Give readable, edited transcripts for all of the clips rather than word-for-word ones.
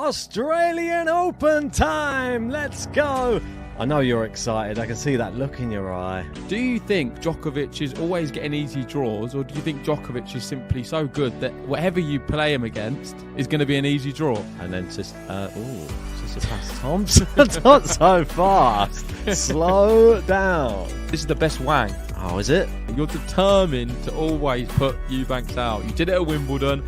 Australian Open time. Let's go. I know you're excited. I can see that look in your eye. Do you think Djokovic is always getting easy draws, or do you think Djokovic is simply so good that whatever you play him against is going to be an easy draw? And then just, past Thompson. Not so fast. Slow down. This is the best Wang. Oh, is it? You're determined to always put Eubanks out. You did it at Wimbledon.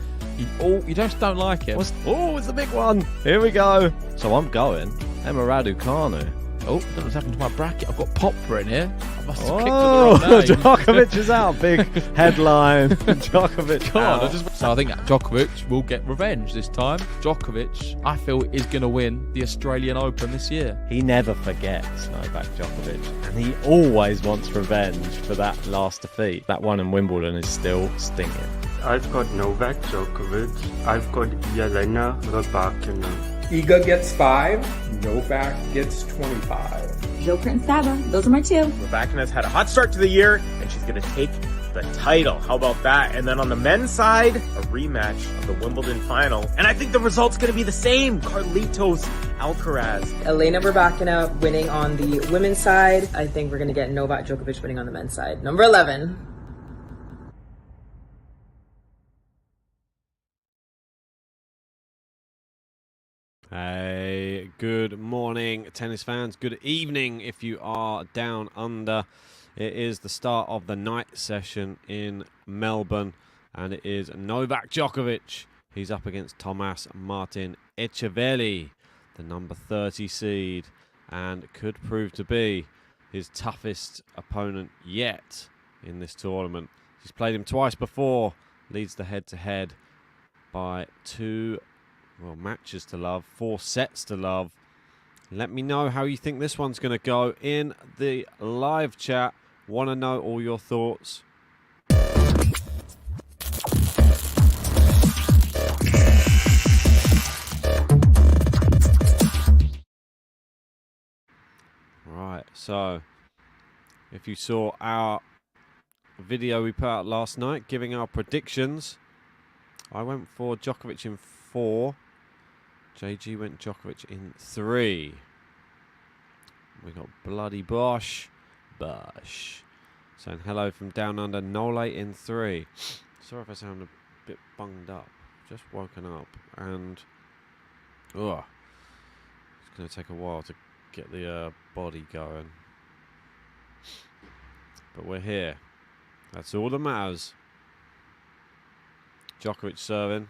You just don't like it. It's the big one. Here we go. So I'm going. Emma Raducanu. Oh, what's happened to my bracket? I've got Popyrin here. I must have clicked on the wrong name. Djokovic is out. Big headline. Djokovic out. So I think Djokovic will get revenge this time. Djokovic, I feel, is going to win the Australian Open this year. He never forgets, Novak Djokovic. And he always wants revenge for that last defeat. That one in Wimbledon is still stinging. I've got Novak Djokovic. I've got Jelena Rybakina. Iga gets 5, Novak gets 25. Joker and Saba, those are my two. Rybakina's had a hot start to the year, and she's going to take the title. How about that? And then on the men's side, a rematch of the Wimbledon final. And I think the result's going to be the same. Carlitos Alcaraz. Elena Rybakina winning on the women's side. I think we're going to get Novak Djokovic winning on the men's side. Number 11. Hey, good morning, tennis fans. Good evening if you are down under. It is the start of the night session in Melbourne, and it is Novak Djokovic. He's up against Tomas Martin Etcheverry, the number 30 seed, and could prove to be his toughest opponent yet in this tournament. He's played him twice before, leads the head-to-head by 2 matches to love, 4 sets to love. Let me know how you think this one's going to go in the live chat. Want to know all your thoughts. Right, so if you saw our video we put out last night giving our predictions, I went for Djokovic in 4. JG went Djokovic in 3. We got bloody Bosch. Saying hello from down under. Nole in 3. Sorry if I sound a bit bunged up. Just woken up and it's going to take a while to get the body going. But we're here. That's all that matters. Djokovic serving.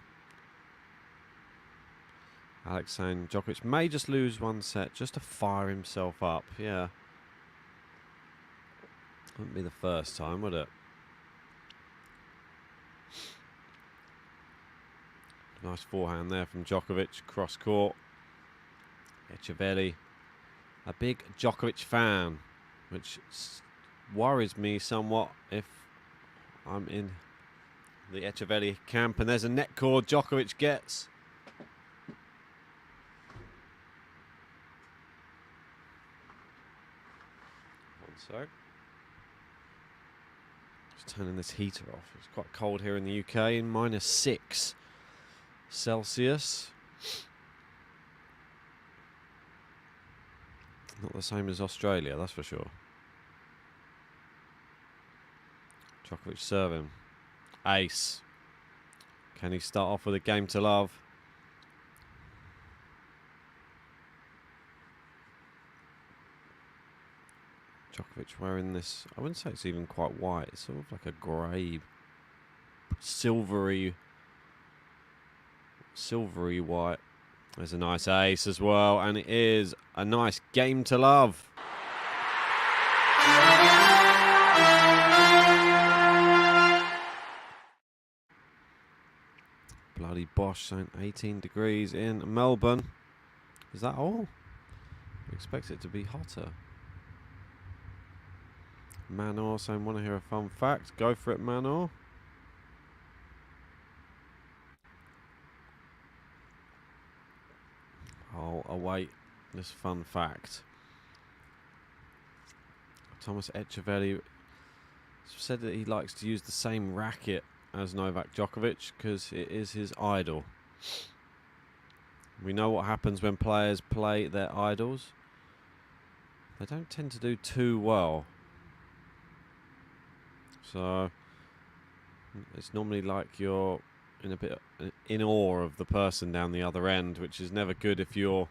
Alex saying Djokovic may just lose one set just to fire himself up. Yeah. Wouldn't be the first time, would it? Nice forehand there from Djokovic. Cross court. Etcheverry. A big Djokovic fan, which worries me somewhat if I'm in the Etcheverry camp. And there's a net cord Djokovic gets. So, just turning this heater off. It's quite cold here in the UK, in -6 Celsius. Not the same as Australia, that's for sure. Djokovic serving. Ace. Can he start off with a game to love? Djokovic wearing this, I wouldn't say it's even quite white, it's sort of like a grey, silvery white. There's a nice ace as well, and it is a nice game to love. Bloody Bosch saying 18 degrees in Melbourne. Is that all? We expect it to be hotter. Manor saying, want to hear a fun fact? Go for it, Manor. I'll await this fun fact. Tomas Etcheverry said that he likes to use the same racket as Novak Djokovic because it is his idol. We know what happens when players play their idols. They don't tend to do too well. So it's normally like you're in a bit in awe of the person down the other end, which is never good if you're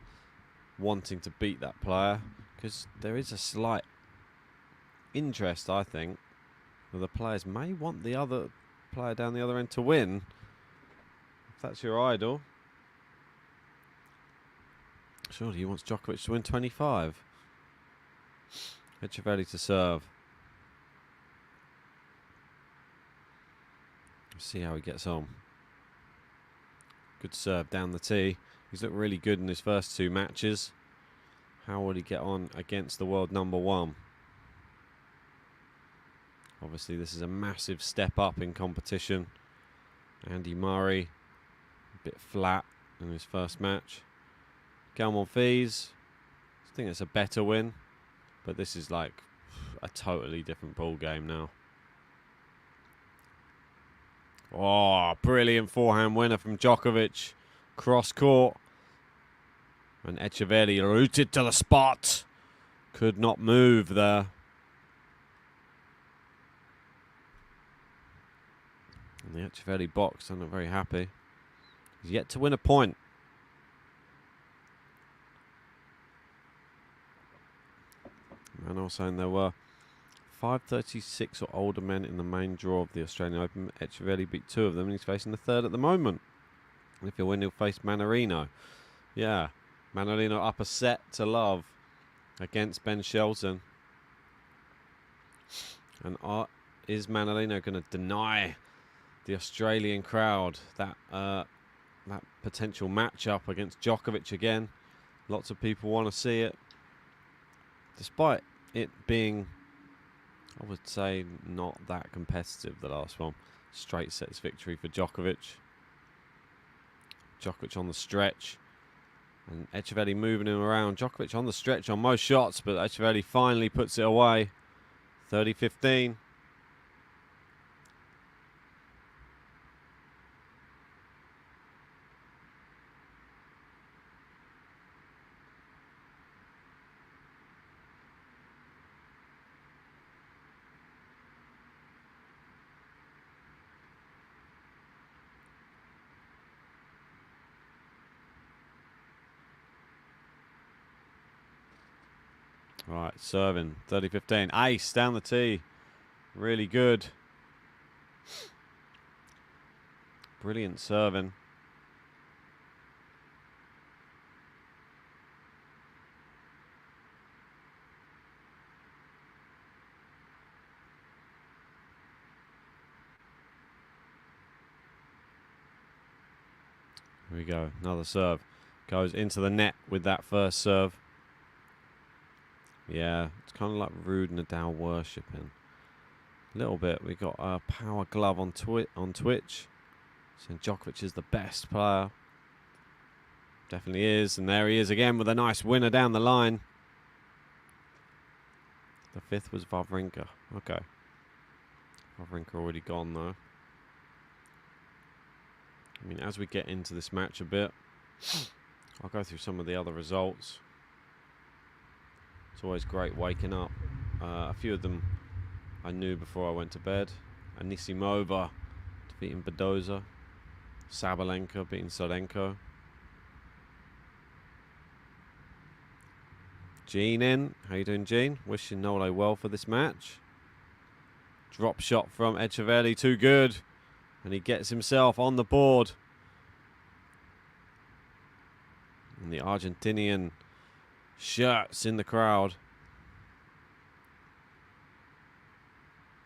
wanting to beat that player, because there is a slight interest, I think, that the players may want the other player down the other end to win. If that's your idol, surely he wants Djokovic to win 25. Etcheverry to serve. See how he gets on. Good serve down the tee. He's looked really good in his first 2 matches. How will he get on against the world number 1? Obviously, this is a massive step up in competition. Andy Murray, a bit flat in his first match. Galmon Fees, I think it's a better win, but this is like a totally different ball game now. Oh, brilliant forehand winner from Djokovic. Cross court. And Etcheverry rooted to the spot. Could not move there. And the Etcheverry box, I'm not very happy. He's yet to win a point. And also, there were 536 or older men in the main draw of the Australian Open. Etcheverry beat 2 of them, and he's facing the 3rd at the moment. And if he'll win, he'll face Mannarino. Yeah, Mannarino up a set to love against Ben Shelton. And is Mannarino going to deny the Australian crowd that potential matchup against Djokovic again? Lots of people want to see it, despite it being, I would say, not that competitive, the last one. Straight sets victory for Djokovic. Djokovic on the stretch. And Etcheverry moving him around. Djokovic on the stretch on most shots, but Etcheverry finally puts it away. 30-15. Right, serving, 30-15. Ace down the tee. Really good. Brilliant serving. Here we go, another serve. Goes into the net with that first serve. Yeah, it's kind of like Rude Nadal worshipping. A little bit. We got a Power Glove on Twitch, saying Djokovic is the best player. Definitely is, and there he is again with a nice winner down the line. The 5th was Wawrinka. Okay. Wawrinka already gone though. I mean, as we get into this match a bit, I'll go through some of the other results. It's always great waking up. A few of them I knew before I went to bed. Anisimova defeating Badoza. Sabalenka beating Solenko. Jean in. How you doing, Jean? Wishing Nolo well for this match. Drop shot from Etcheverry, too good. And he gets himself on the board. And the Argentinian shirts in the crowd.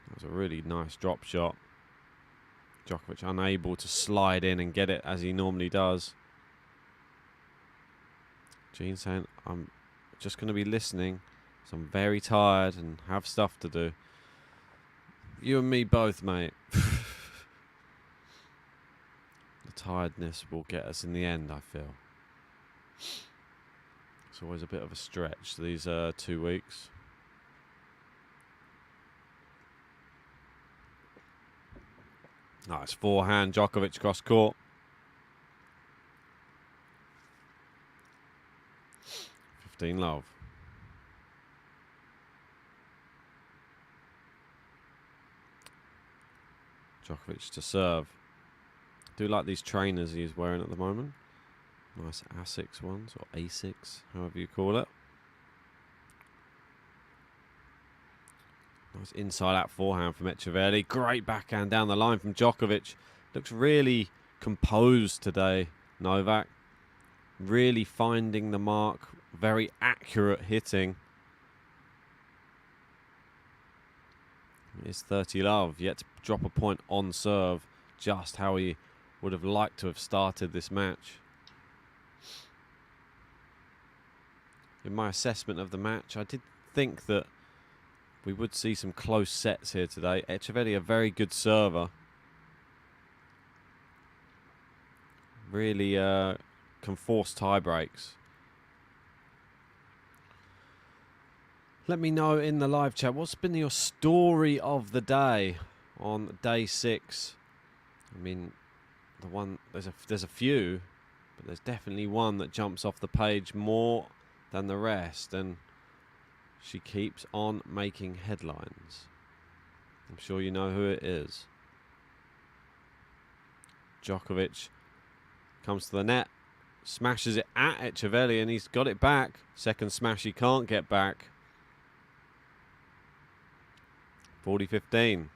That was a really nice drop shot. Djokovic unable to slide in and get it as he normally does. Gene saying, I'm just going to be listening, so I'm very tired and have stuff to do. You and me both, mate. The tiredness will get us in the end, I feel. It's always a bit of a stretch, these 2 weeks. Nice forehand, Djokovic cross court. 15 love. Djokovic to serve. Do like these trainers he's wearing at the moment. Nice Asics ones, or Asics, however you call it. Nice inside-out forehand from Etcheverry. Great backhand down the line from Djokovic. Looks really composed today, Novak. Really finding the mark. Very accurate hitting. It's 30 love. Yet to drop a point on serve. Just how he would have liked to have started this match. In my assessment of the match, I did think that we would see some close sets here today. Etcheverry, a very good server. Really can force tie breaks. Let me know in the live chat, what's been your story of the day on day 6? I mean, the one there's a few, but there's definitely one that jumps off the page more than the rest, and she keeps on making headlines. I'm sure you know who it is. Djokovic comes to the net, smashes it at Etcheverry, and he's got it back. Second smash he can't get back. 40-15.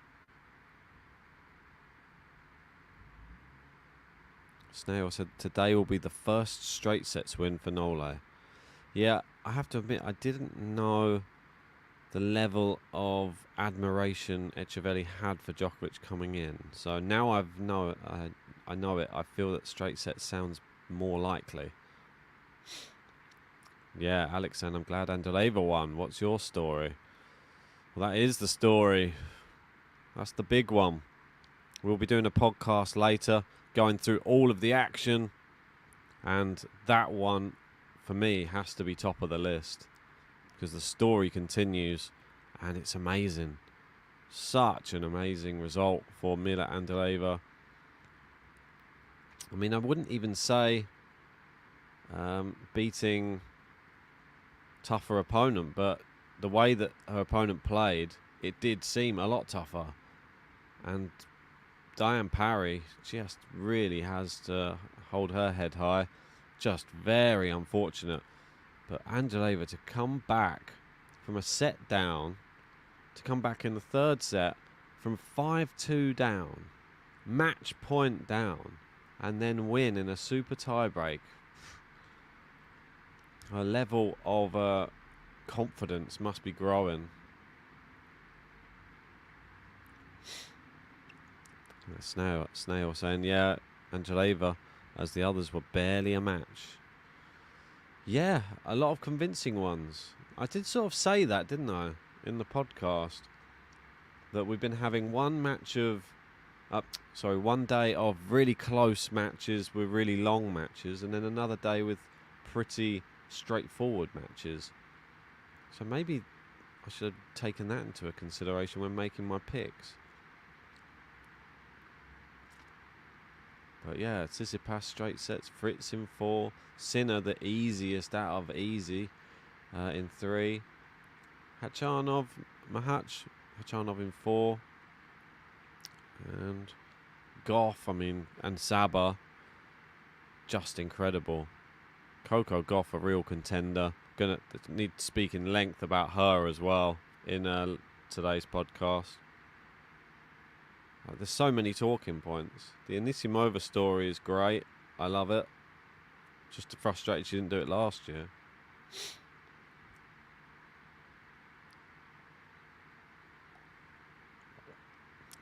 Snail said today will be the first straight sets win for Nole. Yeah, I have to admit, I didn't know the level of admiration Etcheverry had for Djokovic coming in. So now I know it. I feel that straight sets sounds more likely. Yeah, Alex, and I'm glad Andreeva won. What's your story? Well, that is the story. That's the big one. We'll be doing a podcast later, going through all of the action, and that one, for me, has to be top of the list because the story continues, and it's amazing. Such an amazing result for Mila Andreeva. I mean, I wouldn't even say beating tougher opponent, but the way that her opponent played, it did seem a lot tougher. And Diane Parry just really has to hold her head high. Just very unfortunate. But Andreeva to come back from a set down, to come back in the third set from 5-2 down, match point down, and then win in a super tie break. Her level of confidence must be growing. Snail saying, yeah, Andreeva, as the others were barely a match. Yeah, a lot of convincing ones. I did sort of say that, didn't I, in the podcast, that we've been having one day of really close matches with really long matches, and then another day with pretty straightforward matches. So maybe I should have taken that into a consideration when making my picks. But yeah, Tsitsipas straight sets, Fritz in 4, Sinner the easiest out of easy in 3, Hachanov in 4, and Goff, and Saba, just incredible. Coco Gauff, a real contender. Gonna need to speak in length about her as well in today's podcast. There's so many talking points. The Anisimova story is great. I love it. Just frustrated she didn't do it last year.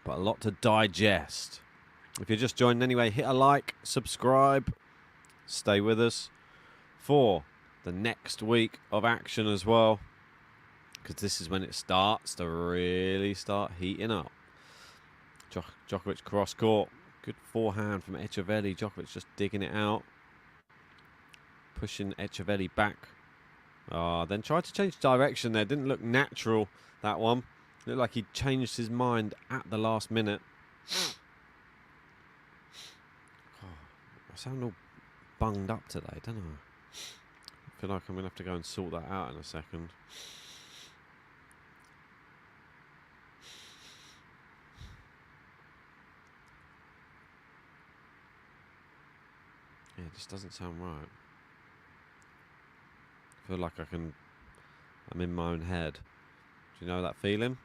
But a lot to digest. If you're just joining anyway, hit a like, subscribe, stay with us for the next week of action as well, because this is when it starts to really start heating up. Djokovic cross court, good forehand from Etcheverry. Djokovic just digging it out, pushing Etcheverry back. Then tried to change direction there. Didn't look natural, that one. Looked like he changed his mind at the last minute. I sound all bunged up today, don't I? feel like I'm going to have to go and sort that out in a second. Yeah, it just doesn't sound right. I feel like I'm in my own head. Do you know that feeling?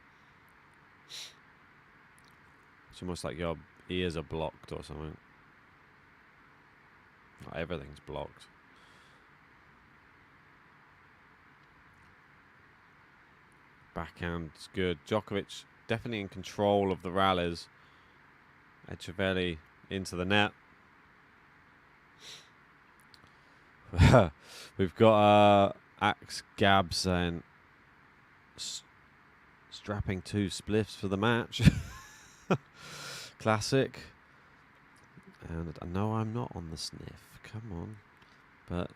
It's almost like your ears are blocked or something. Like everything's blocked. Backhand's good. Djokovic definitely in control of the rallies. Etcheverry into the net. We've got Axe Gab saying strapping 2 spliffs for the match. Classic. And no, I'm not on the sniff. Come on. But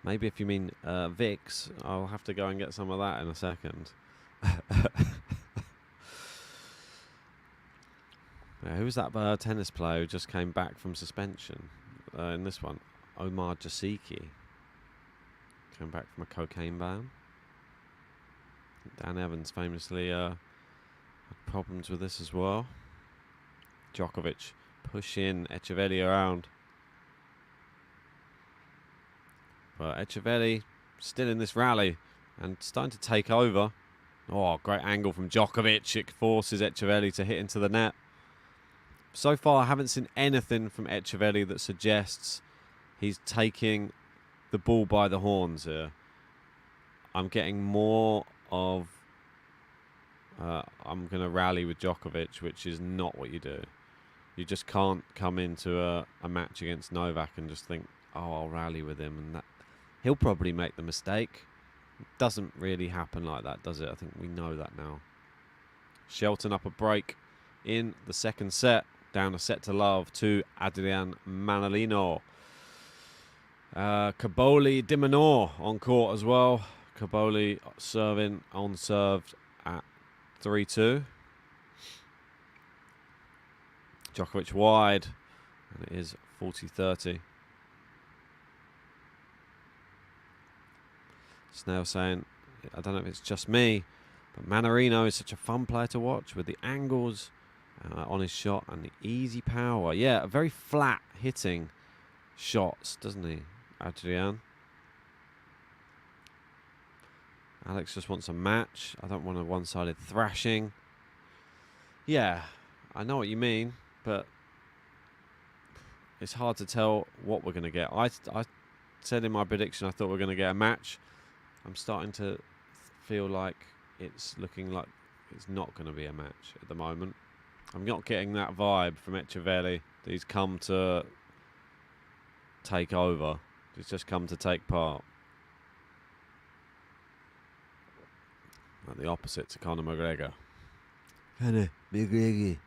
maybe if you mean Vicks, I'll have to go and get some of that in a second. Yeah, who was that tennis player who just came back from suspension in this one? Omar Jasiki. Came back from a cocaine ban. Dan Evans famously had problems with this as well. Djokovic pushing Etcheverry around. But Etcheverry still in this rally and starting to take over. Oh, great angle from Djokovic. It forces Etcheverry to hit into the net. So far, I haven't seen anything from Etcheverry that suggests he's taking the bull by the horns here. I'm getting more of I'm going to rally with Djokovic, which is not what you do. You just can't come into a match against Novak and just think, oh, I'll rally with him, and that he'll probably make the mistake. It doesn't really happen like that, does it? I think we know that now. Shelton up a break in the second set, down a set to love to Adrian Manarino. Caboli Di Minor on court as well. Caboli serving on served at 3-2. Djokovic wide, and it is 40-30. Snail saying, I don't know if it's just me, but Manarino is such a fun player to watch with the angles on his shot and the easy power. Yeah, a very flat hitting shots, doesn't he, Adrian? Alex just wants a match. I don't want a one-sided thrashing. Yeah, I know what you mean, but it's hard to tell what we're going to get. I said in my prediction I thought we were going to get a match. I'm starting to feel like it's looking like it's not going to be a match at the moment. I'm not getting that vibe from Etcheverry that he's come to take over. He's just come to take part. Like the opposite to Conor McGregor. Conor McGregor.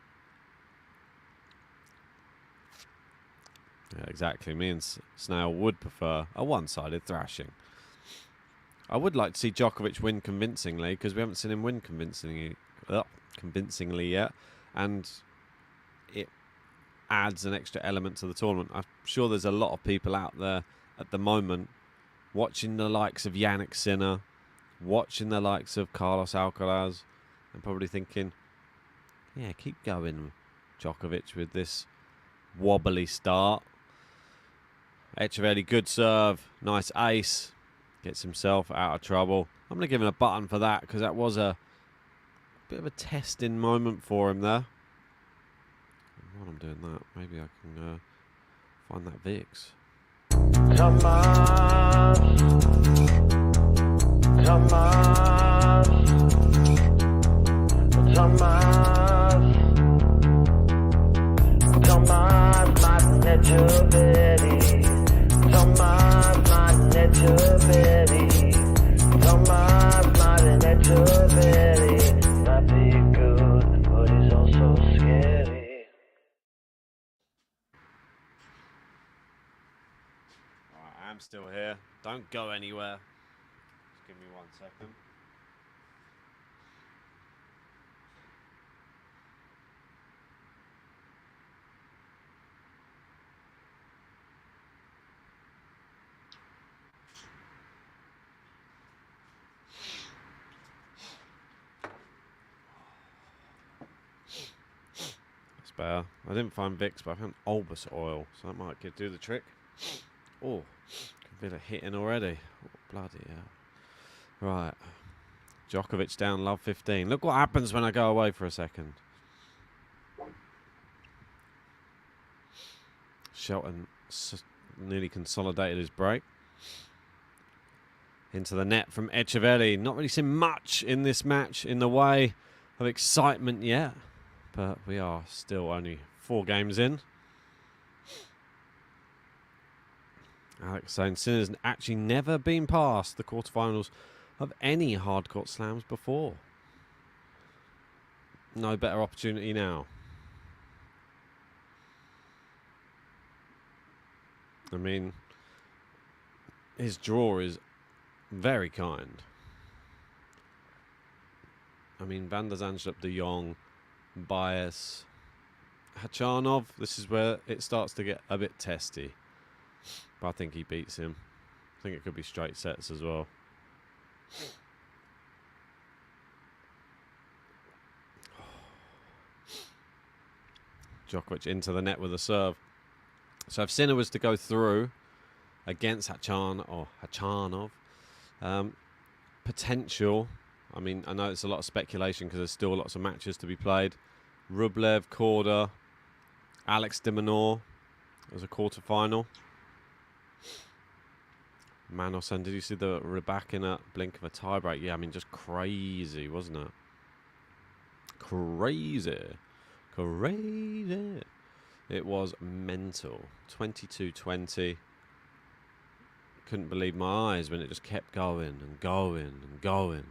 Yeah, exactly. Me and Snail would prefer a one-sided thrashing. I would like to see Djokovic win convincingly, because we haven't seen him win convincingly yet, and it adds an extra element to the tournament. I'm sure there's a lot of people out there at the moment watching the likes of Jannik Sinner, watching the likes of Carlos Alcaraz, and probably thinking, yeah, keep going, Djokovic, with this wobbly start. Etcheverry, good serve, nice ace, gets himself out of trouble. I'm going to give him a button for that, because that was a bit of a testing moment for him there. And while I'm doing that, maybe I can find that Vicks. Tomas, my Etcheverry. Tomas, my Etcheverry. Tomas, my Etcheverry. Might be good, but he's also scary. Alright, I'm still here. Don't go anywhere. Just give me 1 second. better. I didn't find Vicks, but I found Albus oil, so that might do the trick. Oh, can feel it hitting already. Oh, bloody hell. Right. Djokovic down, love 15. Look what happens when I go away for a second. Shelton nearly consolidated his break. Into the net from Etcheverry. Not really seen much in this match in the way of excitement yet, but we are still only 4 games in. Alex saying Sinner's actually never been past the quarterfinals of any hardcourt slams before. No better opportunity now. I mean, his draw is very kind. I mean, Van der Zandschulp, De Jong, Bias, Hachanov. This is where it starts to get a bit testy. But I think he beats him. I think it could be straight sets as well. Djokovic into the net with a serve. So if Sinner was to go through against Hachanov, potential. I mean, I know it's a lot of speculation because there's still lots of matches to be played. Rublev, Korda, Alex de Minaur as a quarter-final. Manos, and did you see the Rybak in a blink of a tiebreak? Yeah, I mean, just crazy, wasn't it? Crazy. Crazy. It was mental. 22-20. Couldn't believe my eyes when it just kept going and going and going.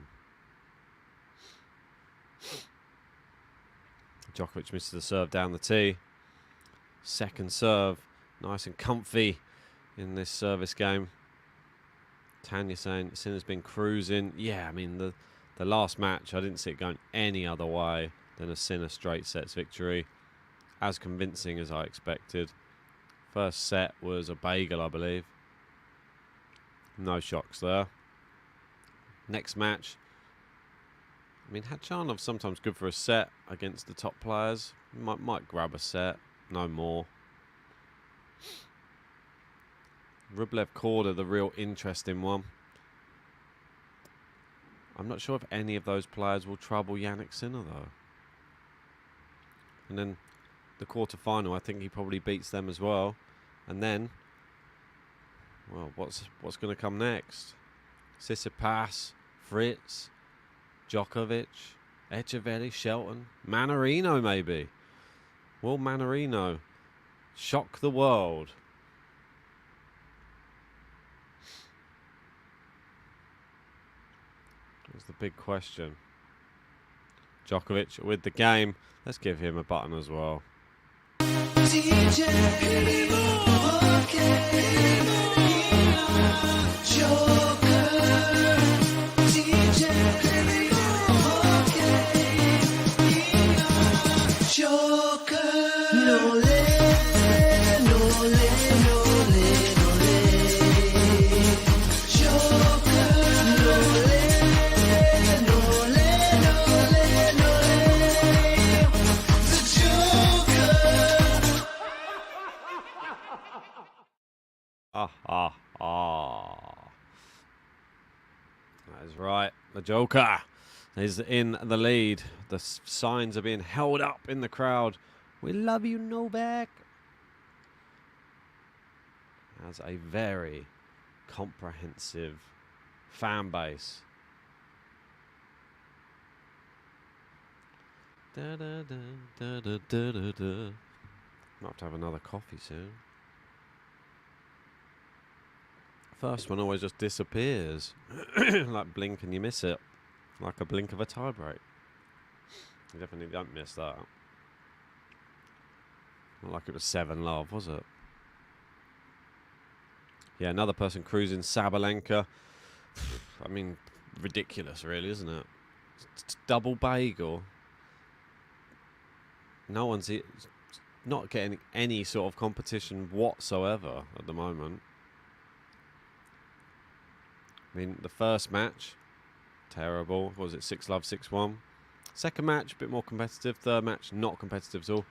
Djokovic misses the serve down the tee. Second serve. Nice and comfy in this service game. Tanya saying Sinner's been cruising. Yeah, I mean, the last match, I didn't see it going any other way than a Sinner straight sets victory. As convincing as I expected. First set was a bagel, I believe. No shocks there. Next match. I mean, Hachanov's sometimes good for a set against the top players. Might grab a set. No more. Rublev Korda, the real interesting one. I'm not sure if any of those players will trouble Jannik Sinner, though. And then the quarter-final, I think he probably beats them as well. And then, well, what's going to come next? Tsitsipas, Fritz, Djokovic, Etcheverry, Shelton, Manarino maybe. Will Manarino shock the world? That's the big question. Djokovic with the game. Let's give him a button as well. That is right. The Joker is in the lead. The signs are being held up in the crowd. We love you, Novak. Has a very comprehensive fan base. Da, da, da, da, da, da, da, da. Might have to have another coffee soon. First one always just disappears. Like blink and you miss it. Like a blink of a tiebreak. You definitely don't miss that. Not like it was 7-love, was it? Yeah, another person cruising, Sabalenka. I mean, ridiculous really, isn't it? It's double bagel. No one's not getting any sort of competition whatsoever at the moment. I mean, the first match, terrible. What was it, 6-love, 6-1? Second match, a bit more competitive. Third match, not competitive at all.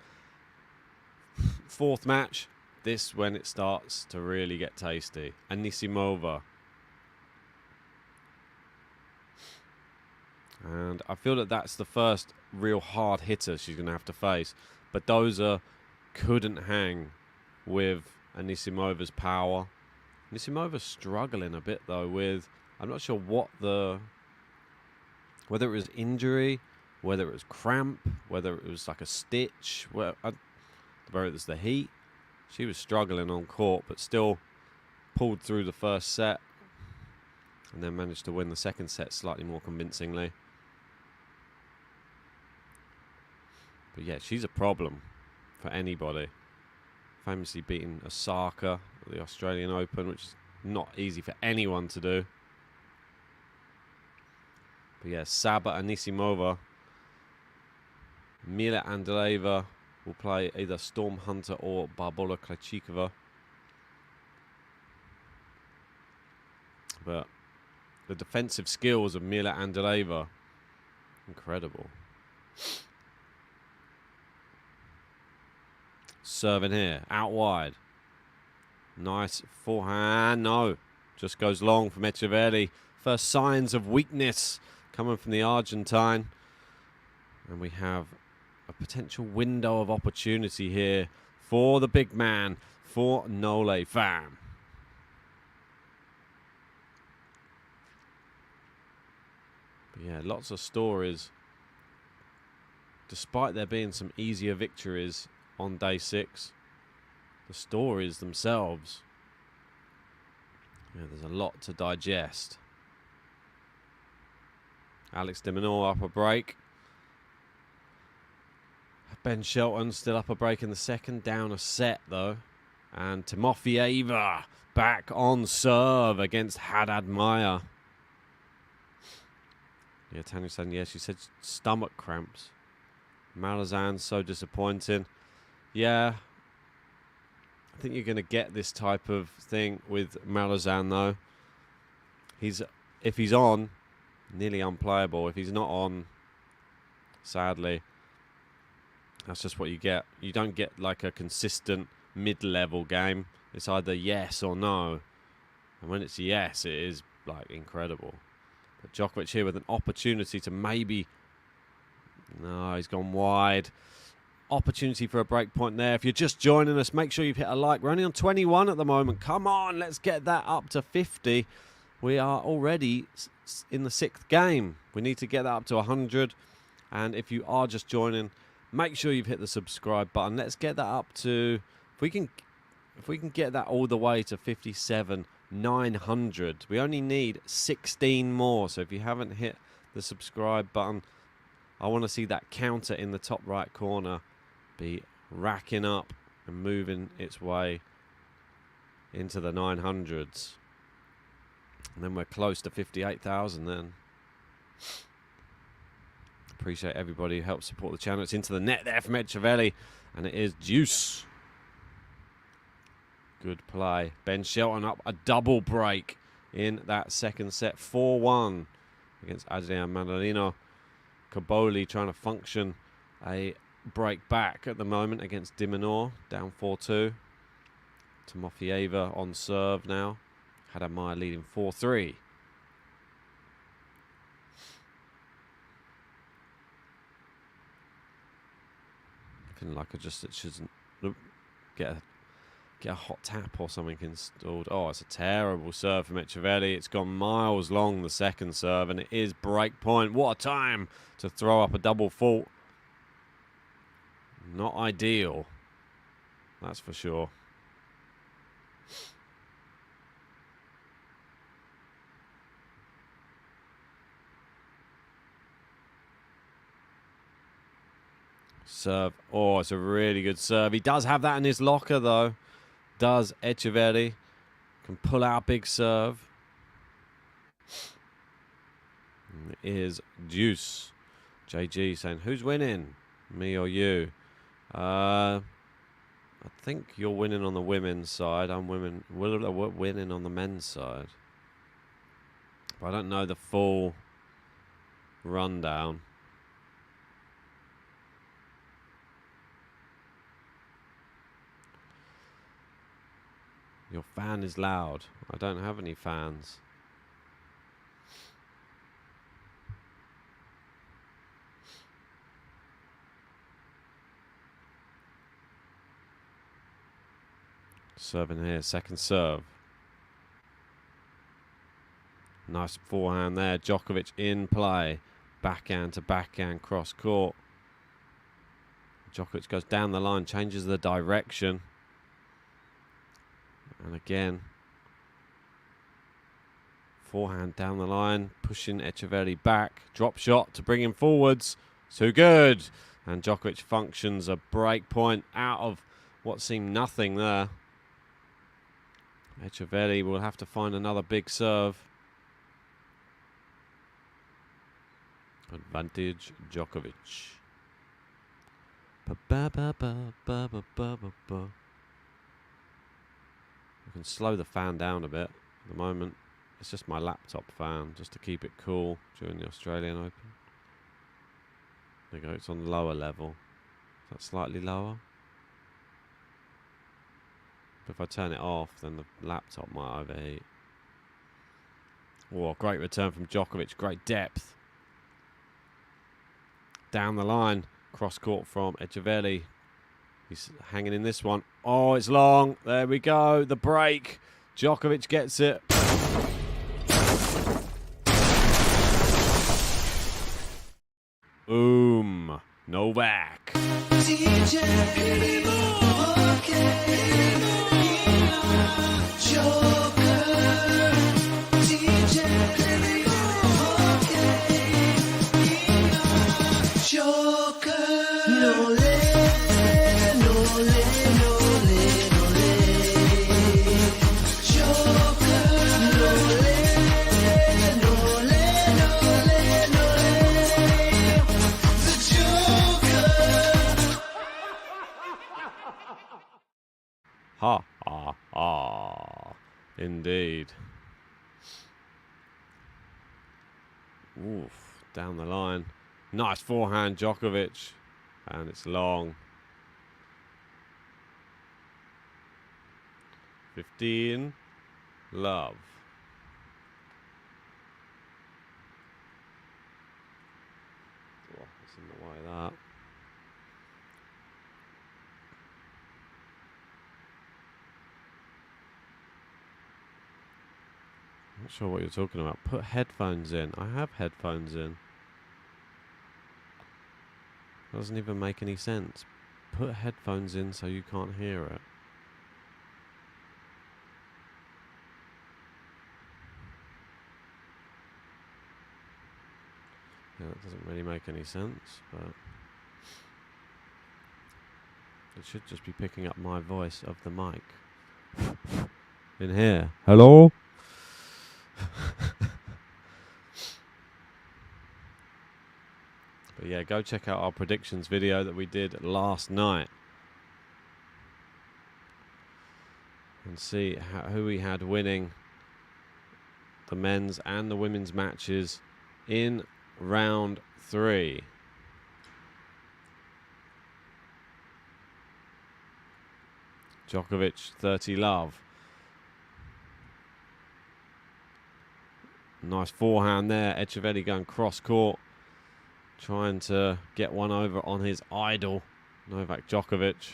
fourth match. This when it starts to really get tasty. Anisimova. And I feel that that's the first real hard hitter she's going to have to face. But Doza couldn't hang with Anisimova's power. Anisimova's struggling a bit though with, I'm not sure what whether it was injury, whether it was cramp, whether it was like a stitch, whether it was the heat. She was struggling on court, but still pulled through the first set and then managed to win the second set slightly more convincingly. But yeah, she's a problem for anybody. Famously beating Osaka at the Australian Open, which is not easy for anyone to do. But yeah, Saba Anisimova. Mila Andreeva will play either Storm Hunter or Barbola Krejcikova. But the defensive skills of Mila Andreeva, incredible. Serving here, out wide. Nice forehand. No, just goes long from Etcheverry. First signs of weakness coming from the Argentine. And we have a potential window of opportunity here for the big man, for Nole Pham. But yeah, lots of stories. Despite there being some easier victories on day 6, the stories themselves, yeah, there's a lot to digest. Alex de Minaur up a break. Ben Shelton still up a break in the second, down a set though. And Timofeyeva back on serve against Haddad Maia. Yeah, Tanya saying, yeah, she said stomach cramps. Malazan so disappointing. Yeah, I think you're going to get this type of thing with Malazan though. If he's on, nearly unplayable. If he's not on, sadly, that's just what you get. You don't get like a consistent mid-level game. It's either yes or no. And when it's yes, it is like incredible. But Djokovic here with an opportunity to maybe... No, he's gone wide. Opportunity for a break point there. If you're just joining us, make sure you've hit a like. We're only on 21 at the moment. Come on, let's get that up to 50. We are already in the 6th game. We need to get that up to 100. And if you are just joining, make sure you've hit the subscribe button. Let's get that up to, if we can get that all the way to 57,900. We only need 16 more. So if you haven't hit the subscribe button, I want to see that counter in the top right corner be racking up and moving its way into the 900s. And then we're close to 58,000 then. Appreciate everybody who helps support the channel. It's into the net there from Etcheverry, and it is Deuce. Good play. Ben Shelton up a double break in that second set. 4-1 against Adrian Mandarino. Kaboli trying to function a break back at the moment against de Minaur, down 4-2. Timofeyeva on serve now. Haddad Maia leading 4-3. Feeling like it shouldn't get a hot tap or something installed. Oh, it's a terrible serve from Etcheverry. It's gone miles long, the second serve, and it is break point. What a time to throw up a double fault. Not ideal, that's for sure. Serve. Oh, it's a really good serve. He does have that in his locker, though. Does Etcheverry. Can pull out a big serve. And it is Deuce. JG saying, who's winning? Me or you? I think you're winning on the women's side. We're winning on the men's side. But I don't know the full rundown. Your fan is loud. I don't have any fans. Serving here, second serve. Nice forehand there. Djokovic in play. Backhand to backhand, cross court. Djokovic goes down the line, changes the direction. And again, forehand down the line, pushing Etcheverry back. Drop shot to bring him forwards. Too good. And Djokovic functions a break point out of what seemed nothing there. Etcheverry will have to find another big serve. Advantage Djokovic. I can slow the fan down a bit at the moment. It's just my laptop fan, just to keep it cool during the Australian Open. There you go, it's on the lower level. Is that slightly lower? But if I turn it off, then the laptop might overheat. Oh, great return from Djokovic, great depth. Down the line, cross court from Etcheverry. He's hanging in this one. Oh, it's long. There we go. The break. Djokovic gets it. Boom. Novak. Ha, ha, ha. Indeed. Oof, down the line. Nice forehand, Djokovic. And it's long. 15. Love. Oh, that's in the way of that. Not sure what you're talking about. Put headphones in. I have headphones in. Doesn't even make any sense. Put headphones in so you can't hear it. Yeah, that doesn't really make any sense, but it should just be picking up my voice of the mic. In here. Hello? But yeah, go check out our predictions video that we did last night and see who we had winning the men's and the women's matches in round 3. Djokovic 30 love. Nice forehand there. Etcheverry going cross court, trying to get one over on his idol, Novak Djokovic,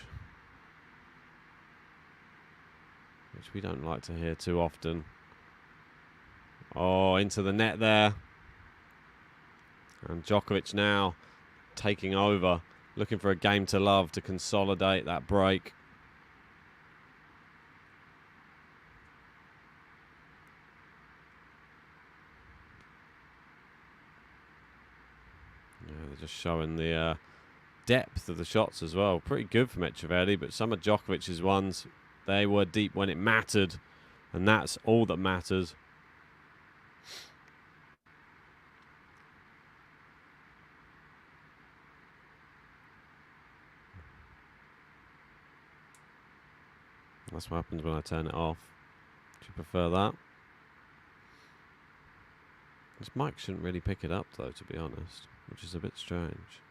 which we don't like to hear too often. Oh, into the net there. And Djokovic now taking over, looking for a game to love to consolidate that break. Yeah, they're just showing the depth of the shots as well. Pretty good from Etcheverry, but some of Djokovic's ones, they were deep when it mattered, and that's all that matters. That's what happens when I turn it off. Do you prefer that? This mic shouldn't really pick it up though, to be honest, which is a bit strange.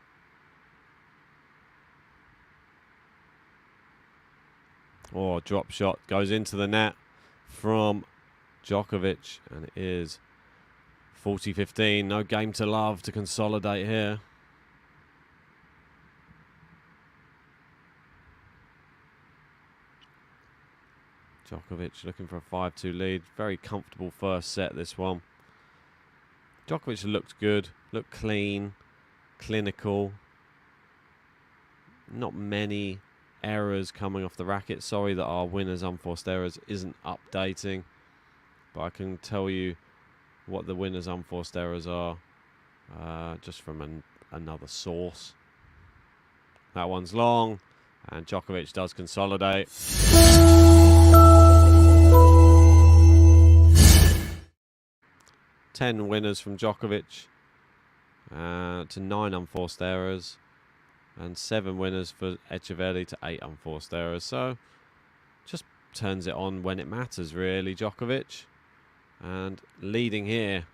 Oh, drop shot goes into the net from Djokovic, and it is 40-15. No game to love to consolidate here. Djokovic looking for a 5-2 lead. Very comfortable first set, this one. Djokovic looked good, looked clean, clinical. Not many errors coming off the racket. Sorry that our winners unforced errors isn't updating, but I can tell you what the winners unforced errors are just from another source. That one's long, and Djokovic does consolidate. 10 winners from Djokovic to 9 unforced errors, and 7 winners for Etcheverry to 8 unforced errors. So just turns it on when it matters, really, Djokovic. And leading here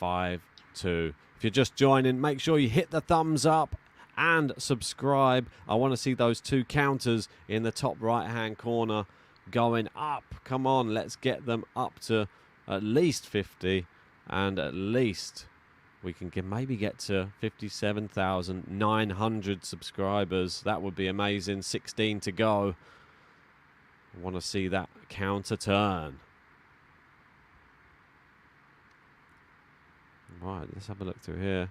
5-2. If you're just joining, make sure you hit the thumbs up and subscribe. I want to see those 2 counters in the top right hand corner going up. Come on, let's get them up to at least 50, and at least we can maybe get to 57,900 subscribers. That would be amazing. 16 to go. I want to see that counter turn. Right, let's have a look through here.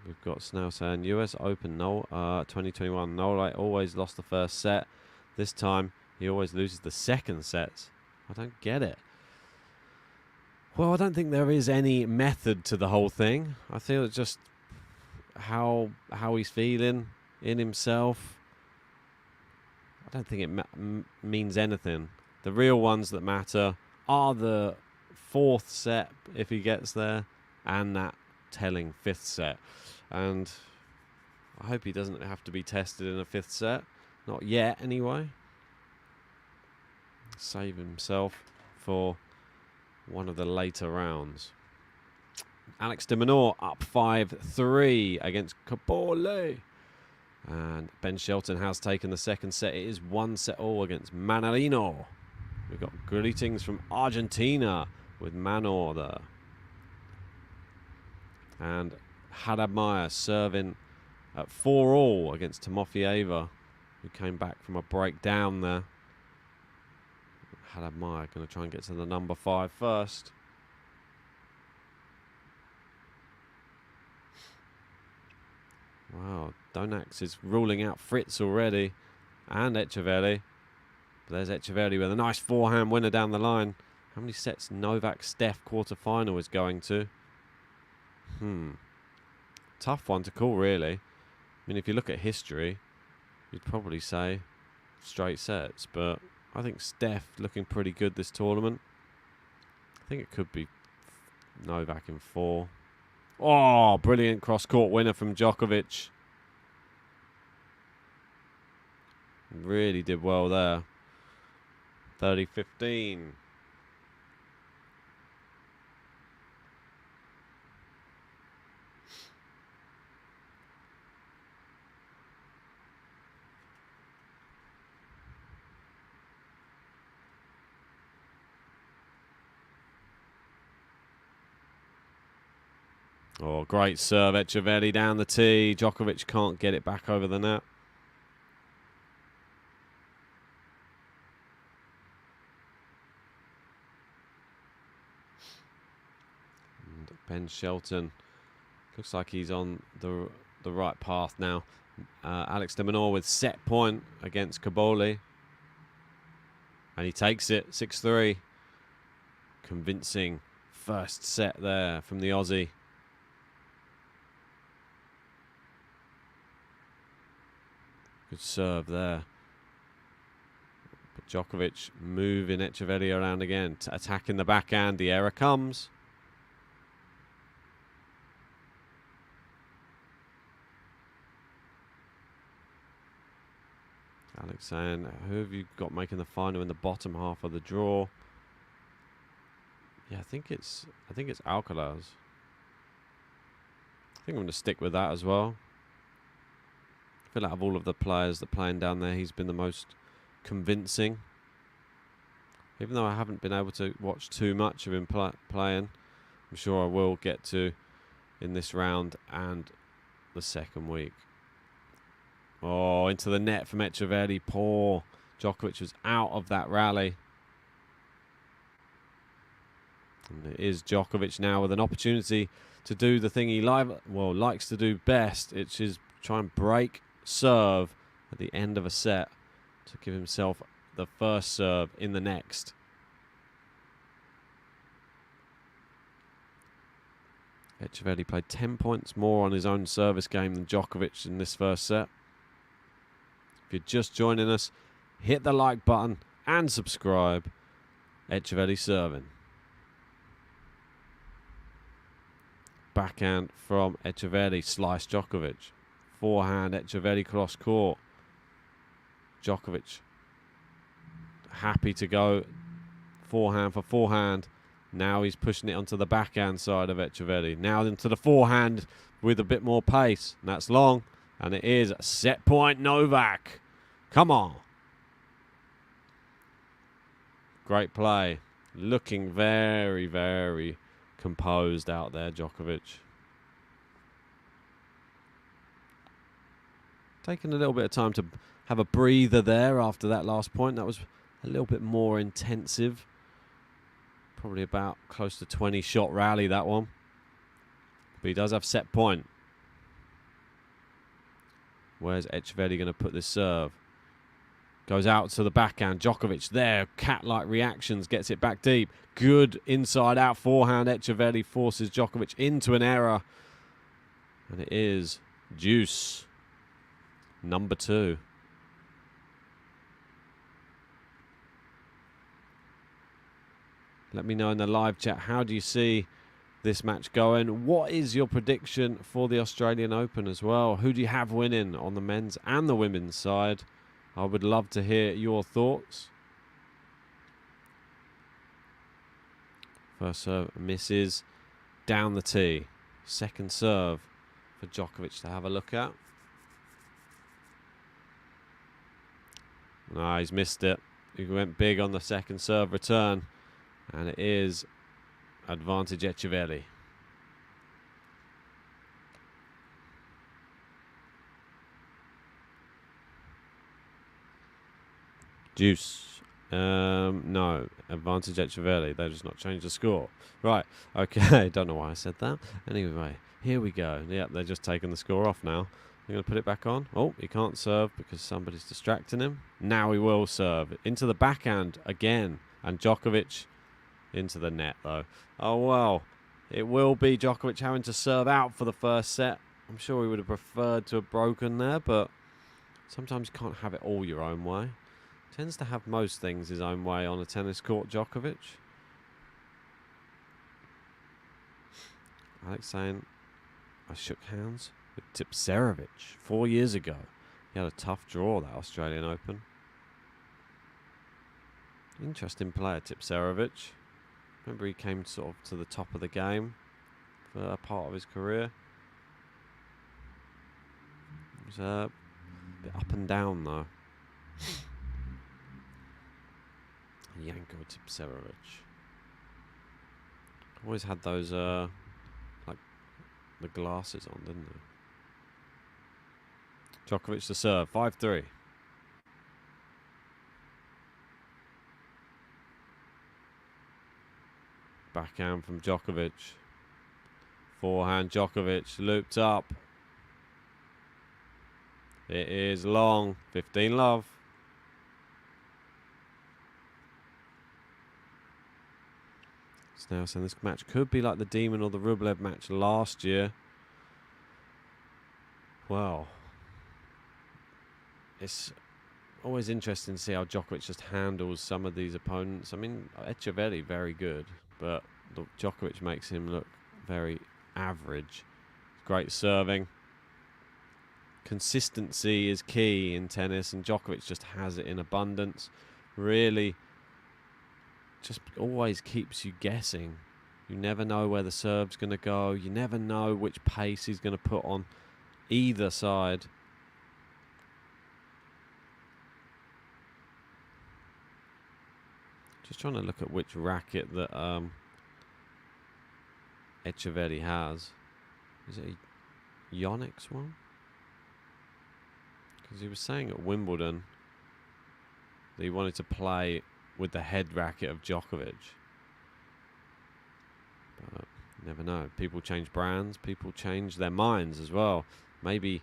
We've got Snell saying US Open 2021. Noel always lost the first set. This time he always loses the second set. I don't get it. Well, I don't think there is any method to the whole thing. I feel it's just how he's feeling in himself. I don't think it means anything. The real ones that matter are the 4th set, if he gets there, and that telling 5th set. And I hope he doesn't have to be tested in a 5th set. Not yet, anyway. Save himself for one of the later rounds. Alex de Minaur up 5-3 against Cabole. And Ben Shelton has taken the second set. It is 1-all against Manarino. We've got greetings from Argentina with Manor there. And Haddad Meyer serving at 4-all against Timofeeva, who came back from a breakdown there. Haddad Meyer going to try and get to the number 5 first. Wow, Donax is ruling out Fritz already, and Etcheverry. But there's Etcheverry with a nice forehand winner down the line. How many sets Novak Steph quarterfinal is going to? Tough one to call, really. I mean, if you look at history, you'd probably say straight sets, but I think Steph looking pretty good this tournament. I think it could be Novak in 4. Oh, brilliant cross-court winner from Djokovic. Really did well there. 30-15. Oh, great serve, Etcheverry down the tee. Djokovic can't get it back over the net. And Ben Shelton looks like he's on the right path now. Alex de Minaur with set point against Cabole. And he takes it, 6-3. Convincing first set there from the Aussie. Good serve there. But Djokovic moving Etcheverry around again, attacking the backhand. The error comes. Alex saying, who have you got making the final in the bottom half of the draw? Yeah, I think it's Alcaraz. I think I'm going to stick with that as well. I feel out of all of the players that are playing down there, he's been the most convincing. Even though I haven't been able to watch too much of him playing, I'm sure I will get to in this round and the second week. Oh, into the net from Etcheverry. Poor Djokovic was out of that rally. And it is Djokovic now with an opportunity to do the thing he likes to do best, which is try and break serve at the end of a set to give himself the first serve in the next. Etcheverry played 10 points more on his own service game than Djokovic in this first set. If you're just joining us, hit the like button and subscribe. Etcheverry serving. Backhand from Etcheverry, slice Djokovic. Forehand, Etcheverry cross court. Djokovic happy to go forehand for forehand. Now he's pushing it onto the backhand side of Etcheverry. Now into the forehand with a bit more pace. And that's long. And it is set point Novak. Come on. Great play. Looking very, very composed out there, Djokovic. Taking a little bit of time to have a breather there after that last point. That was a little bit more intensive. Probably about close to 20 shot rally, that one. But he does have set point. Where's Etcheverry going to put this serve? Goes out to the backhand. Djokovic there. Cat-like reactions. Gets it back deep. Good inside-out forehand. Etcheverry forces Djokovic into an error. And it is deuce. Number 2. Let me know in the live chat, how do you see this match going? What is your prediction for the Australian Open as well? Who do you have winning on the men's and the women's side? I would love to hear your thoughts. First serve misses down the tee. Second serve for Djokovic to have a look at. No, he's missed it. He went big on the second serve return. And it is advantage Etcheverry. Deuce. No. Advantage Etcheverry. They've just not changed the score. Right. Okay. Don't know why I said that. Anyway, here we go. Yep, they're just taking the score off now. They're going to put it back on. Oh, he can't serve because somebody's distracting him. Now he will serve. Into the backhand again. And Djokovic into the net, though. Oh, well. It will be Djokovic having to serve out for the first set. I'm sure he would have preferred to have broken there, but sometimes you can't have it all your own way. Tends to have most things his own way on a tennis court, Djokovic. Alex saying, I shook hands with Tipsarevic 4 years ago. He had a tough draw, that Australian Open. Interesting player, Tipsarevic. Remember, he came sort of to the top of the game for a part of his career. He was a bit up and down, though. Janko Tipsarevic. Always had those, like, the glasses on, didn't he? Djokovic to serve, 5-3. Backhand from Djokovic. Forehand Djokovic, looped up. It is long, 15 love. Now saying this match could be like the Demon or the Rublev match last year. Well, it's always interesting to see how Djokovic just handles some of these opponents. I mean, Etcheverry, very good, but Djokovic makes him look very average. Great serving. Consistency is key in tennis, and Djokovic just has it in abundance. Really just always keeps you guessing. You never know where the serve's going to go. You never know which pace he's going to put on either side. Just trying to look at which racket that Etcheverry has. Is it a Yonex one? Because he was saying at Wimbledon that he wanted to play with the head racket of Djokovic. But you never know. People change brands. People change their minds as well. Maybe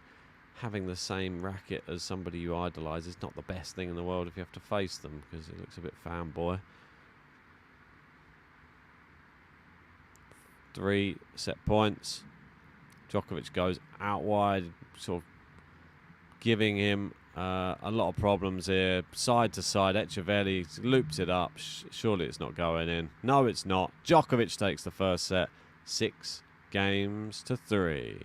having the same racket as somebody you idolise is not the best thing in the world if you have to face them, because it looks a bit fanboy. 3 set points. Djokovic goes out wide, sort of giving him a lot of problems here. Side to side, Etcheverry loops it up. Surely it's not going in. No, it's not. Djokovic takes the first set. 6 games to 3.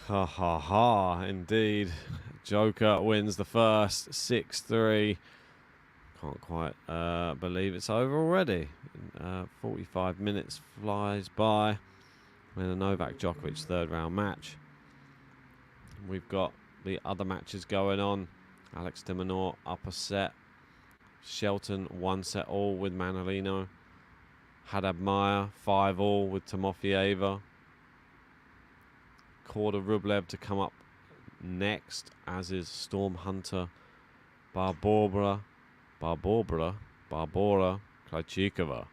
Ha ha ha, indeed. Joker wins the first 6-3. Can't quite believe it's over already. 45 minutes flies by when a Novak Djokovic third round match. We've got the other matches going on. Alex de Minaur up a set. Shelton 1 set all with Manolino. Haddad Maia 5 all with Timofeyeva. Korda Rublev to come up next, as is Storm Hunter Barbora Krejcikova.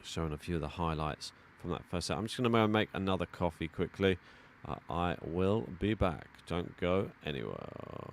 Showing a few of the highlights from that first set. I'm just going to make another coffee quickly. I will be back. Don't go anywhere.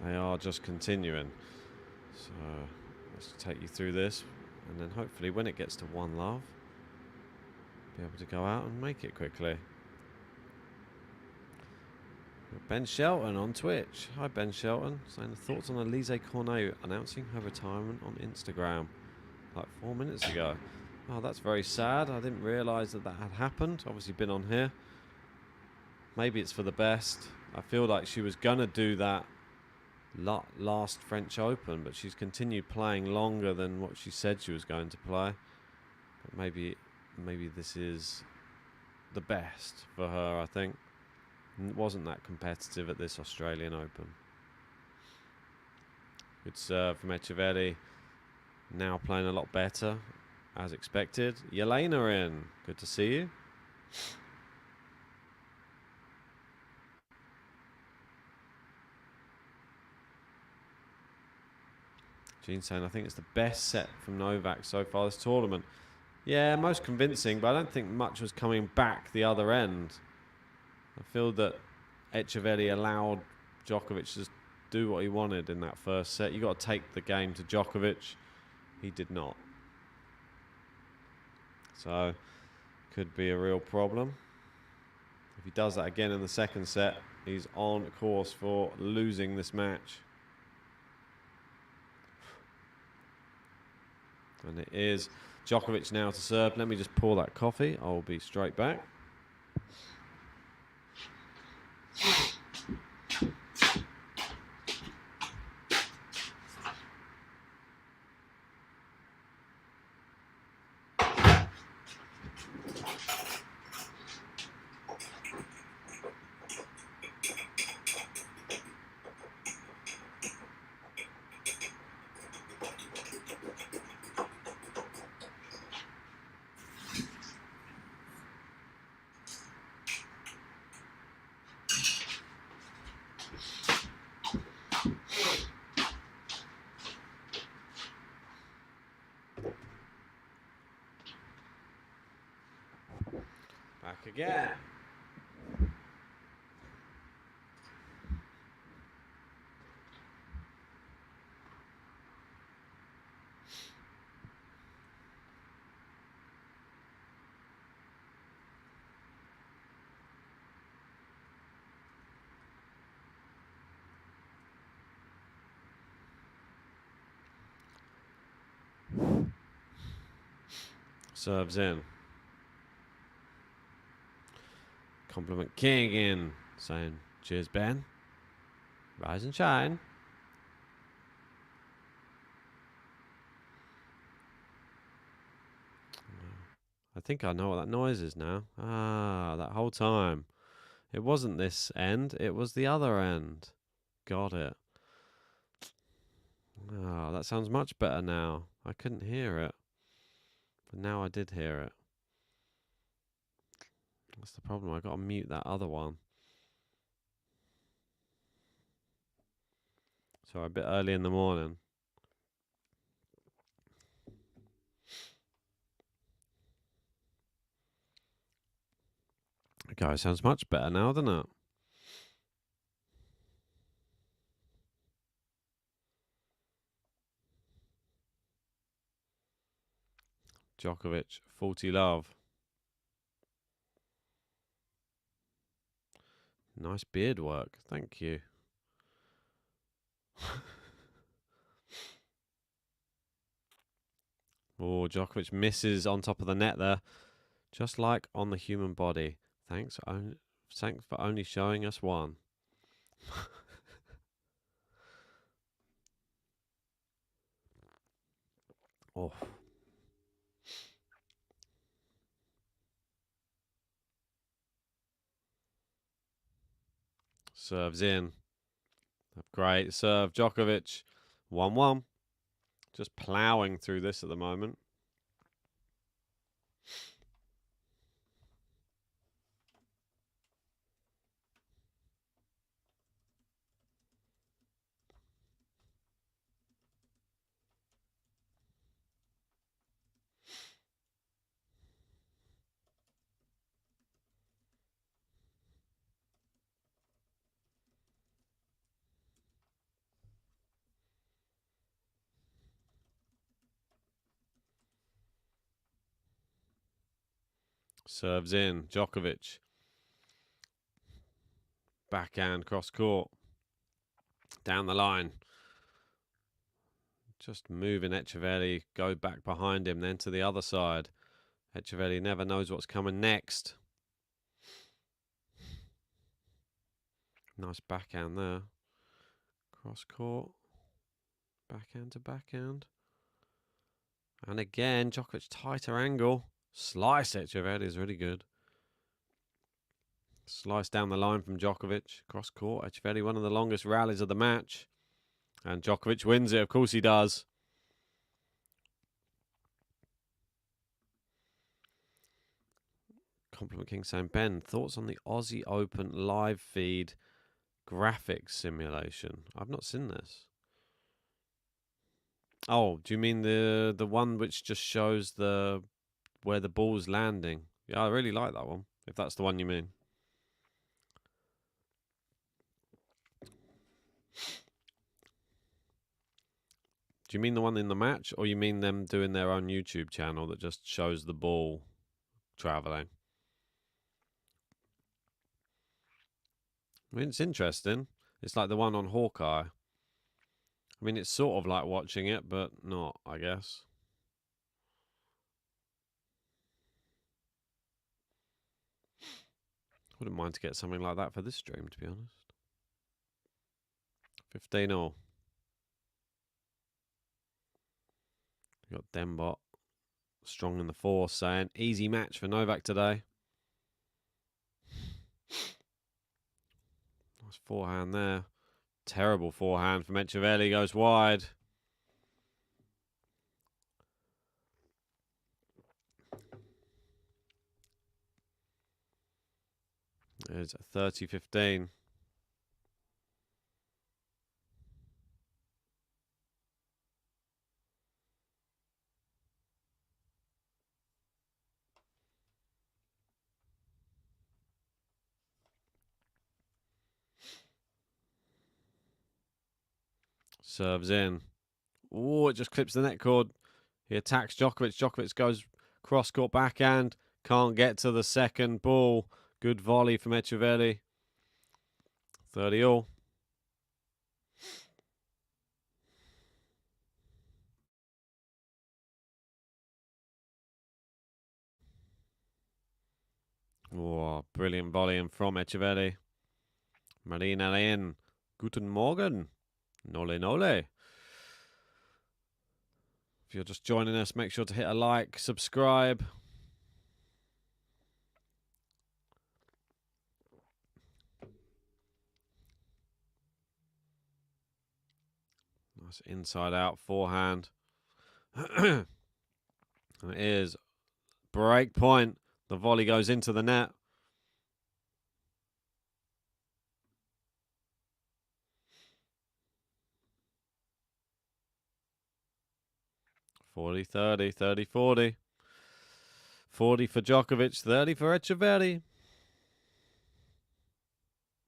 They are just continuing. So let's take you through this, and then hopefully when it gets to 1-love, be able to go out and make it quickly. Ben Shelton on Twitch. Hi Ben Shelton, saying the thoughts on Elise Cornet announcing her retirement on Instagram like 4 minutes ago. Oh, that's very sad. I didn't realise that that had happened. Obviously been on here. Maybe it's for the best. I feel like she was going to do that last French Open, but she's continued playing longer than what she said she was going to play. But maybe this is the best for her, I think. It wasn't that competitive at this Australian Open. Good serve from Etcheverry. Now playing a lot better, as expected. Yelena in. Good to see you. Gene saying, I think it's the best set from Novak so far this tournament. Yeah, most convincing, but I don't think much was coming back the other end. I feel that Etcheverry allowed Djokovic to do what he wanted in that first set. You got to take the game to Djokovic. He did not. So, could be a real problem. If he does that again in the second set, he's on course for losing this match. And it is Djokovic now to serve. Let me just pour that coffee. I'll be straight back. Back again. Serves in. Compliment King in, saying, cheers, Ben. Rise and shine. I think I know what that noise is now. Ah, that whole time. It wasn't this end, it was the other end. Got it. Ah, that sounds much better now. I couldn't hear it. But now I did hear it. That's the problem. I got to mute that other one. So a bit early in the morning. Okay, sounds much better now, doesn't it? Djokovic, 40 love. Nice beard work. Thank you. Oh, Djokovic misses on top of the net there. Just like on the human body. Thanks for only showing us one. Oh. Serves in. Great serve, Djokovic. 1-1. Just ploughing through this at the moment. Serves in, Djokovic. Backhand, cross court. Down the line. Just moving Etcheverry, go back behind him, then to the other side. Etcheverry never knows what's coming next. Nice backhand there. Cross court. Backhand to backhand. And again, Djokovic tighter angle. Slice Etcheverry is really good. Slice down the line from Djokovic. Cross court. Etcheverry, one of the longest rallies of the match. And Djokovic wins it. Of course he does. Compliment King saying, Ben, thoughts on the Aussie Open live feed graphics simulation? I've not seen this. Oh, do you mean the one which just shows where the ball's landing? Yeah, I really like that one, if that's the one you mean. Do you mean the one in the match, or you mean them doing their own YouTube channel that just shows the ball traveling? I mean, it's interesting. It's like the one on Hawkeye. I mean, it's sort of like watching it, but not, I guess. Wouldn't mind to get something like that for this stream, to be honest. 15-all. We've got Dembot strong in the fourth, saying easy match for Novak today. Nice forehand there. Terrible forehand from Etcheverry, goes wide. There's a 30-15. Serves in. Oh, it just clips the net cord. He attacks Djokovic. Djokovic goes cross-court backhand. Can't get to the second ball. Good volley from Etcheverry. 30-all. Oh, brilliant volleying from Etcheverry. Marina in. Guten Morgen. Nole nole. If you're just joining us, make sure to hit a like, subscribe. Nice inside out forehand. And it is break point. The volley goes into the net. (40, 30, 30, 40. 40 for Djokovic, 30 for Etcheverry.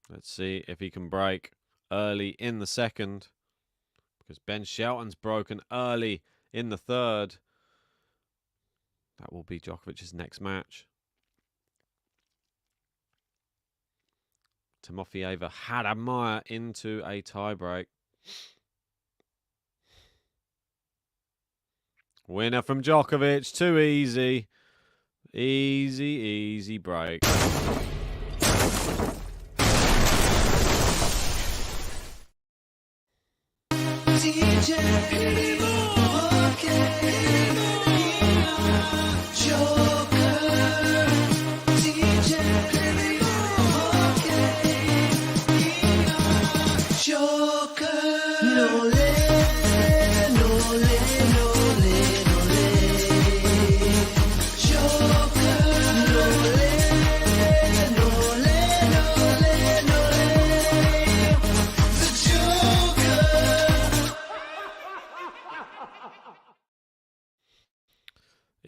Let's see if he can break early in the second. Because Ben Shelton's broken early in the third. That will be Djokovic's next match. Timofeyeva had Admire into a tiebreak. Winner from Djokovic. Too easy. Easy, easy break.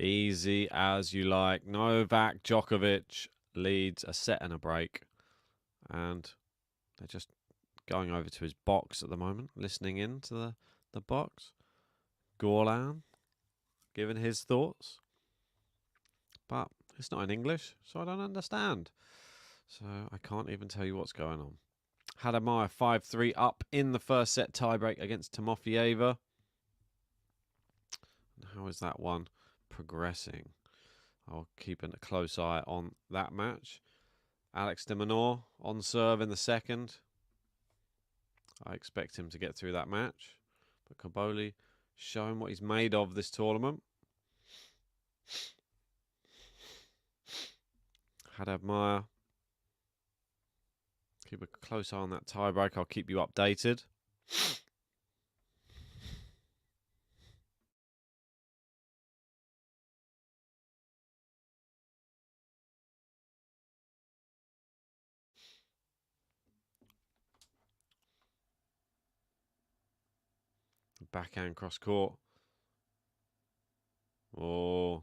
Easy as you like. Novak Djokovic leads a set and a break. And they're just going over to his box at the moment, listening in to the box. Gorlan giving his thoughts. But it's not in English, so I don't understand. So I can't even tell you what's going on. Hadamaya 5-3 up in the first set tiebreak against Timofeyeva. How is that one progressing? I'll keep a close eye on that match. Alex de Minaur on serve in the second. I expect him to get through that match. But Kaboli showing what he's made of this tournament. Hadamaya. Keep a close eye on that tiebreak. I'll keep you updated. Backhand cross court. Oh.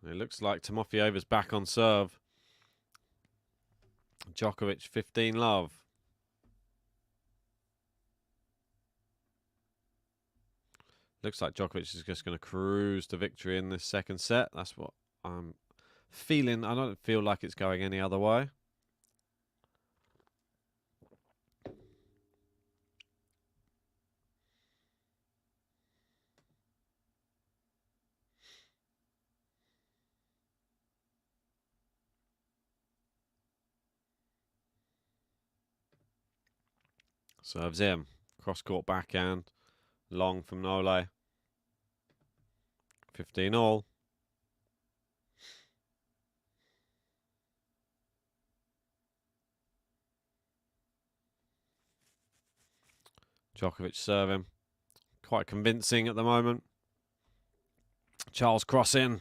It looks like Timofeyeva's back on serve. Djokovic 15-love. Looks like Djokovic is just going to cruise to victory in this second set. That's what I'm feeling. I don't feel like it's going any other way. Serves in. Cross-court backhand. Long from Nole. 15 all. Djokovic serving. Quite convincing at the moment. Charles crossing.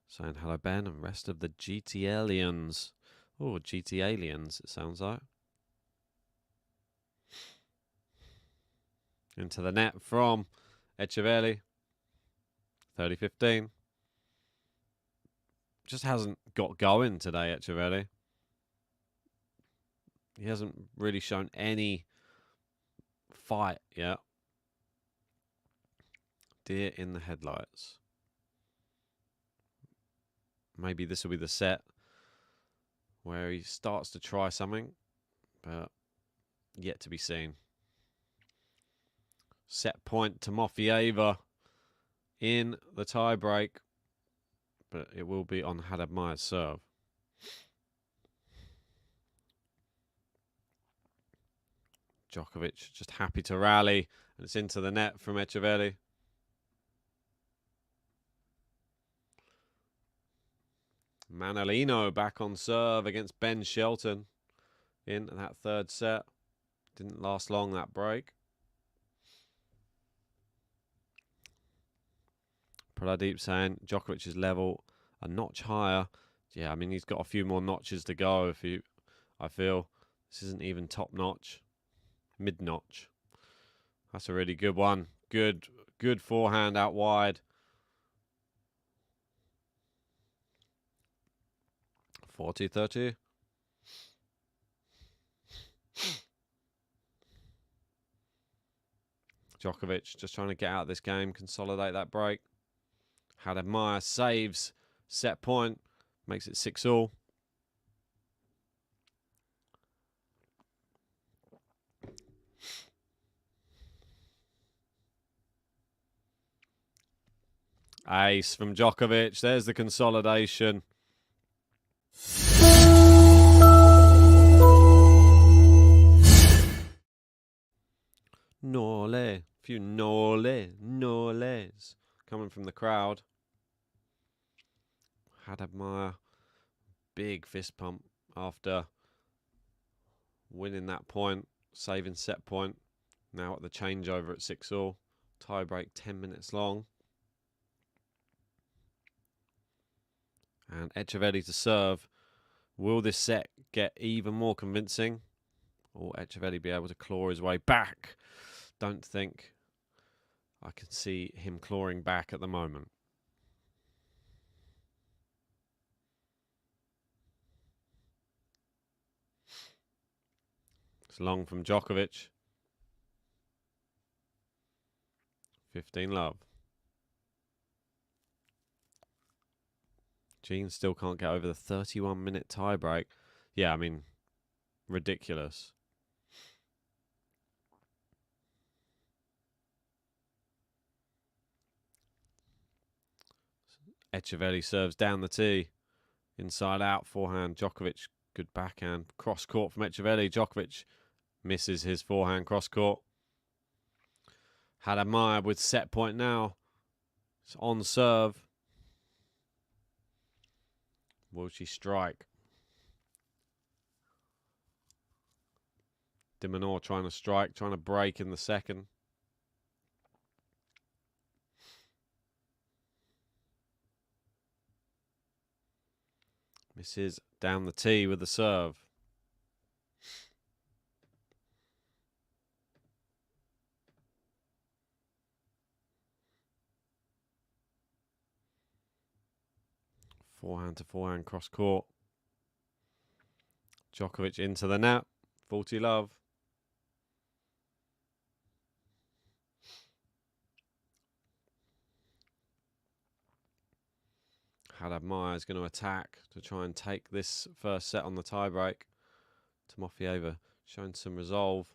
Saying hello, Ben, and rest of the GT Aliens. Oh, GT Aliens, it sounds like. Into the net from Etcheverry. 30-15. Just hasn't got going today, Etcheverry. He hasn't really shown any fight yet. Deer in the headlights. Maybe this will be the set where he starts to try something, but yet to be seen. Set point to Mofieva in the tie break, but it will be on Hadad serve. Djokovic just happy to rally, and it's into the net from Etcheverry. Manolino back on serve against Ben Shelton in that third set. Didn't last long, that break. Pradeep saying Djokovic's level a notch higher. Yeah, I mean, he's got a few more notches to go. I feel this isn't even top notch, mid notch. That's a really good one. Good forehand out wide. 40-30. Djokovic just trying to get out of this game, consolidate that break. Hadad saves set point, makes it 6-all. Ace from Djokovic. There's the consolidation. Nole. Few noles coming from the crowd. Hadad big fist pump after winning that point, saving set point. Now at the changeover at 6-all. Tie break 10 minutes long. And Etcheverry to serve. Will this set get even more convincing? Or Etcheverry be able to claw his way back? Don't think I can see him clawing back at the moment. It's long from Djokovic. 15 love. Gene still can't get over the 31-minute tie break. Yeah, I mean, ridiculous. Etcheverry serves down the tee. Inside out, forehand. Djokovic, good backhand. Cross court from Etcheverry. Djokovic misses his forehand cross court. Hadad with set point now. It's on serve. Will she strike? De Minaur trying to strike, trying to break in the second. Misses down the tee with the serve. Forehand to forehand cross court. Djokovic into the net. 40 love. Hadad is going to attack to try and take this first set on the tiebreak. Timofeyeva showing some resolve.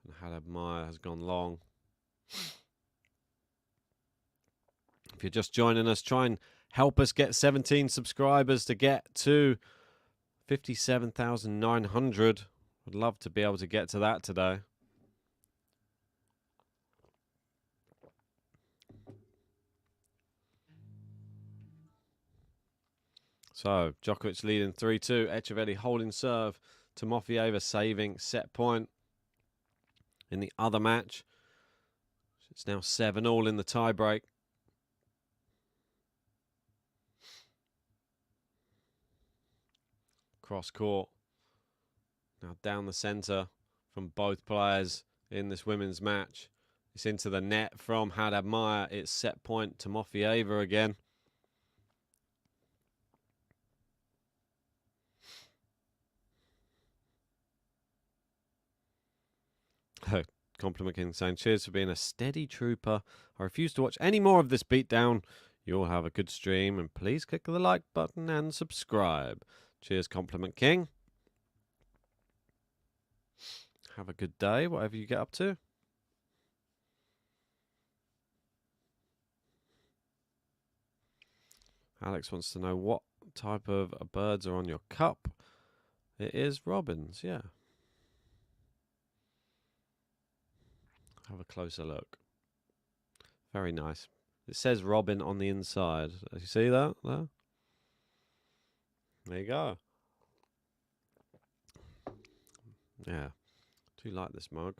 And Hadad has gone long. If you're just joining us, try and help us get 17 subscribers to get to 57,900. Would love to be able to get to that today. So, Djokovic leading 3-2. Etcheverry holding serve. Timofeyeva saving set point. In the other match, it's now 7-all in the tiebreak. Cross court. Now down the centre from both players in this women's match. It's into the net from Haddad Meyer. It's set point Timofeyeva again. Compliment King saying, cheers for being a steady trooper. I refuse to watch any more of this beatdown. You'll have a good stream, and please click the like button and subscribe. Cheers, Compliment King. Have a good day, whatever you get up to. Alex wants to know what type of birds are on your cup. It is robins, yeah. Have a closer look. Very nice. It says Robin on the inside. You see that? There? There you go. Yeah. Do you like this mug?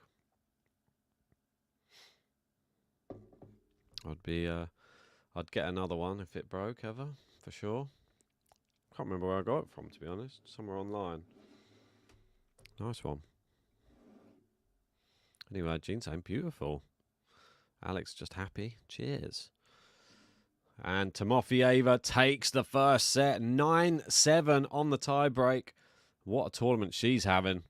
I'd get another one if it broke ever, for sure. Can't remember where I got it from, to be honest. Somewhere online. Nice one. Anyway, Gene saying beautiful. Alex just happy. Cheers. And Timofeyeva takes the first set. 9-7 on the tiebreak. What a tournament she's having.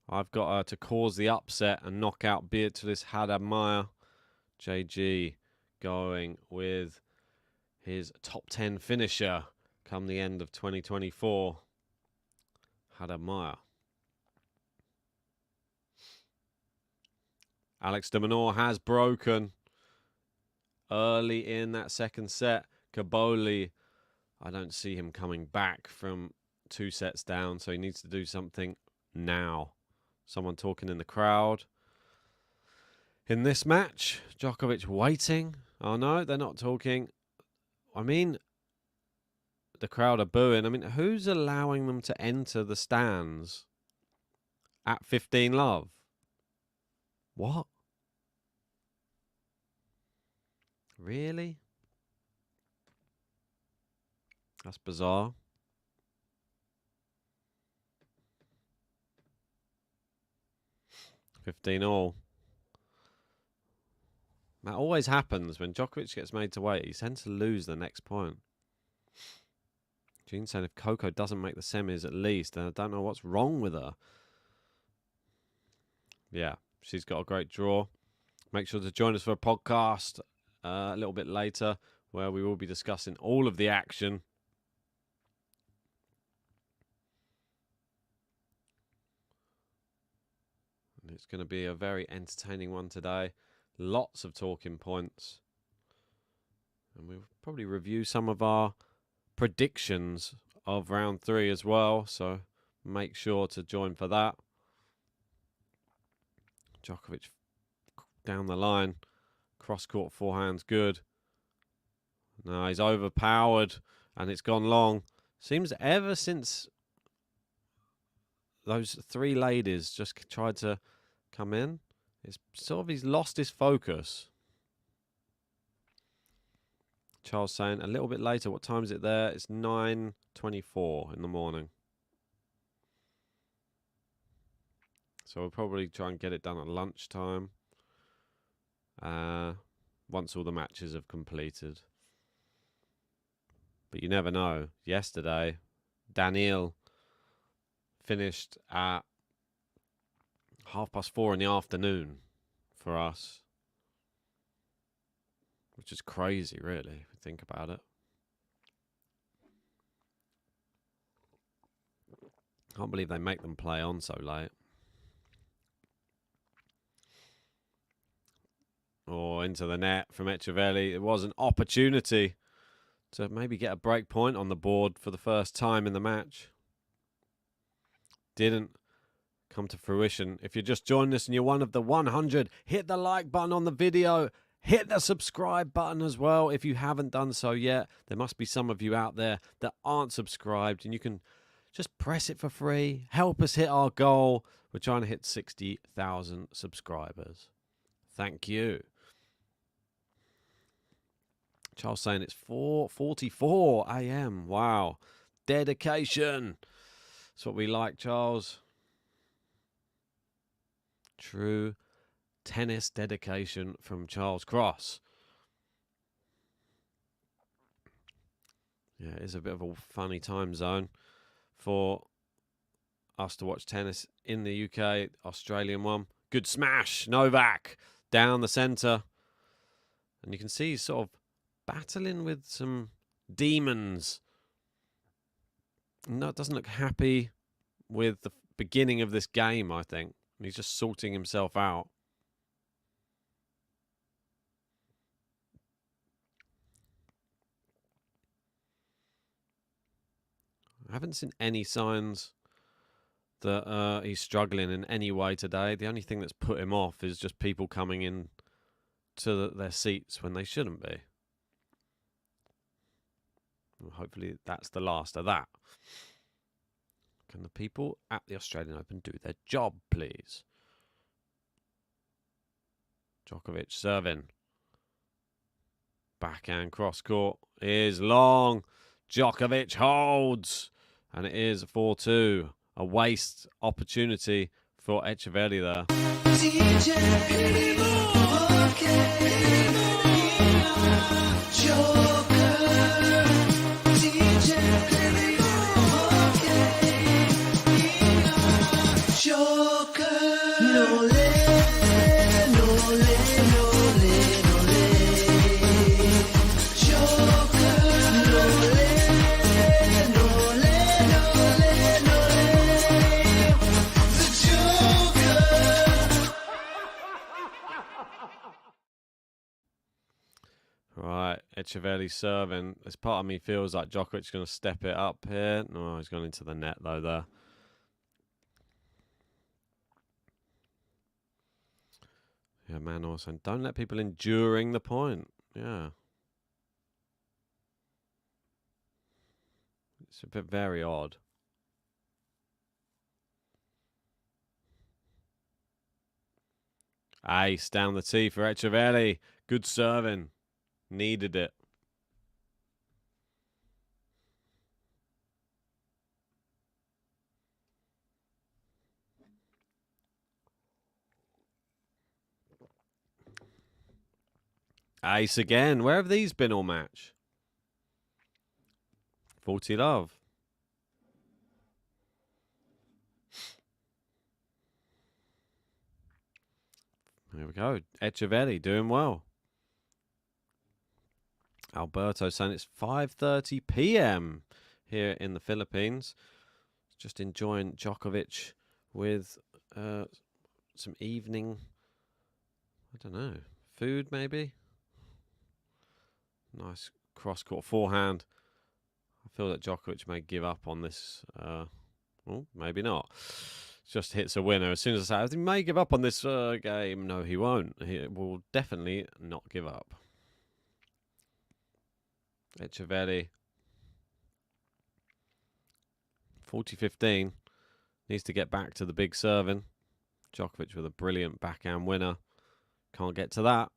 I've got her to cause the upset and knock out Beatrice Haddad Meyer. JG going with his top 10 finisher come the end of 2024. Haddad Meyer. Alex de Minaur has broken early in that second set. Caboli, I don't see him coming back from 2 sets down, so he needs to do something now. Someone talking in the crowd. In this match, Djokovic waiting. Oh no, they're not talking. I mean, the crowd are booing. I mean, who's allowing them to enter the stands at 15 love? What? Really? That's bizarre. $15-all. That always happens when Djokovic gets made to wait. He tends to lose the next point. Gene said if Coco doesn't make the semis at least, then I don't know what's wrong with her. Yeah, she's got a great draw. Make sure to join us for a podcast a little bit later where we will be discussing all of the action. And it's going to be a very entertaining one today. Lots of talking points. And we'll probably review some of our predictions of round 3 as well. So make sure to join for that. Djokovic down the line. Cross-court forehand's good. No, he's overpowered. And it's gone long. Seems ever since those 3 ladies just tried to come in, it's sort of he's lost his focus. Charles saying a little bit later. What time is it there? It's 9:24 in the morning. So we'll probably try and get it done at lunchtime. Once all the matches have completed. But you never know. Yesterday, Daniil finished at 4:30 in the afternoon for us. Which is crazy, really, if you think about it. Can't believe they make them play on so late. Or into the net from Etcheverry. It was an opportunity to maybe get a break point on the board for the first time in the match. Didn't come to fruition. If you're just joining us and you're one of the 100, hit the like button on the video. Hit the subscribe button as well if you haven't done so yet. There must be some of you out there that aren't subscribed, and you can just press it for free. Help us hit our goal. We're trying to hit 60,000 subscribers. Thank you. Charles saying it's 4:44 a.m. Wow. Dedication. That's what we like, Charles. True tennis dedication from Charles Cross. Yeah, it is a bit of a funny time zone for us to watch tennis in the UK. Australian one. Good smash. Novak down the centre. And you can see he's sort of battling with some demons. No, it doesn't look happy with the beginning of this game, I think. He's just sorting himself out. I haven't seen any signs that he's struggling in any way today. The only thing that's put him off is just people coming in to their seats when they shouldn't be. Well, hopefully that's the last of that. Can the people at the Australian Open do their job, please? Djokovic serving. Backhand cross court is long. Djokovic holds. And it is 4-2. A waste opportunity for Etcheverry there. Right, Etcheverry serving. This part of me feels like Djokovic's going to step it up here. No, he's gone into the net though there. Yeah, man also. Don't let people in during the point. Yeah. It's a bit very odd. Ace down the tee for Etcheverry. Good serving. Needed it. Ace again. Where have these been all match? 40 love. There we go. Etcheverry doing well. Alberto saying it's 5:30 p.m. here in the Philippines. Just enjoying Djokovic with some evening, I don't know, food maybe? Nice cross-court forehand. I feel that Djokovic may give up on this. Well, maybe not. Just hits a winner. As soon as I say, he may give up on this game. No, he won't. He will definitely not give up. Etcheverry. 40-15. Needs to get back to the big serving. Djokovic with a brilliant backhand winner. Can't get to that.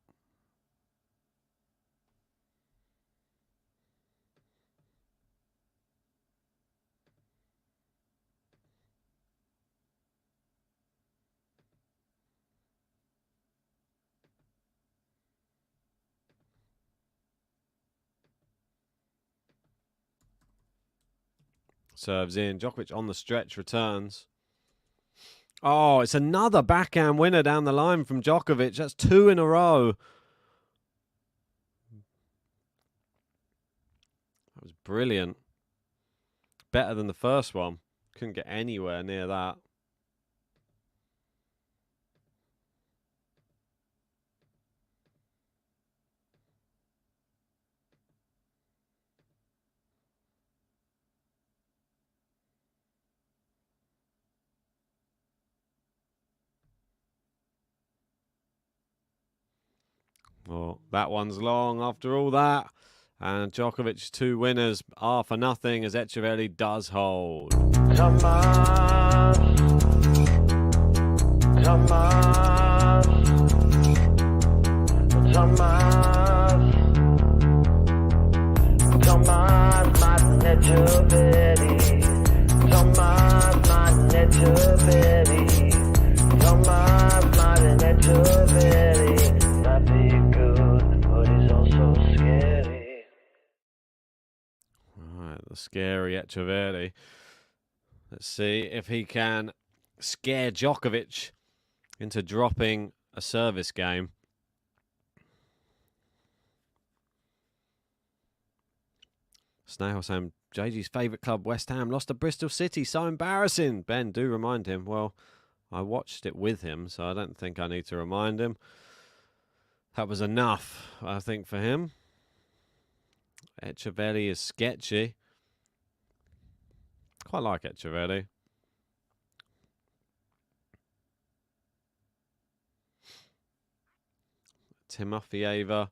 Serves in. Djokovic on the stretch returns. Oh, it's another backhand winner down the line from Djokovic. That's 2 in a row. That was brilliant. Better than the first one. Couldn't get anywhere near that. Well, that one's long after all that. And Djokovic's 2 winners are for nothing as Etcheverry does hold. Tomas, Tomas, Tomas, Tomas, Martin Etcheverry, Tomas, Martin Etcheverry, Tomas, Martin Etcheverry. Might be good, but he's also scary. Right, the scary Etcheverry. Let's see if he can scare Djokovic into dropping a service game. Snail saying JG's favourite club, West Ham, lost to Bristol City. So embarrassing. Ben, do remind him. Well, I watched it with him, so I don't think I need to remind him. That was enough, I think, for him. Etcheverry is sketchy. Quite like Etcheverry. Timofeyeva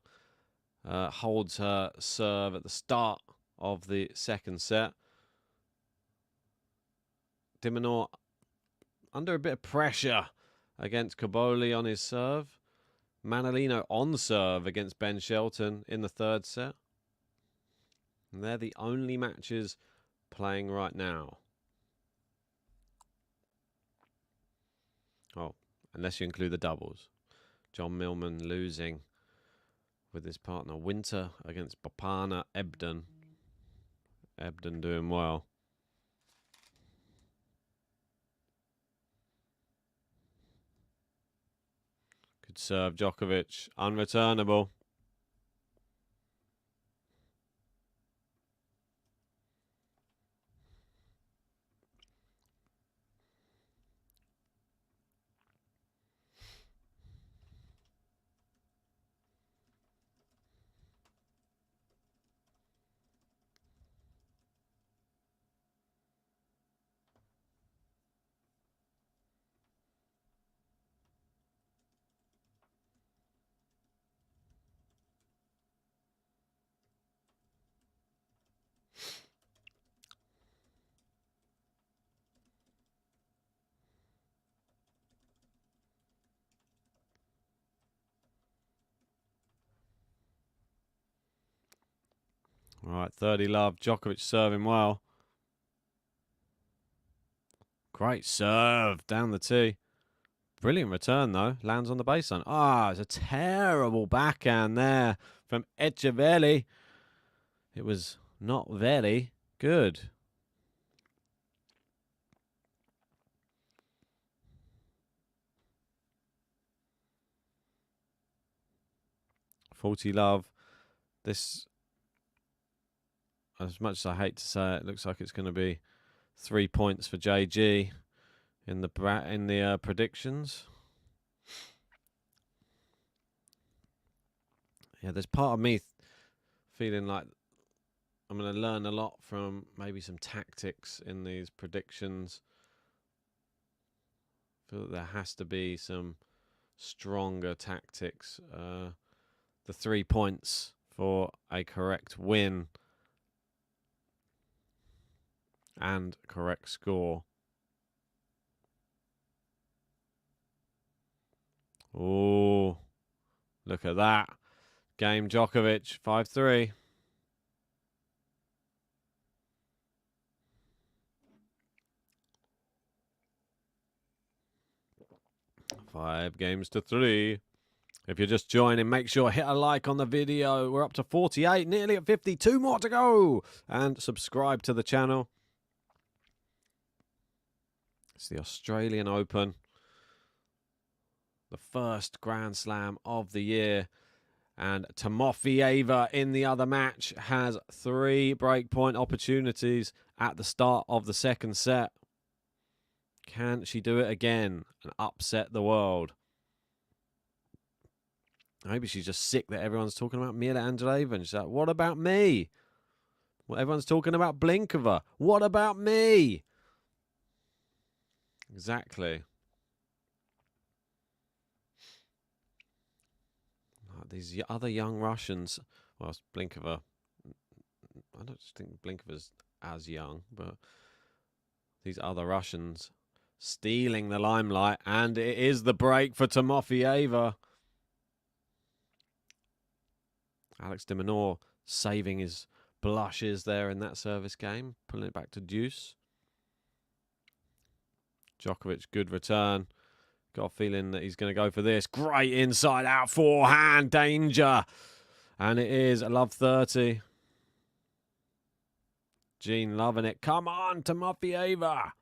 holds her serve at the start of the second set. de Minaur under a bit of pressure against Caboli on his serve. Manolino on serve against Ben Shelton in the third set. And they're the only matches playing right now. Oh, unless you include the doubles. John Millman losing with his partner Winter against Bapana Ebden. Ebden doing well. Good serve, Djokovic. Unreturnable. All right, 30 love. Djokovic serving well. Great serve down the tee. Brilliant return, though. Lands on the baseline. Ah, it's a terrible backhand there from Etcheverry. It was not very good. Faulty love. This, as much as I hate to say it, looks like it's going to be 3 points for JG in the predictions. Yeah, there's part of me feeling like I'm going to learn a lot from maybe some tactics in these predictions. I feel that there has to be some stronger tactics. The 3 points for a correct win and correct score. Oh, look at that. Game Djokovic, 5-3. Five games to 3. If you're just joining, make sure hit a like on the video. We're up to 48, nearly at 50. 2 more to go. And subscribe to the channel. It's the Australian Open. The first Grand Slam of the year. And Timofeyeva in the other match has 3 breakpoint opportunities at the start of the second set. Can she do it again and upset the world? Maybe she's just sick that everyone's talking about Mila Andreeva. And she's like, what about me? Well, everyone's talking about Blinkova. What about me? Exactly. these other young Russians. Well, Blinkova. I don't think Blinkova's as young, but these other Russians stealing the limelight, and it is the break for Timofeyeva. Alex de Minaur saving his blushes there in that service game, pulling it back to deuce. Djokovic, good return. Got a feeling that he's going to go for this. Great inside out forehand, danger. And it is love 30. Jean loving it. Come on, Timofeyeva.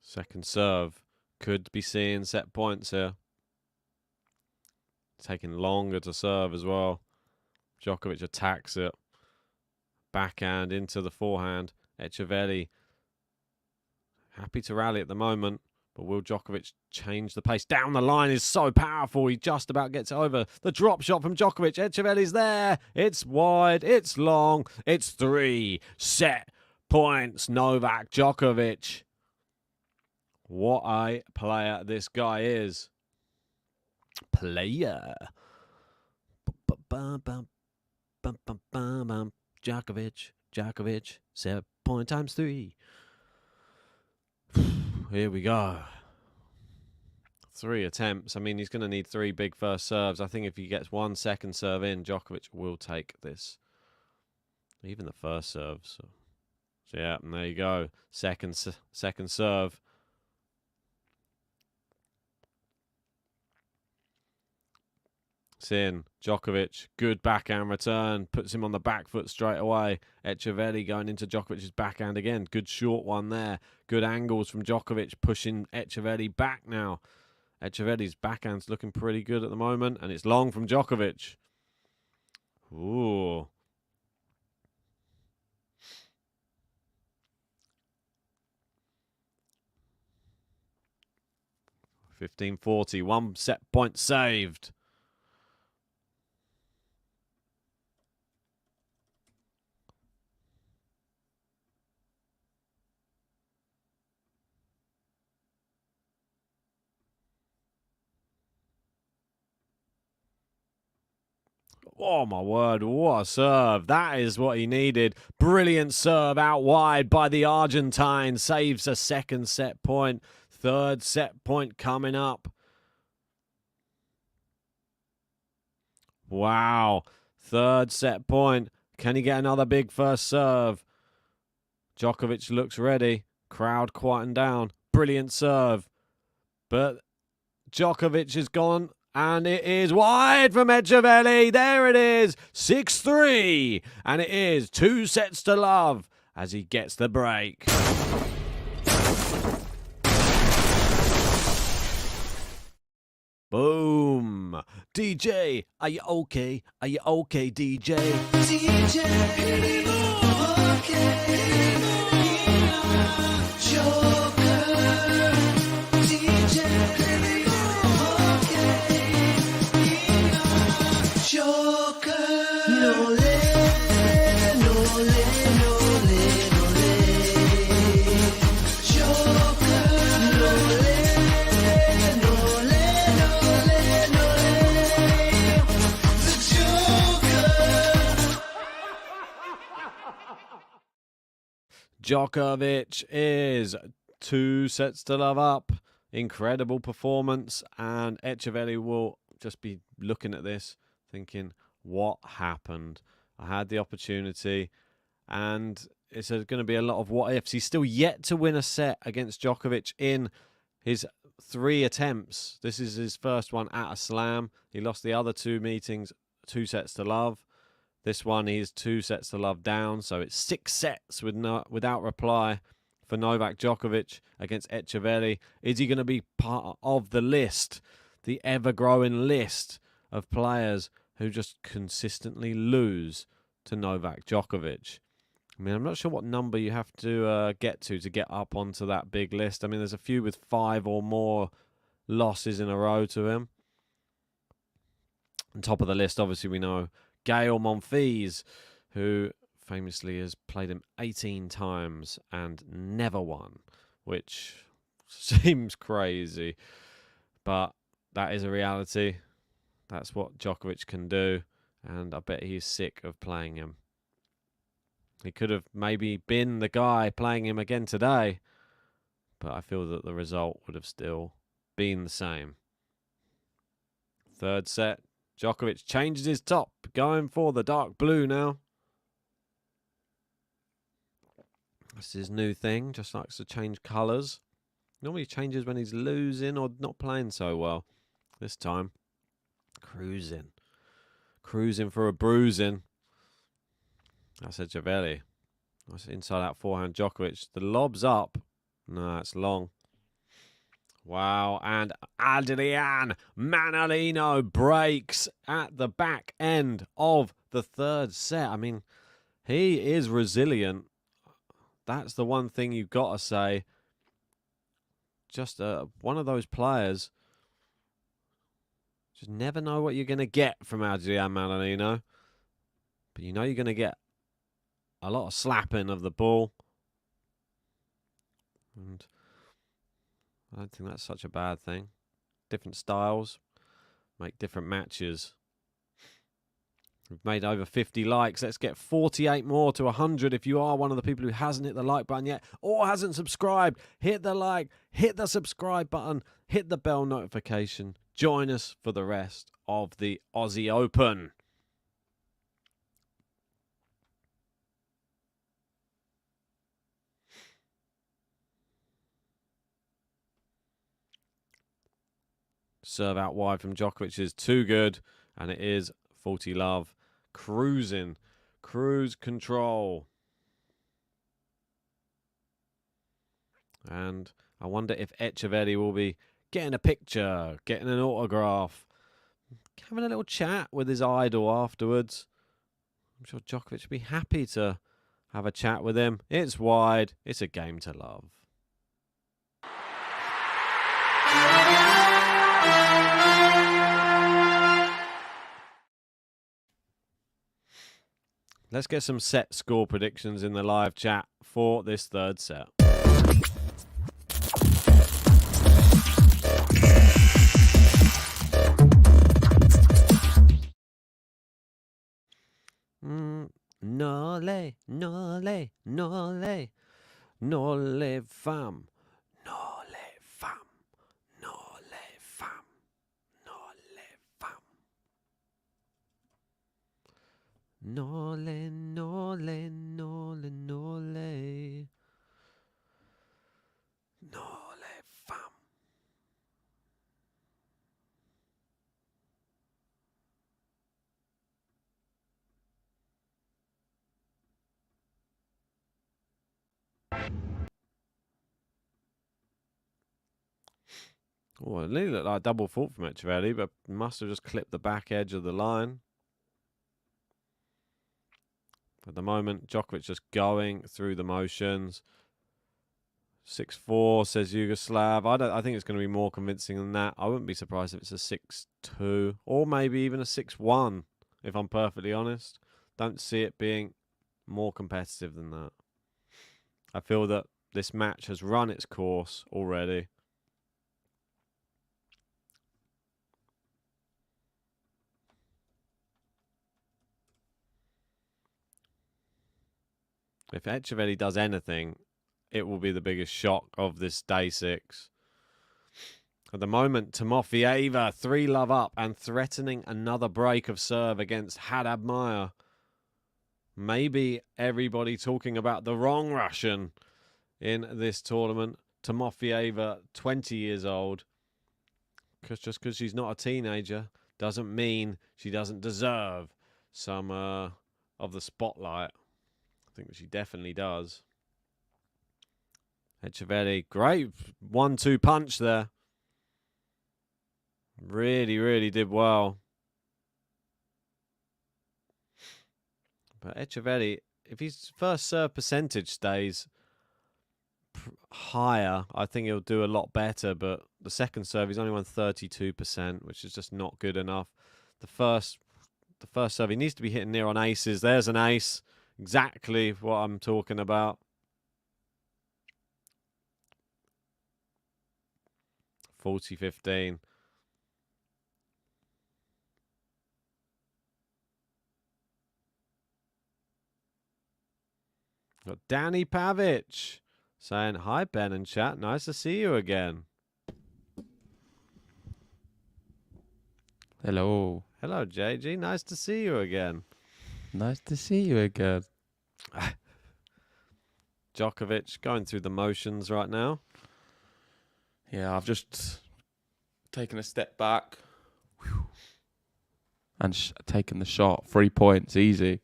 Second serve. Could be seeing set points here. Taking longer to serve as well. Djokovic attacks it. Backhand into the forehand. Etcheverry happy to rally at the moment. But will Djokovic change the pace? Down the line is so powerful. He just about gets it over. The drop shot from Djokovic. Etcheverry's there. It's wide. It's long. It's 3 set points. Novak Djokovic. What a player this guy is. Player. Djokovic. 7 point times 3. Here we go. 3 attempts. I mean, he's going to need 3 big first serves. I think if he gets 1 second serve in, Djokovic will take this. Even the first serve. So yeah, and there you go. Second serve. It's in. Djokovic, good backhand return. Puts him on the back foot straight away. Etcheverry going into Djokovic's backhand again. Good short one there. Good angles from Djokovic, pushing Etcheverry back now. Etcheverry's backhand's looking pretty good at the moment. And it's long from Djokovic. Ooh. $15.40. 1 set point saved. Oh, my word. What a serve. That is what he needed. Brilliant serve out wide by the Argentine. Saves a second set point. Third set point coming up. Wow. Third set point. Can he get another big first serve? Djokovic looks ready. Crowd quieting down. Brilliant serve. But Djokovic is gone. And it is wide from Etcheverry. There it is. 6-3. And it is 2 sets to love as he gets the break. Boom. DJ, are you okay? Are you okay, DJ? DJ, Djokovic is 2 sets to love up. Incredible performance. And Etcheverry will just be looking at this, thinking, what happened? I had the opportunity. And it's going to be a lot of what ifs. He's still yet to win a set against Djokovic in his 3 attempts. This is his first one at a slam. He lost the other 2 meetings, 2 sets to love. This one he's 2 sets to love down, so it's 6 sets without reply for Novak Djokovic against Etcheverry. Is he going to be part of the list, the ever-growing list of players who just consistently lose to Novak Djokovic? I mean, I'm not sure what number you have to get to get up onto that big list. I mean, there's a few with 5 or more losses in a row to him. On top of the list, obviously, we know Gael Monfils, who famously has played him 18 times and never won, which seems crazy. But that is a reality. That's what Djokovic can do, and I bet he's sick of playing him. He could have maybe been the guy playing him again today, but I feel that the result would have still been the same. Third set, Djokovic changes his top, going for the dark blue now. That's his new thing, just likes to change colours. Normally he changes when he's losing or not playing so well. This time, cruising for a bruising. That's Etcheverry. Nice inside-out forehand, Djokovic. The lob's up. No, it's long. Wow, and Adrian Manarino breaks at the back end of the third set. I mean, he is resilient. That's the one thing you've got to say. Just one of those players. Just never know what you're going to get from Adrian Manarino. But you know you're going to get a lot of slapping of the ball. And I don't think that's such a bad thing. Different styles make different matches. We've made over 50 likes. Let's get 48 more to 100. If you are one of the people who hasn't hit the like button yet or hasn't subscribed, hit the like, hit the subscribe button, hit the bell notification. Join us for the rest of the Aussie Open. Serve out wide from Djokovic is too good, and it is 40 love. Cruising. Cruise control. And I wonder if Etcheverry will be getting a picture, getting an autograph, having a little chat with his idol afterwards. I'm sure Djokovic would be happy to have a chat with him. It's wide. It's a game to love. Let's get some set score predictions in the live chat for this third set. Nole, nole, nole, nole fam, nole fam, nole fam, nole fam. Nole, nole, nole, nole. Nole fam. Oh, it nearly looked like a double fault from Etcheverry, but must have just clipped the back edge of the line. At the moment, Djokovic just going through the motions. 6-4, says Yugoslav. I think it's going to be more convincing than that. I wouldn't be surprised if it's a 6-2 or maybe even a 6-1, if I'm perfectly honest. Don't see it being more competitive than that. I feel that this match has run its course already. If Etcheverry does anything, it will be the biggest shock of this day 6. At the moment, Timofeyeva 3-love up and threatening another break of serve against Haddad Maia. Maybe everybody talking about the wrong Russian in this tournament. Timofeyeva, 20 years old. Just because she's not a teenager doesn't mean she doesn't deserve some of the spotlight. I think she definitely does. Etcheverry, great 1-2 punch there. Really, really did well. But Etcheverry if his first serve percentage stays higher, I think he'll do a lot better. But the second serve, he's only won 32%, which is just not good enough. The first serve, he needs to be hitting near on aces. There's an ace, exactly what I'm talking about. 40-15. Got Danny Pavic saying, hi, Ben and chat. Nice to see you again. Hello. Hello, JG. Nice to see you again. Nice to see you again. Djokovic going through the motions right now. Yeah, I've just taken a step back and taken the shot. 3 points, easy.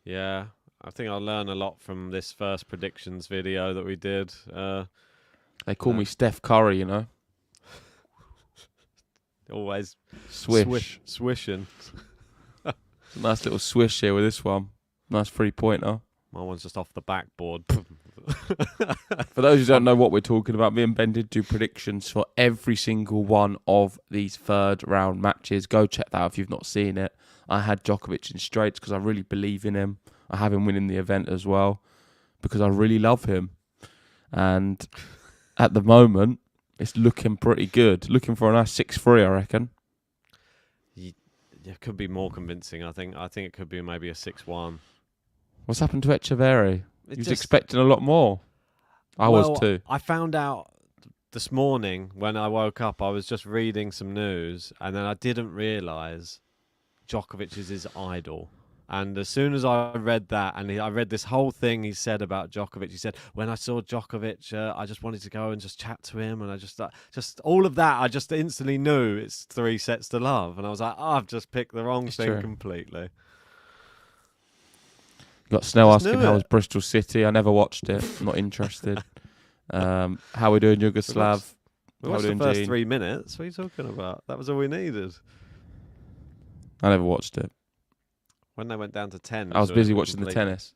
Yeah, I think I'll learn a lot from this first predictions video that we did. They call me Steph Curry, you know. Always swishing. It's a nice little swish here with this one. Nice 3-pointer. My one's just off the backboard. For those who don't know what we're talking about, me and Ben did do predictions for every single one of these third round matches. Go check that out if you've not seen it. I had Djokovic in straights because I really believe in him. I have him winning the event as well because I really love him. And at the moment, it's looking pretty good. Looking for a nice 6-3, I reckon. Yeah, it could be more convincing. I think it could be maybe a 6-1. What's happened to Etcheverry? He was expecting a lot more. I was too. I found out this morning when I woke up, I was just reading some news, and then I didn't realise Djokovic is his idol. And as soon as I read that, and I read this whole thing he said about Djokovic, he said, when I saw Djokovic, I just wanted to go and just chat to him. And I just all of that, I just instantly knew it's 3 sets to love. And I was like, I've just picked the wrong thing completely. Got Snell asking how was Bristol City. I never watched it. I'm not interested. How we doing, Yugoslav? We watched the first 3 minutes. What are you talking about? That was all we needed. I never watched it. When they went down to 10. I was busy watching the tennis.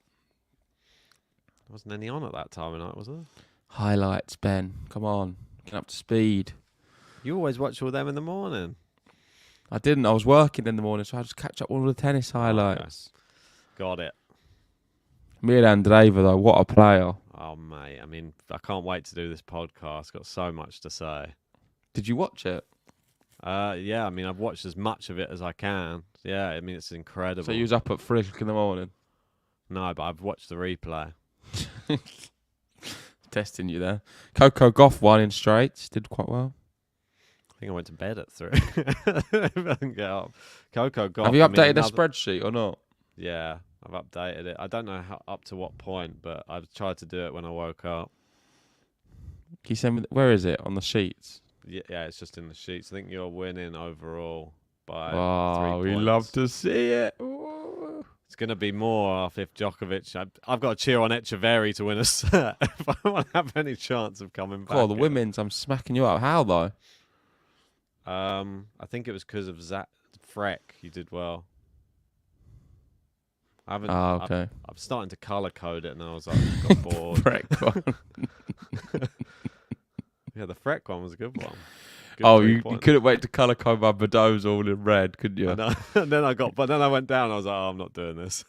There wasn't any on at that time of night, was there? Highlights, Ben. Come on. Get up to speed. You always watch all them in the morning. I didn't. I was working in the morning, so I just catch up on all the tennis highlights. Okay. Got it. Milan Dreva, though, what a player. Oh, mate. I mean, I can't wait to do this podcast. Got so much to say. Did you watch it? Yeah, I mean, I've watched as much of it as I can. Yeah, I mean, it's incredible. So you was up at 3 o'clock in the morning? No, but I've watched the replay. Testing you there. Coco Gauff won in straights. Did quite well. I think I went to bed at 3. I didn't get up. Coco Gauff. Have you updated a spreadsheet or not? Yeah, I've updated it. I don't know up to what point, but I've tried to do it when I woke up. Can you send me? Where is it on the sheets? Yeah, it's just in the sheets. I think you're winning overall by 3 Oh, we points. love to see it. Ooh. It's going to be more if Djokovic... I've got to cheer on Etcheverry to win a set if I want to have any chance of coming back. Oh, the women's, I'm smacking you up. How, though? I think it was because of Freck. He did well. I haven't... Oh, okay. I'm starting to colour code it, and I was like, got bored. Freck one. Yeah, the Freck one was a good one. You couldn't wait to colour code my Bordeaux all in red, couldn't you? And then I went down. I was like, I'm not doing this.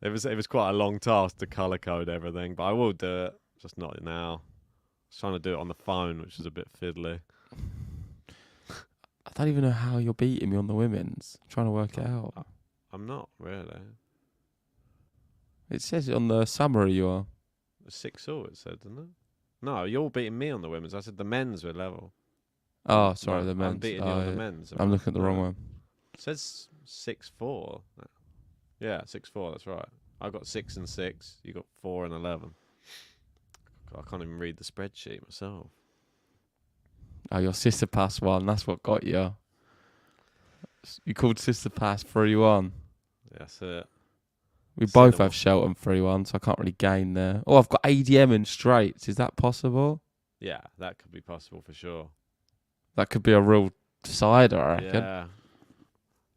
It was quite a long task to colour code everything, but I will do it. Just not now. I was trying to do it on the phone, which is a bit fiddly. I don't even know how you're beating me on the women's. I'm trying to work it out. I'm not really. It says it on the summary you are. 6-all it said, didn't it? No, you're beating me on the women's. I said the men's were level. Oh, sorry, No, the men's. I'm beating you on the men's. I'm looking at the wrong one. It says 6-4. Yeah, 6-4, that's right. I got 6 and 6. You got 4 and 11. God, I can't even read the spreadsheet myself. Oh, your Sister Pass one. That's what got you. You called Sister Pass 3-1. That's it. We both have Shelton 3-1, so I can't really gain there. Oh, I've got ADM in straights. Is that possible? Yeah, that could be possible for sure. That could be a real decider, I reckon. Yeah.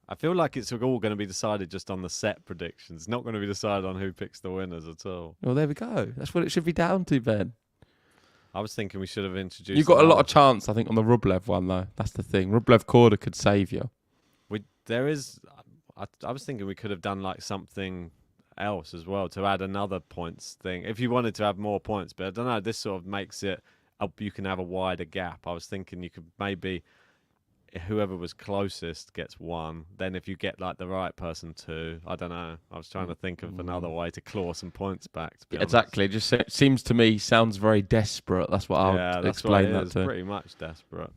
I feel like it's all going to be decided just on the set predictions. It's not going to be decided on who picks the winners at all. Well, there we go. That's what it should be down to, Ben. I was thinking we should have introduced... You've got a lot of chance, I think, on the Rublev one, though. That's the thing. Rublev Korda could save you. There is... I was thinking we could have done like something else as well to add another points thing. If you wanted to have more points, but I don't know, this sort of makes it... you can have a wider gap. I was thinking you could maybe... Whoever was closest gets 1. Then if you get like the right person 2, I don't know. I was trying to think of another way to claw some points back. To be honest. Exactly. It just seems to me sounds very desperate. That's what I'll explain that to. Pretty much desperate.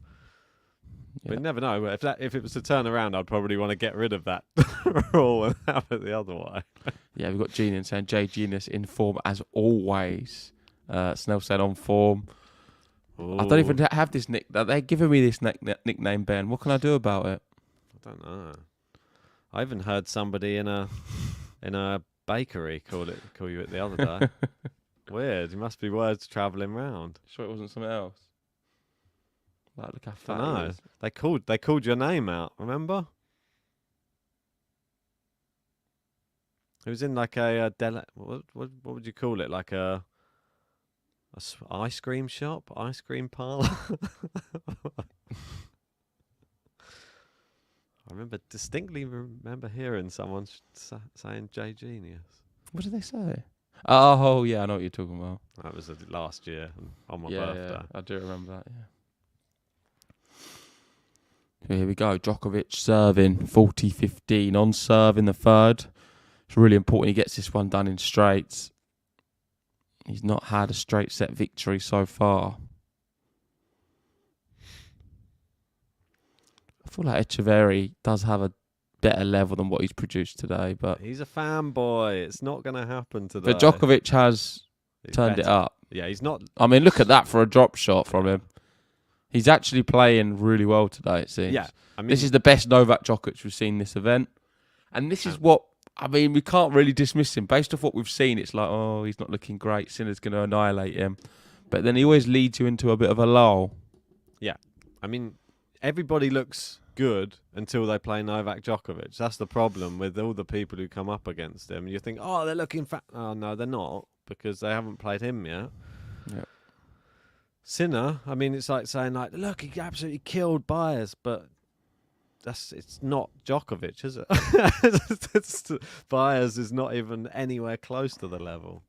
Yeah. But you never know. If it was to turn around, I'd probably want to get rid of that rule and have it the other way. Yeah, we've got Genius saying Jay Genius in form as always. Snell said on form. Ooh. I don't even have this nickname. They're giving me this nickname, Ben. What can I do about it? I don't know. I even heard somebody in a bakery call you it the other day. Weird. It must be words travelling round. Sure, it wasn't something else. Like the cafe. I don't know. They called your name out. Remember? It was in like a what would you call it? Like a ice cream shop, ice cream parlor. I distinctly remember hearing someone saying "J Genius." What did they say? Oh yeah, I know what you're talking about. That was last year on my birthday. Yeah, I do remember that. Yeah. Here we go. Djokovic serving 40-15 on serve in the third. It's really important he gets this one done in straights. He's not had a straight set victory so far. I feel like Etcheverry does have a better level than what he's produced today, but he's a fanboy. It's not going to happen today. But Djokovic has turned it up. Yeah, he's not. I mean, look at that for a drop shot from him. He's actually playing really well today, it seems. Yeah, I mean, this is the best Novak Djokovic we've seen this event. And this is what, I mean, we can't really dismiss him. Based off what we've seen, it's like, oh, he's not looking great. Sinner's going to annihilate him. But then he always leads you into a bit of a lull. Yeah. I mean, everybody looks good until they play Novak Djokovic. That's the problem with all the people who come up against him. You think, oh, they're looking fat. Oh, no, they're not, because they haven't played him yet. Yeah. Sinner, I mean, it's like saying, like, look, he absolutely killed Baez, but it's not Djokovic, is it? Baez is not even anywhere close to the level.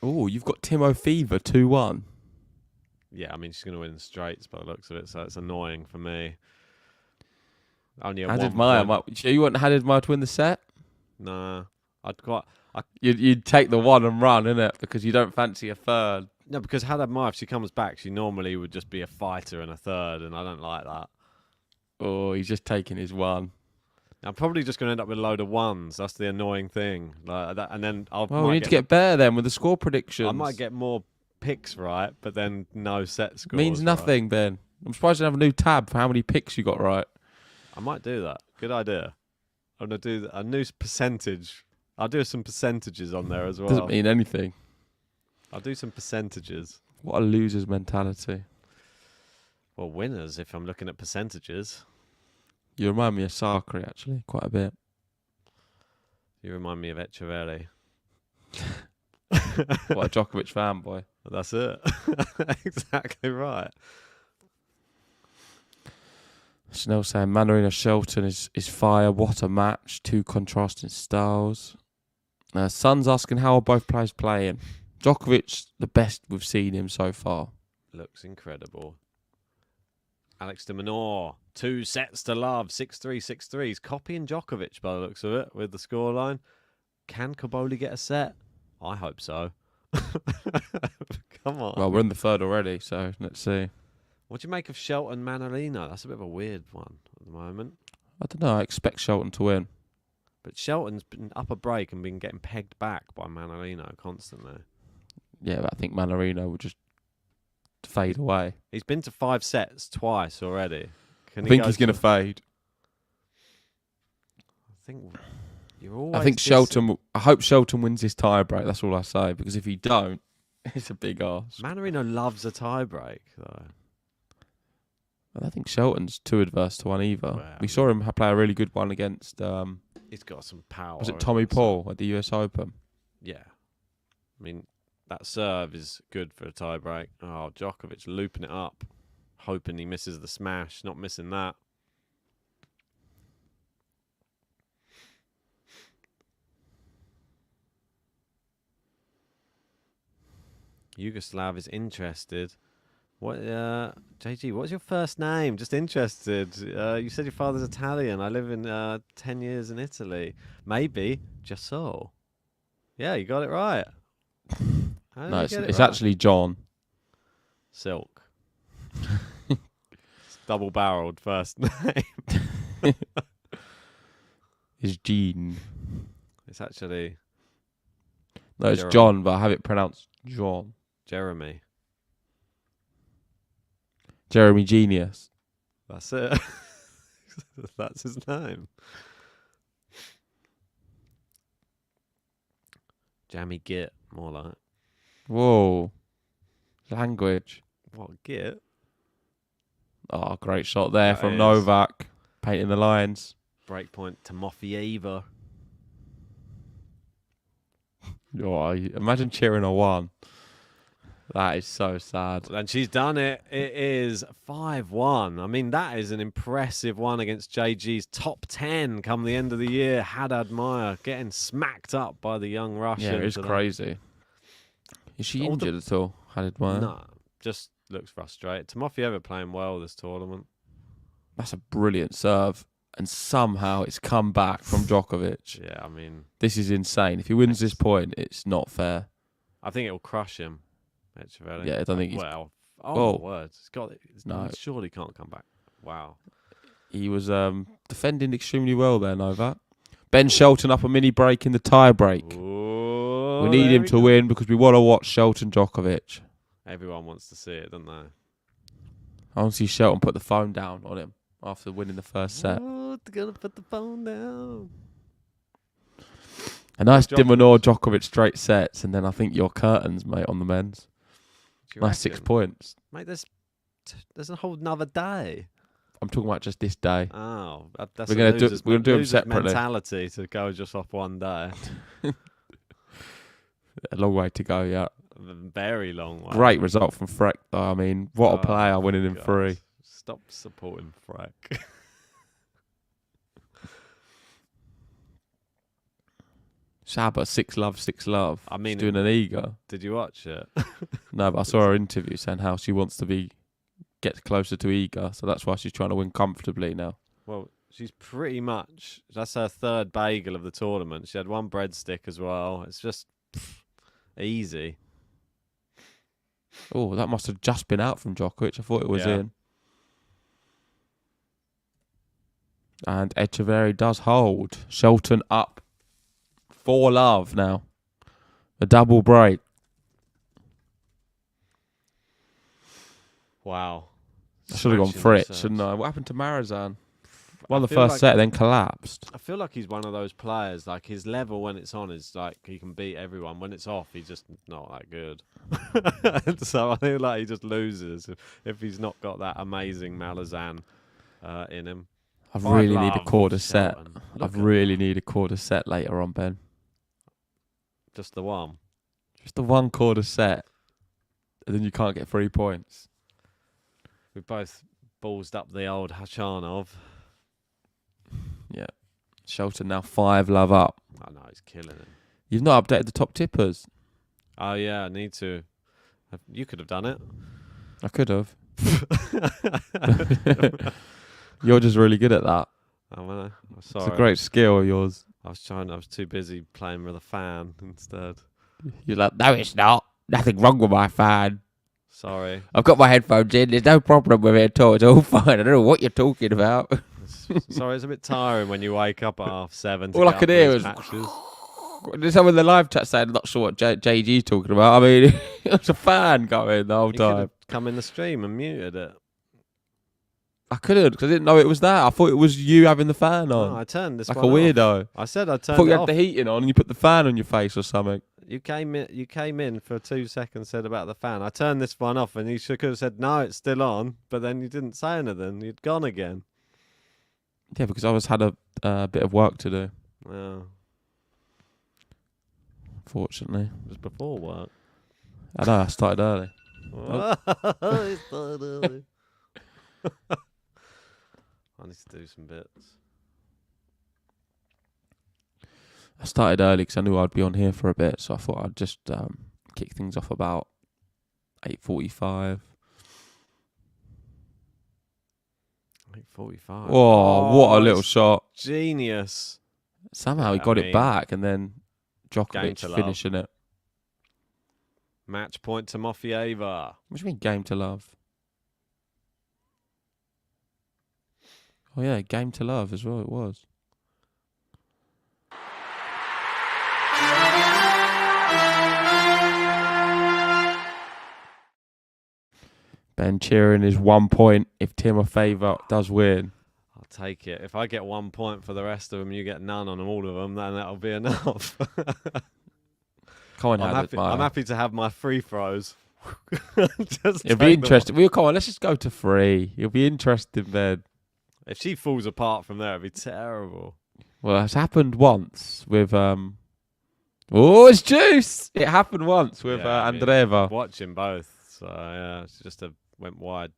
Oh, you've got Timo Fever 2-1. Yeah, I mean, she's going to win straights by the looks of it, so it's annoying for me. Only a Hadid Maya, you want Hadid Maya to win the set? Nah, You'd take the one and run, innit? Because you don't fancy a third. No, because Hadid Maya, if she comes back, she normally would just be a fighter in a third, and I don't like that. Oh, he's just taking his one. I'm probably just going to end up with a load of ones. That's the annoying thing. Like that, and then we need to get better then with the score predictions. I might get more picks right, but then no set scores. Means nothing, right. Ben. I'm surprised you have a new tab for how many picks you got right. I might do that. Good idea. I'm going to do a new percentage. I'll do some percentages on there as well. Doesn't mean anything. I'll do some percentages. What a loser's mentality. Well, winners, if I'm looking at percentages. You remind me of Sakari, actually, quite a bit. You remind me of Etcheverry. What a Djokovic fanboy. That's it. Exactly right. Snell saying Manarino Shelton is fire. What a match. Two contrasting styles. Son's asking how are both players playing. Djokovic, the best we've seen him so far. Looks incredible. Alex de Minaur, 2 sets to love, 6-3, 6-3. He's copying Djokovic by the looks of it with the scoreline. Can Kaboli get a set? I hope so. Come on. Well, we're in the third already, so let's see. What do you make of Shelton Manarino? That's a bit of a weird one at the moment. I don't know. I expect Shelton to win. But Shelton's been up a break and been getting pegged back by Manarino constantly. Yeah, but I think Manarino will just fade away. He's been to 5 sets twice already. I think he's going to fade. I think you're always. I think Shelton. I hope Shelton wins this tie break. That's all I say. Because if he don't, it's a big ask. Manarino loves a tie break, though. I don't think Shelton's too adverse to one either. Well, we saw him play a really good one against. He's got some power. Was it Tommy Paul at the US Open? Yeah. I mean, that serve is good for a tie-break. Oh, Djokovic looping it up, hoping he misses the smash. Not missing that. Yugoslav is interested. What, JG, what's your first name? Just interested. You said your father's Italian. I live in 10 years in Italy. Maybe. Just so. Yeah, you got it right. No, it's actually John. Silk. It's double-barreled first name. It's Gene. It's actually... No, it's Jeremy. John, but I have it pronounced John. Jeremy. Jeremy Genius. That's it. That's his name. Jammy Git, more like. Whoa. Language. What, Git? Oh, great shot there That from is. Novak. Painting the lines. Breakpoint Timofeyeva. Oh, imagine cheering a 1. That is so sad. And she's done it. It is 5-1. I mean, that is an impressive one against JG's top 10 come the end of the year. Haddad Meyer getting smacked up by the young Russian. Yeah, it's today. crazy. Is she All the- injured at all? Haddad Meyer? No, just looks frustrated. Timofeyeva playing well this tournament. That's a brilliant serve. And somehow it's come back from Djokovic. Yeah, I mean, This is insane. If he wins this point, it's not fair. I think it'll crush him. Etcheverry. Yeah, I don't think he's... Well, Oh. my words. It's got. It's No. surely can't come back. Wow. He was defending extremely well there, Novak. Ben Shelton up a mini break in the tie break. Ooh, We need there him we to go. win because we want to watch Shelton Djokovic. Everyone wants to see it, don't they? I want to see Shelton put the phone down on him after winning the first set. Oh, they're gonna put the phone down. A nice Djokovic. Dimonor Djokovic straight sets, and then I think your curtains, mate, on the men's. Do you Nice 6 reckon? points. Mate, there's a whole another day. I'm talking about just this day. Oh, that's We're a gonna do- loser's- we're gonna do 'em loser's separately. mentality to go just off one day. A long way to go, yeah. A very long way. Great result from Freck, though. I mean, what a Oh, player winning in God. 3. Stop supporting Freck. Shabba, 6 love, 6 love. I mean, She's doing an ego. Did you watch it? No, but I saw her interview saying how she wants to get closer to Iga, so that's why she's trying to win comfortably now. Well, she's pretty much, that's her third bagel of the tournament. She had one breadstick as well. It's just easy. Oh, that must have just been out from Djokovic. I thought it was Yeah. in. And Etcheverry does hold. Shelton up 4 love now. A double break. Wow. I should have gone Smashing Fritz, those shouldn't serves. I? What happened to Marazan? Won the feel first like- set, then collapsed. I feel like he's one of those players, like his level when it's on is like he can beat everyone. When it's off, he's just not that good. So I feel like he just loses if he's not got that amazing Malazan in him. I Five really need a love, quarter set. Shelton. I Look at really need a quarter set later on, Ben. just the one. Just the 1 quarter set, and then you can't get 3 points. We've both ballsed up the old Hachanov. Yeah. Shelton now 5 love up. I know, he's killing him. You've not updated the top tippers. Oh, yeah, I need to. You could have done it. I could have. You're just really good at that. I'm sorry. It's a great skill of yours. I was too busy playing with a fan instead. You're like, no, it's not. Nothing wrong with my fan. Sorry. I've got my headphones in. There's no problem with it at all. It's all fine. I don't know what you're talking about. Sorry, it's a bit tiring when you wake up at 7:30. to All I get could up for hear these was... matches. There's someone in the live chat saying, I'm not sure what JG's talking about. I mean, it was a fan going the whole You could time. have come in the stream and muted it. I couldn't because I didn't know it was that. I thought it was you having the fan on. No, I turned this like a one weirdo. off. I said I I turned thought you it had off. the heating on and you put the fan on your face or something. You came in for 2 seconds, said about the fan. I turned this one off, and you could have said, no, it's still on, but then you didn't say anything. You'd gone again. Yeah, because I had a bit of work to do, Well, fortunately. it was before work. I know, I started early. It started early. I need to do some bits. I started early because I knew I'd be on here for a bit, so I thought I'd just kick things off about 8:45. 8:45. Oh, what a little shot. Genius. Somehow he Yeah, got I it mean, back, and then game Djokovic to love. finishing it. Match point to Mofieva. What do you mean, game to love? Oh, yeah, game to love as well, it was. Ben cheering is 1 point if Timofeeva does win. I'll take it. If I get 1 point for the rest of them, you get none on all of them, then that'll be enough. Come on, I'm happy to have my free throws. Just It'll take be them interesting. Well, come on, let's just go to 3. It'll be interesting, Ben. If she falls apart from there, it'd be terrible. Well, it's happened once with oh, it's juice! It happened once with I mean, Andreeva. watching both, so yeah, she just went wide.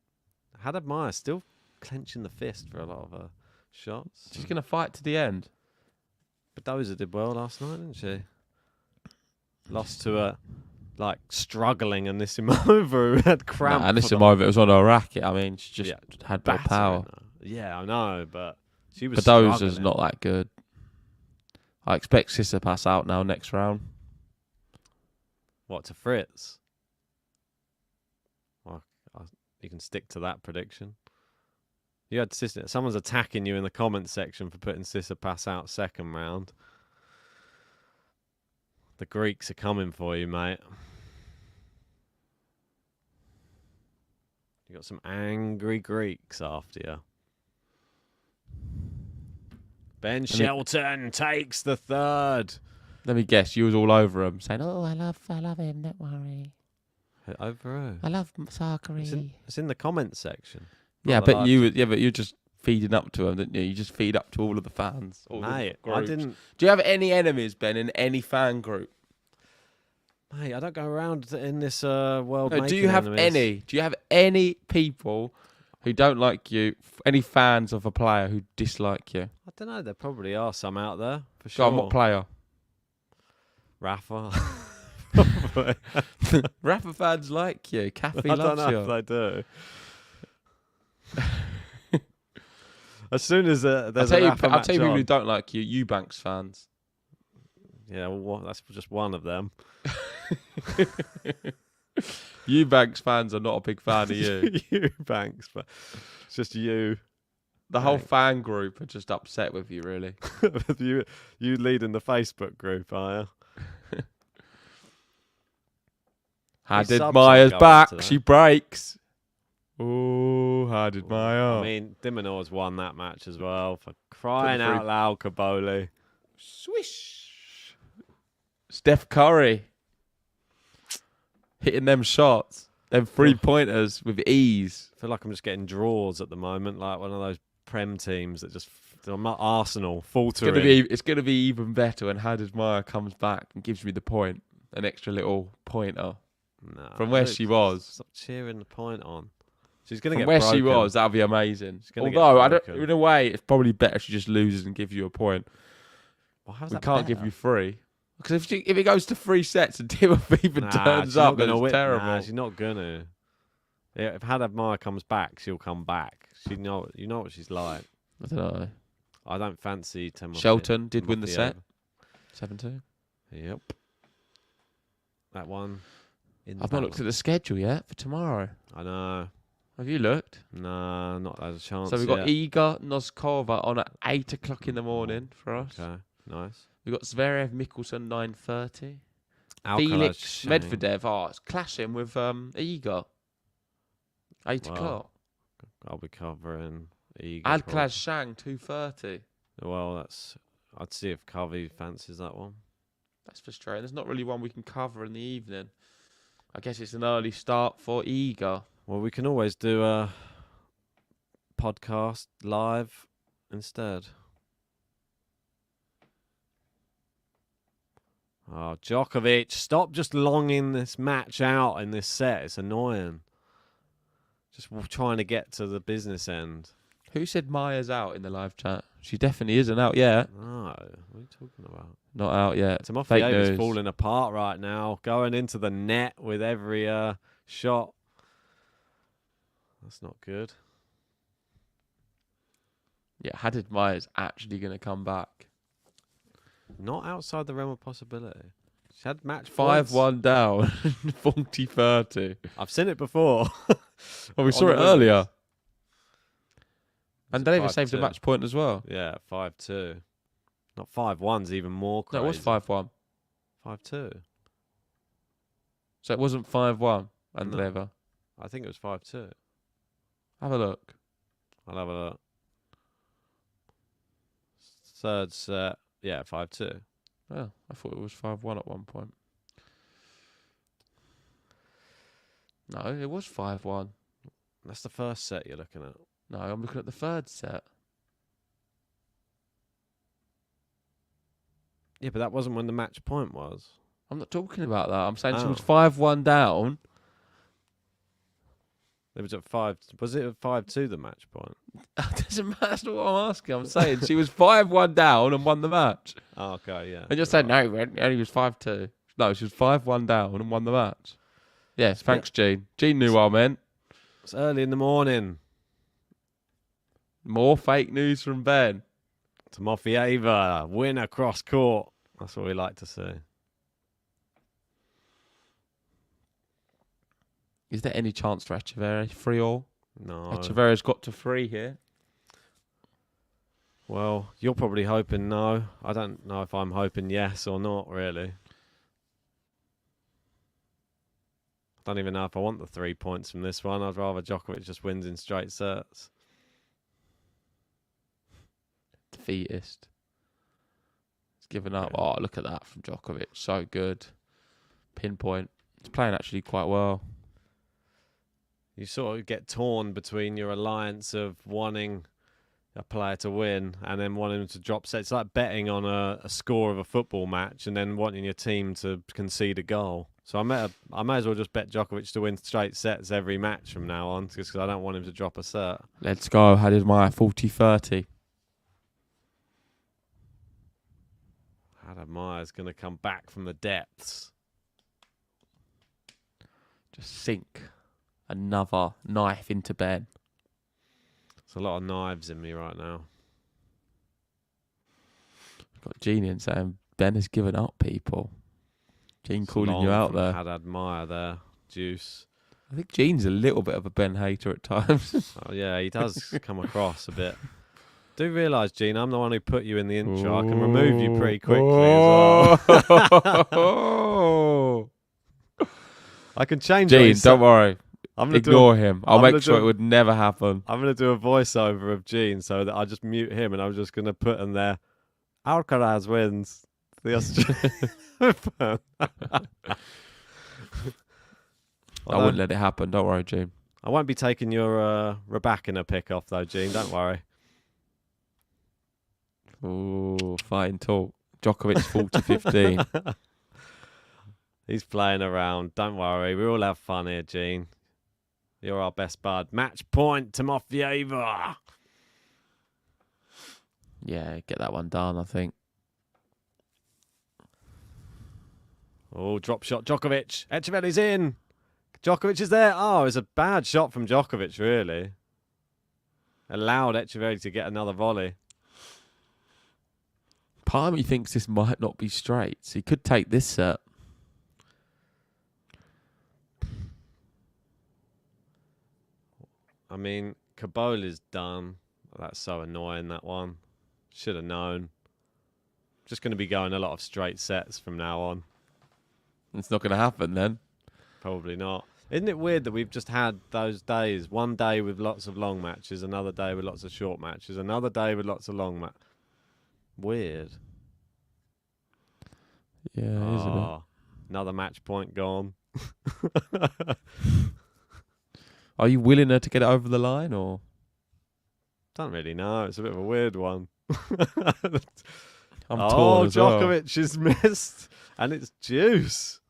Had Maya still clenching the fist for a lot of her shots. She's gonna fight to the end. But Doza did well last night, didn't she? Lost to a struggling Anisimova who had cramp. Nah, Anisimova, it was on her racket. I mean, she just had better battering power. her. Yeah, I know, but she was. But Doza's struggling. not that good. I expect Tsitsipas out now next round. What, to Fritz? Well, you can stick to that prediction. You had someone's attacking you in the comments section for putting Tsitsipas out second round. The Greeks are coming for you, mate. You got some angry Greeks after you. Ben Shelton takes the third. Let me guess, you was all over him, saying, "Oh, I love him. Don't worry. Over who? I love Sakari." It's in the comments section. Yeah, Not the but live- you're just feeding up to him, didn't you? You just feed up to all of the fans. All Mate, the I groups. didn't. Do you have any enemies, Ben, in any fan group? Mate, I don't go around in this world. No, do making you have enemies. any? Do you have any people who don't like you? Any fans of a player who dislike you? I don't know. There probably are some out there for Go sure. on, what player? Rafa. Rafa fans like you. Kathy I don't loves know you. if they do. As soon as there's I'll a Rafa tell match you people on, who don't like you. Eubanks fans. yeah, well, that's just one of them. Eubanks fans are not a big fan of you. Banks, but it's just you. The whole Thanks. fan group are just upset with you, really. you leading the Facebook group, are you? How His did subs Maya's aren't going to back? that. She breaks. Oh, how did Maya? I mean, Dimonors won that match as well. For crying Put the out loud, Kaboli. Swish. Steph Curry hitting them shots, them 3-pointers with ease. I feel like I'm just getting draws at the moment, like one of those Prem teams that just. I'm not Arsenal faltering. It's gonna be even better when How did Maya comes back and gives me the point, an extra little pointer Nah, from where look, she was. Stop cheering the point on. She's gonna From get where broken. she was, that'd be amazing. gonna get Although broken. in a way, it's probably better she just loses and gives you a point. Well, how's We that can't give better? you 3 because if it goes to 3 sets and Timofeeva Nah, turns she's not up, then gonna it's win. terrible. Nah, she's not gonna. Yeah, if Hadad Maya comes back, she'll come back. You know what she's like. I don't know. I don't fancy Timofeeva. Shelton did win the set. 7-2. Yep. That one. I've not looked at the schedule yet for tomorrow. I know. Have you looked? Nah, not had a chance. So we've got yet. Iga Noskova on at 8 o'clock in the morning for us. Okay, nice. We've got Zverev Mickelson 9:30. Alcaraz, Felix shame. Medvedev. Oh, it's clashing with Iga. 8 Wow. o'clock. I'll be covering Iga. Adklaz Shang 230. Well, I'd see if Covey fancies that one. That's frustrating. There's not really one we can cover in the evening. I guess it's an early start for Iga. Well, we can always do a podcast live instead. Oh, Djokovic, stop just longing this match out in this set. It's annoying. Just trying to get to the business end. Who said Maya's out in the live chat? She definitely isn't out yet. No, what are you talking about? Not out yet. Timofeyeva's falling apart right now, going into the net with every shot. That's not good. Yeah, Hadid Maya's actually going to come back. Not outside the realm of possibility. She had match 5-1 down, 40-30. I've seen it before. Well, we saw it earlier. And Davis 5-2. saved a match point as well. Yeah, 5-2. Not 5-1's even more crazy. No, it was 5-1. 5-2. So it wasn't 5-1, and No. Lever. I think it was 5-2. Have a look. I'll have a look. Third set. Yeah, 5-2. Oh, I thought it was 5-1 at one point. No, it was 5-1. That's the first set you're looking at. No, I'm looking at the third set. Yeah, but that wasn't when the match point was. I'm not talking about that. I'm saying she was Oh. 5-1 down. It was at 5. Was it at 5-2 the match point? Doesn't matter. That's not what I'm asking. I'm saying she was 5-1 down and won the match. Oh, okay, yeah. And you're saying, no, it only was 5-2. No, she was 5-1 down and won the match. Yes, thanks, Gene. Gene knew what I meant. It's early in the morning. More fake news from Ben. Timofeyeva, win across court. That's what we like to see. Is there any chance for Etcheverry? 3-all? No. Etcheverry's got to 3 here. Well, you're probably hoping no. I don't know if I'm hoping yes or not, really. I don't even know if I want the 3 points from this one. I'd rather Djokovic just wins in straight sets. Defeatist. He's given up. Yeah. Oh, look at that from Djokovic. So good. Pinpoint. He's playing actually quite well. You sort of get torn between your alliance of wanting a player to win and then wanting them to drop sets. It's like betting on a score of a football match and then wanting your team to concede a goal. So I may as well just bet Djokovic to win straight sets every match from now on, just because I don't want him to drop a set. Let's go. Hadid Maya 40-30. Hadid Maya's going to come back from the depths. Just sink another knife into Ben. There's a lot of knives in me right now. Got Gene in saying Ben has given up people. Gene It's calling long you out from there. Hadid Maya there. Juice. I think Gene's a little bit of a Ben hater at times. Oh, yeah, he does come across a bit. Do realise, Gene, I'm the one who put you in the intro. I can remove you pretty quickly as well. I can change Gene, it. don't worry. I'm gonna Ignore him. I'll I'm make gonna sure do- it would never happen. I'm going to do a voiceover of Gene so that I just mute him and I'm just going to put in there, Alcaraz wins the Australian. I wouldn't let it happen. Don't worry, Gene. I won't be taking your Rabakina pick off though, Gene. Don't worry. Ooh, fighting talk. Djokovic 40-15. He's playing around. Don't worry. We all have fun here, Gene. You're our best bud. Match point, Timofeyeva. Yeah, get that one done, I think. Oh, drop shot, Djokovic. Etcheverry's in. Djokovic is there. Oh, it's a bad shot from Djokovic, really. Allowed Etcheverry to get another volley. Part of me thinks this might not be straight. So he could take this set. I mean, Cabola's done. That's so annoying, that one. Should have known. Just going to be going a lot of straight sets from now on. It's not going to happen then. Probably not. Isn't it weird that we've just had those days? One day with lots of long matches, another day with lots of short matches, another day with lots of long matches. Weird. Yeah, isn't it? Another match point gone. Are you willing her to get it over the line, or? Don't really know. It's a bit of a weird one. I'm torn as well. Djokovic is missed, and it's juice.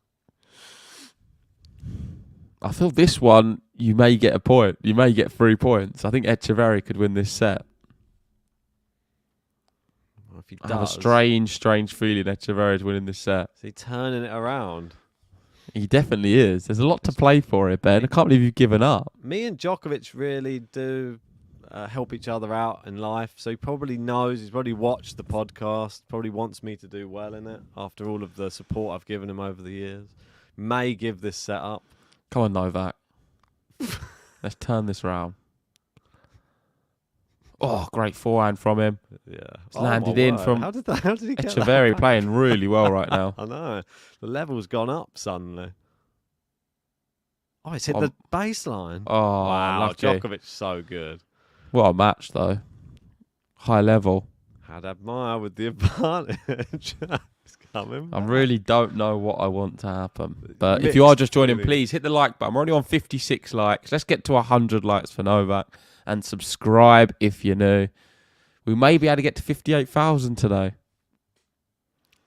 I feel this one, you may get a point. You may get 3 points. I think Etcheverry could win this set. Well, if he I have a does, strange feeling Etcheverry is winning this set. is he turning it around? He definitely is. There's a lot to play for here, Ben. I can't believe you've given up. Me and Djokovic really do help each other out in life. So he probably knows. He's probably watched the podcast. Probably wants me to do well in it after all of the support I've given him over the years. May give this set up. Come on, Novak. Let's turn this round. Oh, great forehand from him. Yeah, It's landed in from How did he get Etcheverry that? playing really well right now. I know. The level's gone up suddenly. Oh, it's hit the baseline. Oh, wow, lucky. Djokovic's so good. What a match, though. High level. Had admire with the advantage. It's coming. I really don't know what I want to happen. But if you are just joining, feelings. please hit the like button. We're only on 56 likes. Let's get to 100 likes for Novak. And subscribe if you're new. We may be able to get to 58,000 today.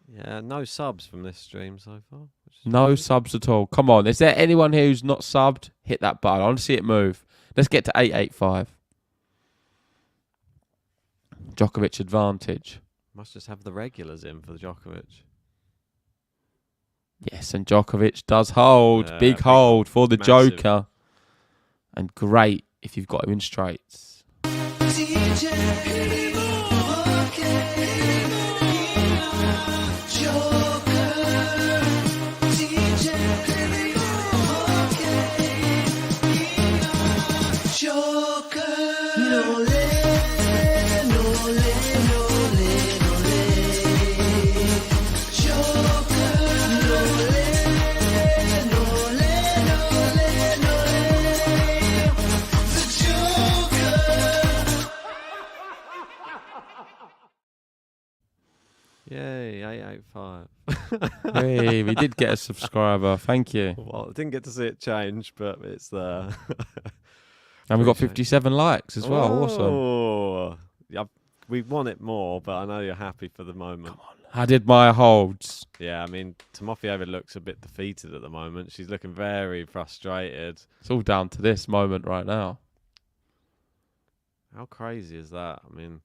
Yeah, no subs from this stream so far. No subs at all. Come on. Is there anyone here who's not subbed? Hit that button. I want to see it move. Let's get to 885. Djokovic advantage. Must just have the regulars in for the Djokovic. Yes, and Djokovic does hold. Yeah, big big hold for the massive. Joker. And great if you've got him in straights. Yay, 885. Hey, we did get a subscriber. Thank you. Well, I didn't get to see it change, but it's there. And we got Appreciate 57 likes as well. Awesome. Oh, yeah, we want it more, but I know you're happy for the moment. How did my holds? Yeah, I mean, Timofeyeva looks a bit defeated at the moment. She's looking very frustrated. It's all down to this moment right now. How crazy is that? I mean,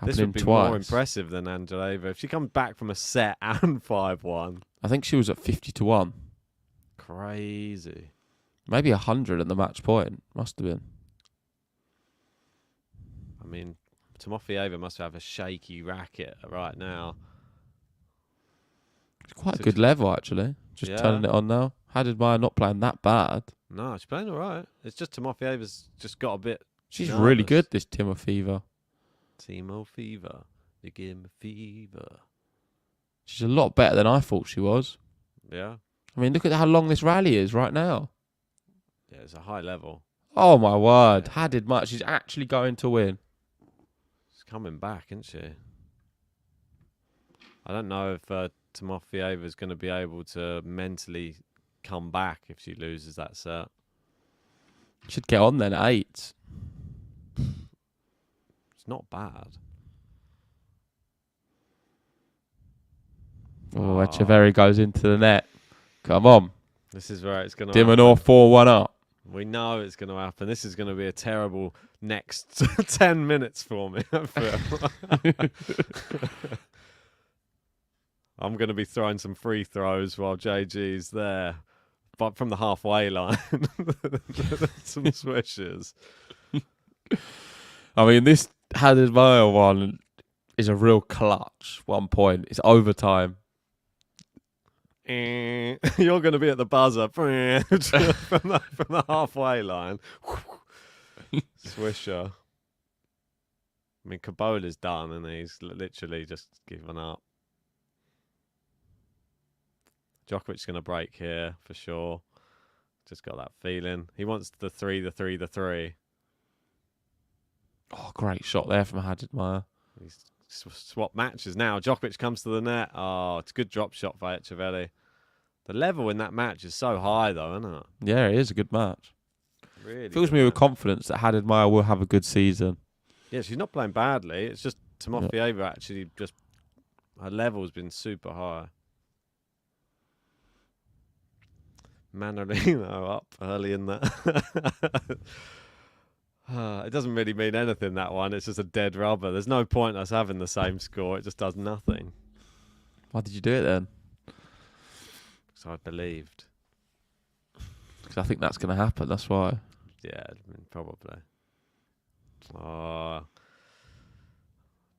this Happening would be twice. more impressive than Andreeva. If she comes back from a set and 5-1. I think she was at 50-1. Crazy. Maybe 100 at the match point. Must have been. I mean, Timofeyeva must have a shaky racket right now. It's quite a good level, actually. Just turning it on now. How did Maya not playing that bad? No, she's playing all right. It's just Timofeyeva's just got a bit She's nervous. really good, this Timofeyeva. Timo Fever. You give me fever. She's a lot better than I thought she was. Yeah. I mean, look at how long this rally is right now. Yeah, it's a high level. Oh, my word. How did much? She's actually going to win. She's coming back, isn't she? I don't know if Timofeyeva's going to be able to mentally come back if she loses that set. Should get on then at 8. It's not bad. Oh, Etcheverry goes into the net. Come on. This is where it's going to happen. Dimonor 4-1 up. We know it's going to happen. This is going to be a terrible next 10 minutes for me. I feel. I'm going to be throwing some free throws while JG's there. But from the halfway line. Some swishes. I mean, this Hadid Maya one is a real clutch 1 point. It's overtime. You're going to be at the buzzer from the halfway line. Swisher. I mean, Kabola's done and he's literally just given up. Djokovic's going to break here for sure. Just got that feeling. He wants the 3. Oh, great shot there from Hadidmeyer. He's swapped matches now. Djokovic comes to the net. Oh, it's a good drop shot by Etcheverry. The level in that match is so high, though, isn't it? Yeah, it is a good match. Really Fills good me with match. confidence that Hadidmeyer will have a good season. Yeah, she's not playing badly. It's just Timofeyeva actually just... Her level's been super high. Manolino up early in that. It doesn't really mean anything, that one. It's just a dead rubber. There's no point us having the same score. It just does nothing. Why did you do it then? So I believed. Because I think that's going to happen. That's why. Yeah, I mean, probably. Oh,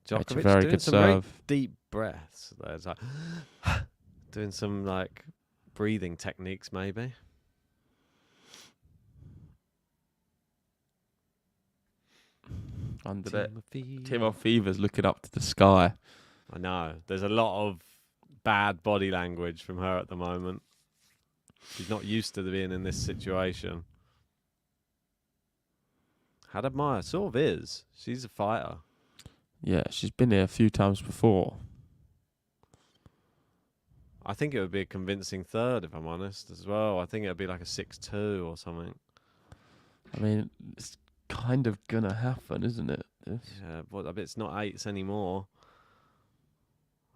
Djokovic very doing good some very serve. deep breaths. There's like doing some like breathing techniques, maybe. Under it. Timofeyeva's looking up to the sky. I know. There's a lot of bad body language from her at the moment. She's not used to being in this situation. Hadidmeyer sort of is. She's a fighter. Yeah, she's been here a few times before. I think it would be a convincing third, if I'm honest, as well. I think it would be like a 6-2 or something. I mean, it's kind of going to happen, isn't it? This? Yeah, but I bet it's not 8s anymore.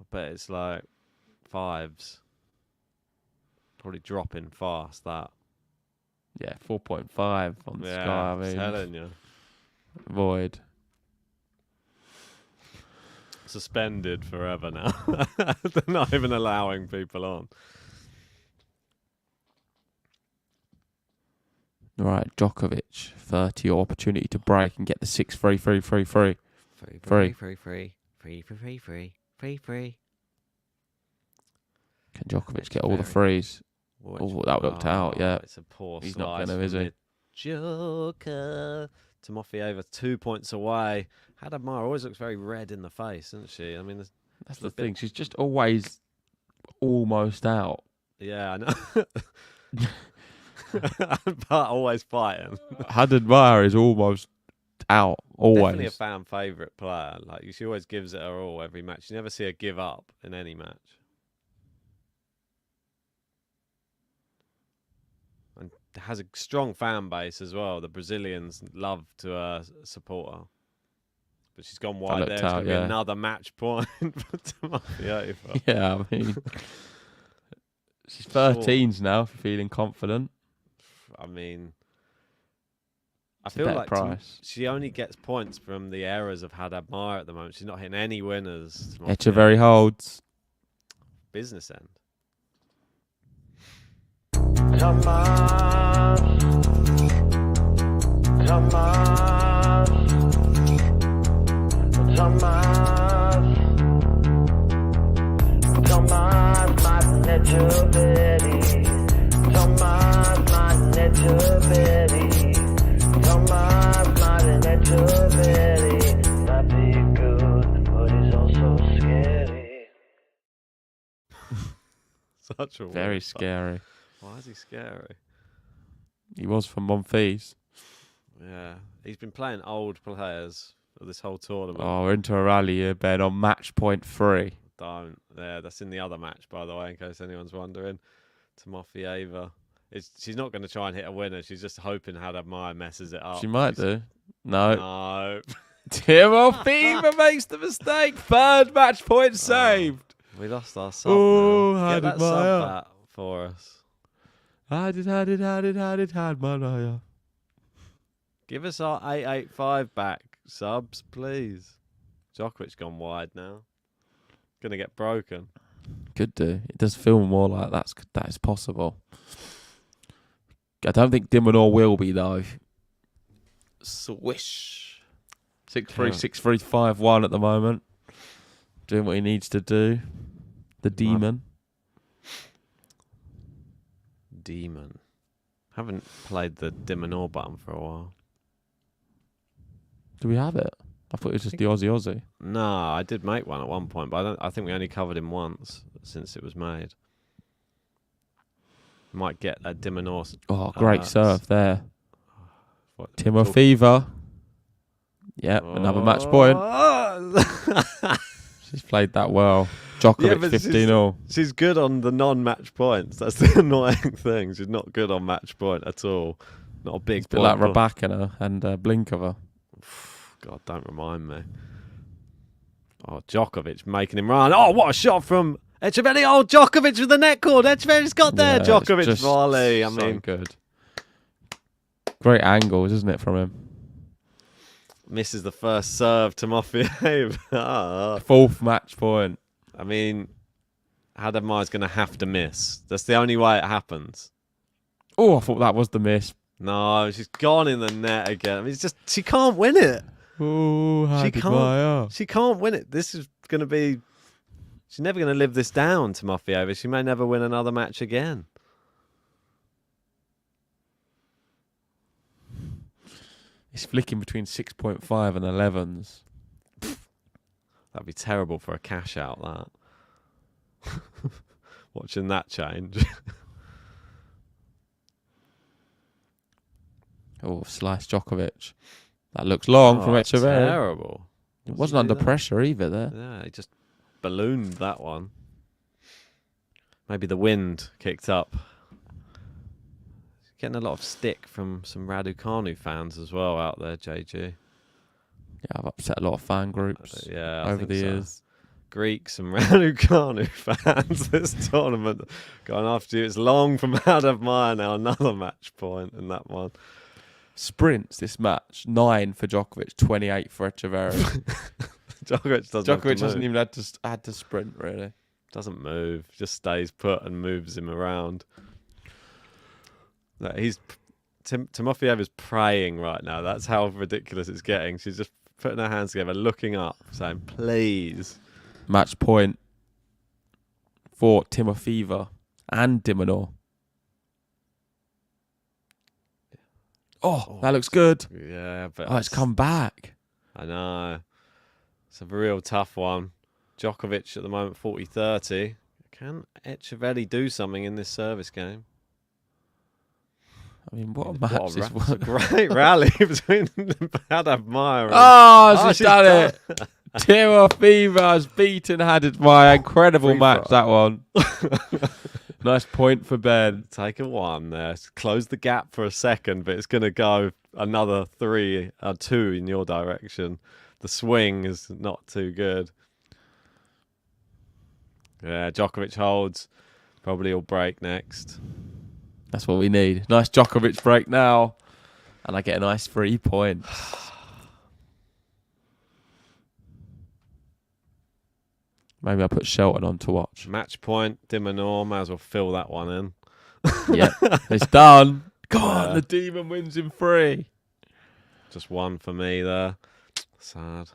I bet it's like 5s. Probably dropping fast, that. Yeah, 4.5 on the sky. I I'm mean, telling you. void. Suspended forever now. They're not even allowing people on. Right, Djokovic, 30 opportunity to break and get the 6-3, 3-3, 3. Free. Can Djokovic get all the threes? Oh, that looked out, yeah. It's a poor He's slice not going to, is he? Joker. Timofeyeva 2 points away. Hadidmeyer always looks very red in the face, doesn't she? I mean, That's the thing. She's just always almost out. yeah, I know. But always fighting. Hadidmeyer is almost out. Always. Definitely a fan favourite player. Like, she always gives it her all every match. You never see her give up in any match. And has a strong fan base as well. The Brazilians love to support her. But she's gone wide there. It's going to be another match point for Timofeyeva. Yeah, I mean, she's 13s now, if you're feeling confident. I mean, I It's a feel better like price. she only gets points from the errors of Hadidmeyer at the moment. She's not hitting any winners. Etcheverry holds. Business end. Tomas, my Etcheverry. Tomas, my Etcheverry. Tomas, my Etcheverry. Might be good, but he's also scary. Such a Very weird fuck. scary. Why is he scary? He was from Monfils. Yeah, he's been playing old players for this whole tournament. Oh, we're into a rally here, Ben, on match point 3. Don't. Yeah, that's in the other match, by the way, in case anyone's wondering. Timofeyeva. She's not going to try and hit a winner. She's just hoping Hadidmeyer messes it up. She might do. No. No. Timofeyeva makes the mistake. Third match point saved. We lost our sub. Oh, now. Get that Hadidmeyer. sub back for us. Hadidmeyer. Give us our 885 back subs, please. Djokovic gone wide now. Gonna get broken. Could do. It does feel more like that is possible. I don't think Dimonor will be though. Swish. 6-3, 6-3, 5-1 at the moment. Doing what he needs to do. The demon. Demon. Haven't played the Dimonor button for a while. Do we have it? I thought it was just the Aussie. No, I did make one at one point, but I think we only covered him once since it was made. Might get that Dimonor. Oh, great serve there. What- Timofeva. Yep, another match point. Oh. She's played that well. Djokovic but 15-0. She's good on the non-match points. That's the annoying thing. She's not good on match point at all. Not a big It's a bit point. like Rabakina and Blinkova. God, don't remind me. Oh, Djokovic making him run. Oh, what a shot from Etcheverry. Oh, Djokovic with the net cord. Etcheverry's got there. Yeah, Djokovic it's just volley. I so mean, good. Great angles, isn't it, from him? misses the first serve. Timofeyev. Fourth match point. I mean, Hadamai's going to have to miss. That's the only way it happens. Oh, I thought that was the miss. No, she's gone in the net again. I mean, it's just she can't win it. Oh, She can't. She can't win it. This is going to be. She's never going to live this down, Timofeyev. She may never win another match again. It's flicking between 6.5 and 11s. That'd be terrible for a cash out. That watching that change. Oh, slice Djokovic. That looks long from Etcheverry. Terrible. It wasn't under pressure either there. Yeah, he just ballooned that one. Maybe the wind kicked up. Getting a lot of stick from some Raducanu fans as well out there, JG. Yeah, I've upset a lot of fan groups I over think the so. years. Greeks and Raducanu fans this tournament going after you. It's long from Hadamai now. Another match point in that one. Sprints this match. 9 for Djokovic, 28 for Etcheverry. Djokovic doesn't even had to sprint, really. Doesn't move. Just stays put and moves him around. Timofeyev is praying right now. That's how ridiculous it's getting. She's just putting her hands together, looking up, saying, please. Match point for Timofeeva and Dimonor. Oh, that looks good. Yeah, but Oh, it's come back. I know. It's a real tough one. Djokovic at the moment 40-30. Can Etcheverry do something in this service game? I mean, what a match this was. A great rally between Hadamai. Oh, she's done it. Timofeeva has beaten Hadamai. Incredible match, that one. Nice point for Ben. Take a one there. Close the gap for a second, but it's going to go another 2 in your direction. The swing is not too good. Yeah, Djokovic holds. Probably will break next. That's what we need. Nice Djokovic break now. And I get a nice 3 points. Maybe I'll put Shelton on to watch. Match point, Dimonor. Might as well fill that one in. Yeah, it's done. Come on, the Demon wins in 3. Just one for me there. Sad.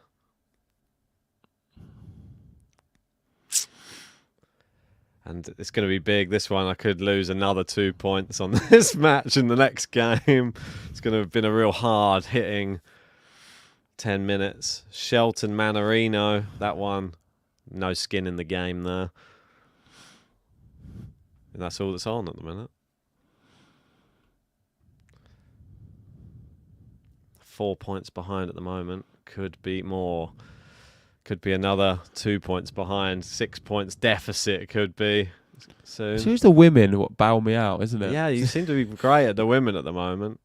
And it's going to be big. This one, I could lose another 2 points on this match in the next game. It's going to have been a real hard hitting 10 minutes. Shelton Manarino, that one, no skin in the game there. And that's all that's on at the minute. 4 points behind at the moment. Could be more. Could be another 2 points behind. 6 points deficit could be soon. So who's the women what bail me out, isn't it? Yeah, you seem to be great at the women at the moment.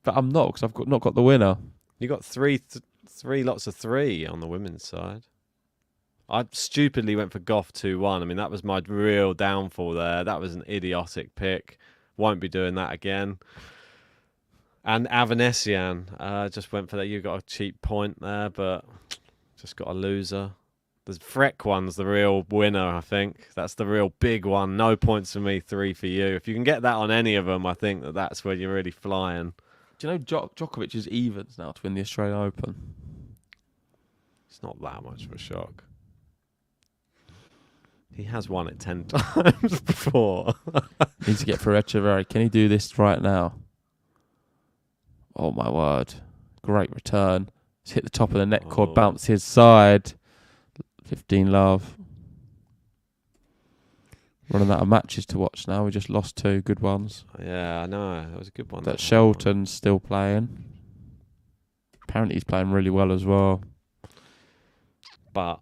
But I'm not, because I've not got the winner. You got three lots of 3 on the women's side. I stupidly went for Goff 2-1. I mean, that was my real downfall there. That was an idiotic pick. Won't be doing that again. And Avanesian, just went for that. You got a cheap point there, but just got a loser. The Freck one's the real winner, I think. That's the real big one. No points for me, 3 for you. If you can get that on any of them, I think that's where you're really flying. Do you know Djokovic is evens now to win the Australian Open? It's not that much of a shock. He has won it 10 times before. Needs to get for Etcheverry. Can he do this right now? Oh, my word. Great return. He's hit the top of the net cord, bounce his side. 15 love. Running out of matches to watch now. We just lost 2 good ones. Yeah, I know. That was a good one. That Shelton's still playing. Apparently he's playing really well as well. But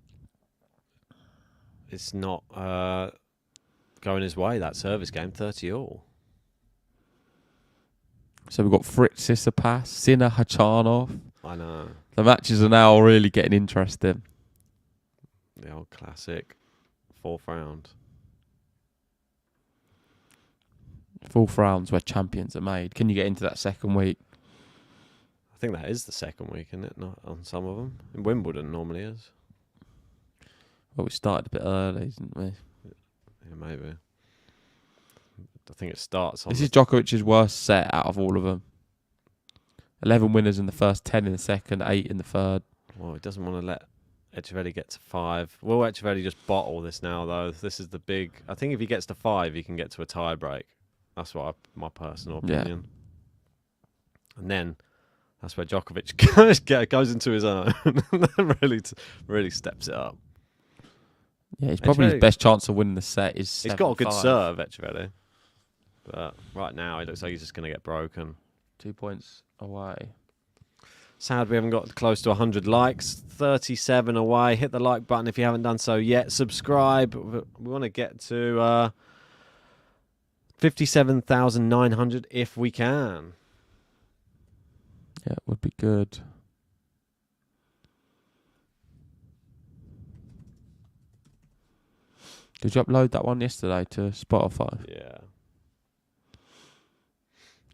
it's not going his way, that service game, 30-all. So we've got Fritz Tsitsipas, Sinner Khachanov. I know. The matches are now really getting interesting. The old classic 4th round. 4th rounds where champions are made. Can you get into that second week? I think that is the second week, isn't it? Not on some of them. In Wimbledon normally is. Well, we started a bit early, didn't we? Yeah, maybe. I think it starts on... This is Djokovic's worst set out of all of them. 11 winners in the first, 10 in the second, 8 in the third. Well, he doesn't want to let Etcheverry get to 5. Will Etcheverry just bottle this now, though? This is the big... I think if he gets to 5, he can get to a tie break. That's my personal opinion. Yeah. And then that's where Djokovic goes into his own and really steps it up. Yeah, he's probably his best chance of winning the set is 7-5. He's got a good serve, Etcheverry. But right now, it looks like he's just going to get broken. 2 points away. Sad we haven't got close to 100 likes. 37 away. Hit the like button if you haven't done so yet. Subscribe. We want to get to 57,900 if we can. Yeah, it would be good. Did you upload that one yesterday to Spotify? Yeah.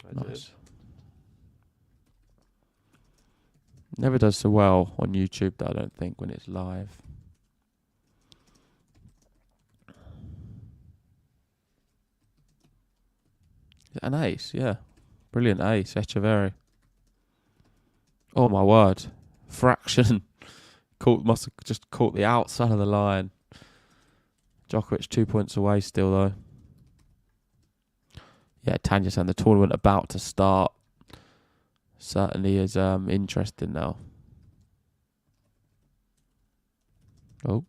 I did. Never does so well on YouTube, though, I don't think, when it's live. An ace, yeah. Brilliant ace, Etcheverry. Oh, my word. Fraction. Must have just caught the outside of the line. Djokovic 2 points away still, though. Yeah, Tanya saying the tournament about to start. Certainly is interesting now. Oh.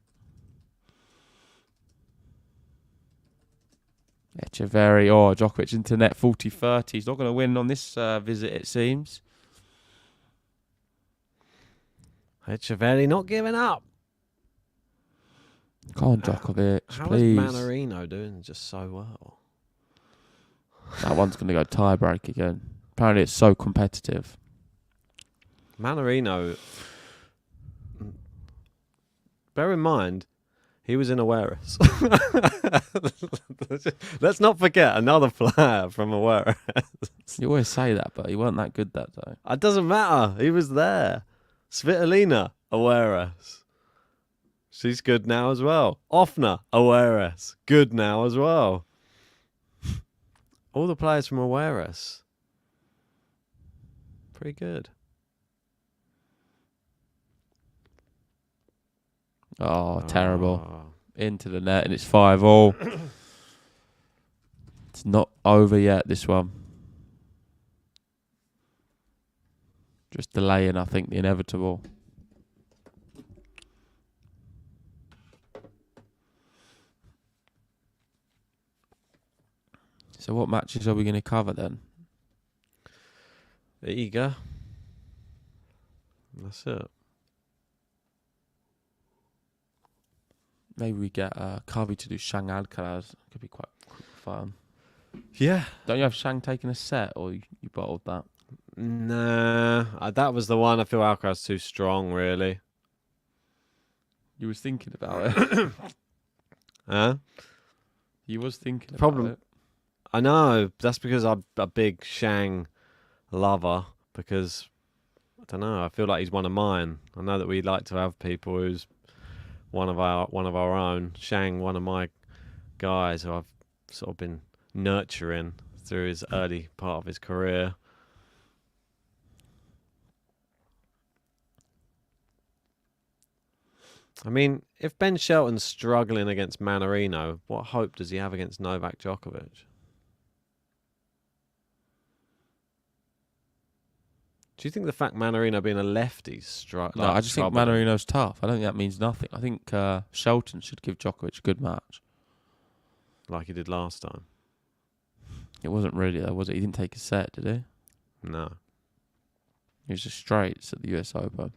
Etcheverry. Oh, Djokovic into net 40-30. He's not going to win on this visit, it seems. Etcheverry not giving up. Come on, Djokovic, How please. is Manarino doing just so well? That one's going to go tie-break again. Apparently it's so competitive. Manarino, bear in mind, he was in Awareness. Let's not forget another player from Awareness. You always say that, but he weren't that good that day. It doesn't matter. He was there. Svitolina, Awareness. She's good now as well. Offner, Awareness. Good now as well. All the players from Awareness. Pretty good. Oh, terrible. Into the net, and it's 5-5. It's not over yet, this one. Just delaying, I think, the inevitable. So what matches are we going to cover then? There you go. That's it. Maybe we get Carvey to do Shang Alcaraz. Could be quite fun. Yeah. Don't you have Shang taking a set, or you bottled that? Nah, that was the one. I feel Alcaraz too strong, really. You was thinking about it. Huh? You was thinking Problem. about it. I know. That's because I'm a big Shang lover. Because I don't know. I feel like he's one of mine. I know that we like to have people who's one of our own. Shang, one of my guys who I've sort of been nurturing through his early part of his career. I mean, if Ben Shelton's struggling against Manarino, what hope does he have against Novak Djokovic? Do you think the fact Manarino being a lefty No, I just think Manarino's tough. I don't think that means nothing. I think Shelton should give Djokovic a good match. like he did last time. It wasn't really though, was it? He didn't take a set, did he? No. He was just straights at the US Open.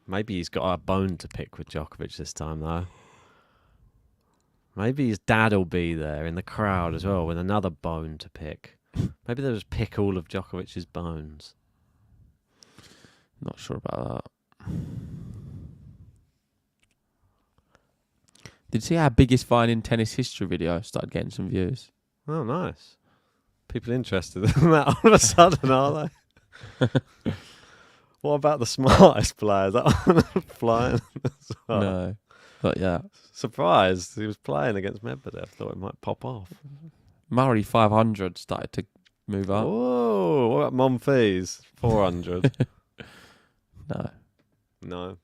Maybe he's got a bone to pick with Djokovic this time, though. Maybe his dad will be there in the crowd as well with another bone to pick. Maybe they'll just pick all of Djokovic's bones. Not sure about that. Did you see our biggest fine in tennis history video started getting some views? Oh, nice. People interested in that all of a sudden, are they? What about the smartest players? That one flying as well. No. But yeah. Surprised he was playing against Medvedev. Thought it might pop off. Murray 500 started to move up. Whoa, what about Monfils? 400. No. No.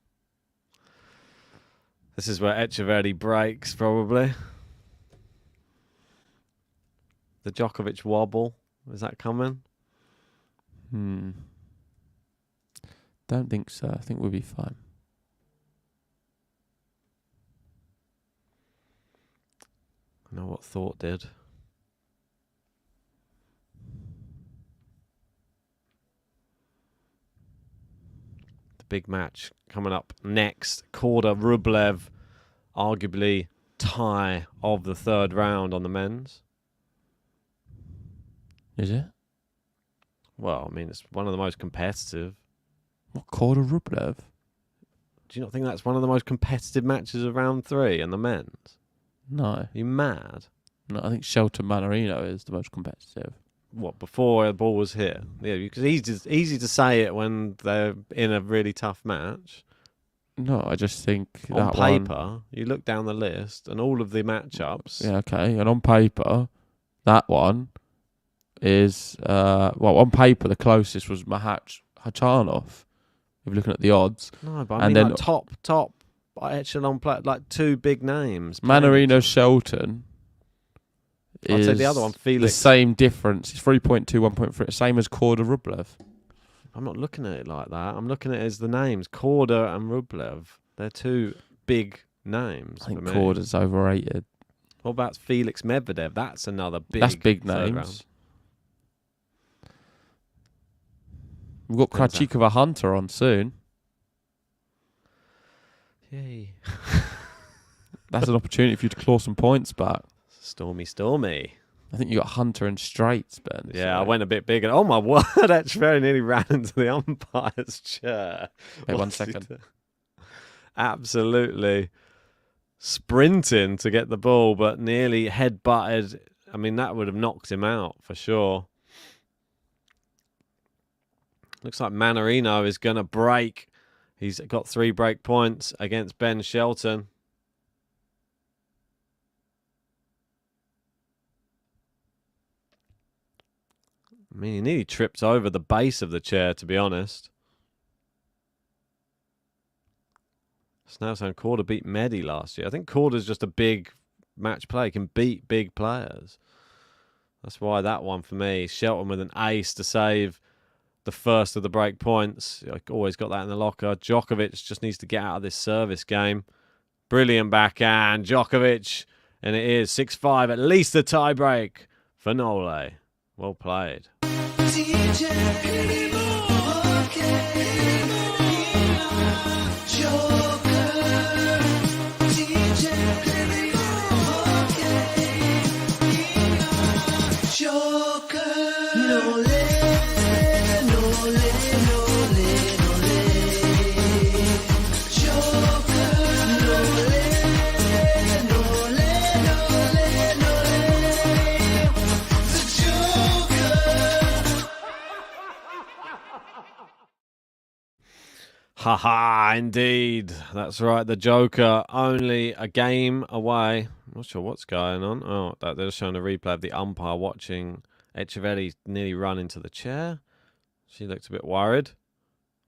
This is where Etcheverry breaks, probably. The Djokovic wobble. Is that coming? Don't think so. I think we'll be fine. I know what Thought did. The big match coming up next. Korda Rublev, arguably tie of the third round on the men's. Is it? Well, I mean, it's one of the most competitive. What, Korda Rublev? Do you not think that's one of the most competitive matches of round 3 in the men's? No. Are you mad? No, I think Shelton Manarino is the most competitive. What, before the ball was hit? Yeah, because it's easy to say it when they're in a really tough match. No, I just think On that paper, you look down the list and all of the matchups. Yeah, okay. And on paper, that one is on paper the closest was Mahat Hachanov. If you're looking at the odds. No, but I mean like top echelon play, like 2 big names. Manarino Shelton. I'd say the other one, Felix. The same difference. It's 3.2, 1.3. Same as Korda Rublev. I'm not looking at it like that. I'm looking at it as the names. Korda and Rublev. They're 2 big names. I think for me. Korda's overrated. What about Felix Medvedev? That's another big. That's big third names. round. We've got Krejcikova Hunter on soon. Yay. That's an opportunity for you to claw some points back. Stormy. I think you got Hunter and straights, Ben. Yeah, I went a bit bigger. Oh my word, Etcheverry nearly ran into the umpire's chair. Wait 1 What's he second. do? Absolutely sprinting to get the ball, but nearly head-butted. I mean, that would have knocked him out for sure. Looks like Manarino is going to break. He's got 3 break points against Ben Shelton. I mean, he nearly tripped over the base of the chair, to be honest. It's now saying Korda beat Medi last year. I think Korda's just a big match player. He can beat big players. That's why that one for me. Shelton with an ace to save the first of the break points. I always got that in the locker. Djokovic just needs to get out of this service game. Brilliant backhand. Djokovic. And it is 6-5, at least a tie break for Nole. Well played. Haha, indeed. That's right. The Joker only a game away. I'm not sure what's going on. Oh, they're showing a replay of the umpire watching Etcheverry nearly run into the chair. She looked a bit worried.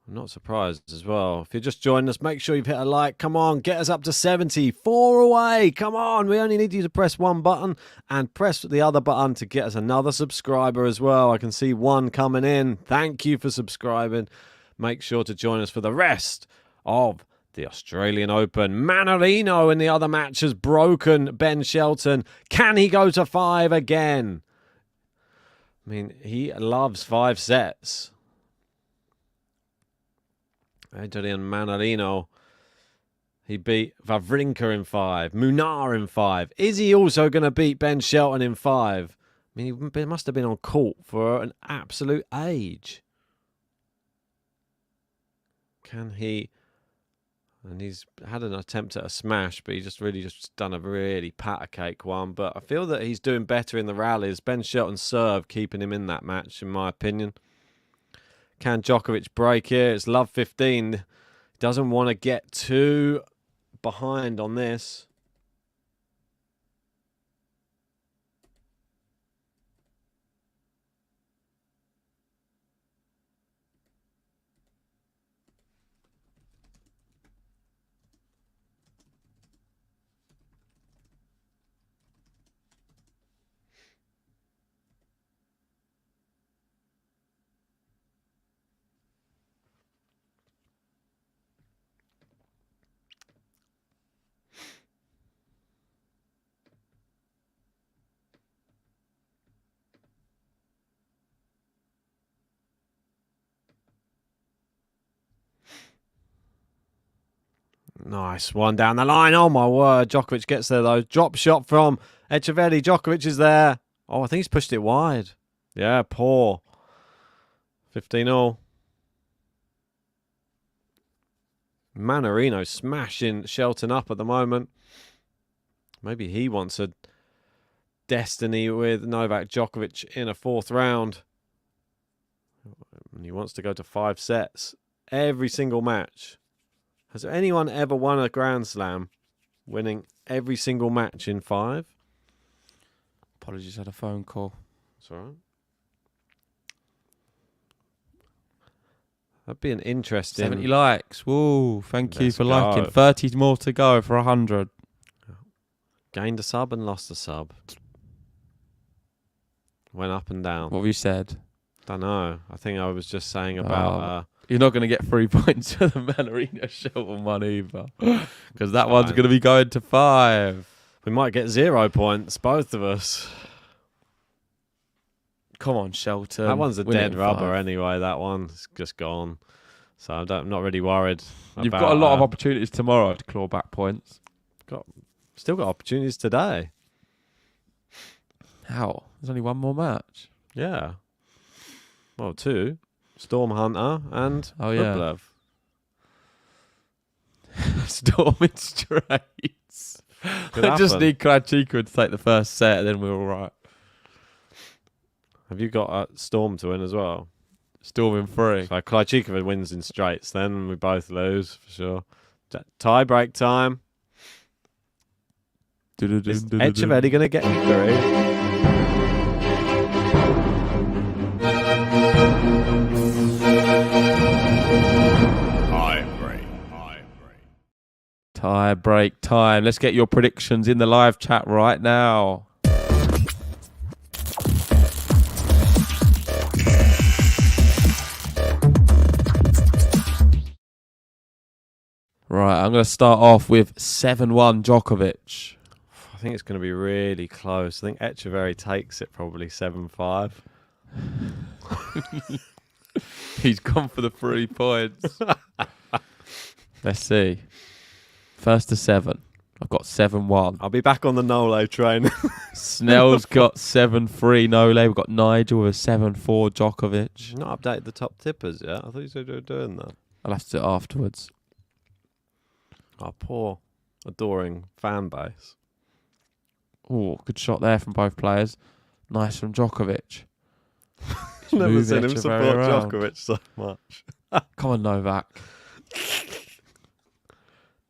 I'm not surprised as well. If you're just joining us, make sure you've hit a like. Come on, get us up to 70. 4 away. Come on. We only need you to press 1 button and press the other button to get us another subscriber as well. I can see 1 coming in. Thank you for subscribing. Make sure to join us for the rest of the Australian Open. Manarino in the other match has broken Ben Shelton. Can he go to 5 again? I mean, he loves 5 sets. Adrian Manarino. He beat Wawrinka in 5. Munar in 5. Is he also going to beat Ben Shelton in 5? I mean, he must have been on court for an absolute age. Can he... And he's had an attempt at a smash, but he's just done a really patter cake one. But I feel that he's doing better in the rallies. Ben Shelton's serve keeping him in that match, in my opinion. Can Djokovic break here? It's love 15. Doesn't want to get too behind on this. Nice one down the line. Oh, my word. Djokovic gets there, though. Drop shot from Etcheverry. Djokovic is there. Oh, I think he's pushed it wide. Yeah, poor. 15-all. Manarino smashing Shelton up at the moment. Maybe he wants a destiny with Novak Djokovic in a 4th round. And he wants to go to 5 sets. Every single match. Has anyone ever won a Grand Slam winning every single match in 5? Apologies, had a phone call. That's all right. That'd be an interesting... 70 likes. Woo, thank you Let's for go. liking. 30 more to go for 100. Gained a sub and lost a sub. Went up and down. What have you said? Don't know. I think I was just saying about... You're not going to get 3 points for the Manarino Shelton one either. Because that one's going to be going to 5. we might get 0 points, both of us. Come on, Shelton. That one's a Win it dead in rubber 5. anyway. That one's just gone. So I'm not really worried. You've about, got a lot of opportunities tomorrow to claw back points. Still got opportunities today. How? There's only one more match. Yeah. Well, 2. Storm Hunter and Oh, yeah. Rublev. Storm in straights. Could I just happen. need Krajcikova to take the first set, and then we're all right. Have you got a Storm to win as well? Storm in 3. So Krajcikova wins in straights, then we both lose for sure. Tie break time. Is Etcheverry going to get through? Tie break time. Let's get your predictions in the live chat right now. Right, I'm going to start off with 7-1 Djokovic. I think it's going to be really close. I think Etcheverry takes it probably 7-5. He's gone for the 3 points. Let's see. First to 7. I've got 7-1. I'll be back on the Nole train. Snell's got 7-3 Nole. We've got Nigel with 7-4 Djokovic. Not updated the top tippers yet. I thought you said you were doing that. I'll have to do it afterwards. Our poor, adoring fan base. Oh, good shot there from both players. Nice from Djokovic. Never moving seen him Etcheverry support around. Djokovic so much. Come on, Novak.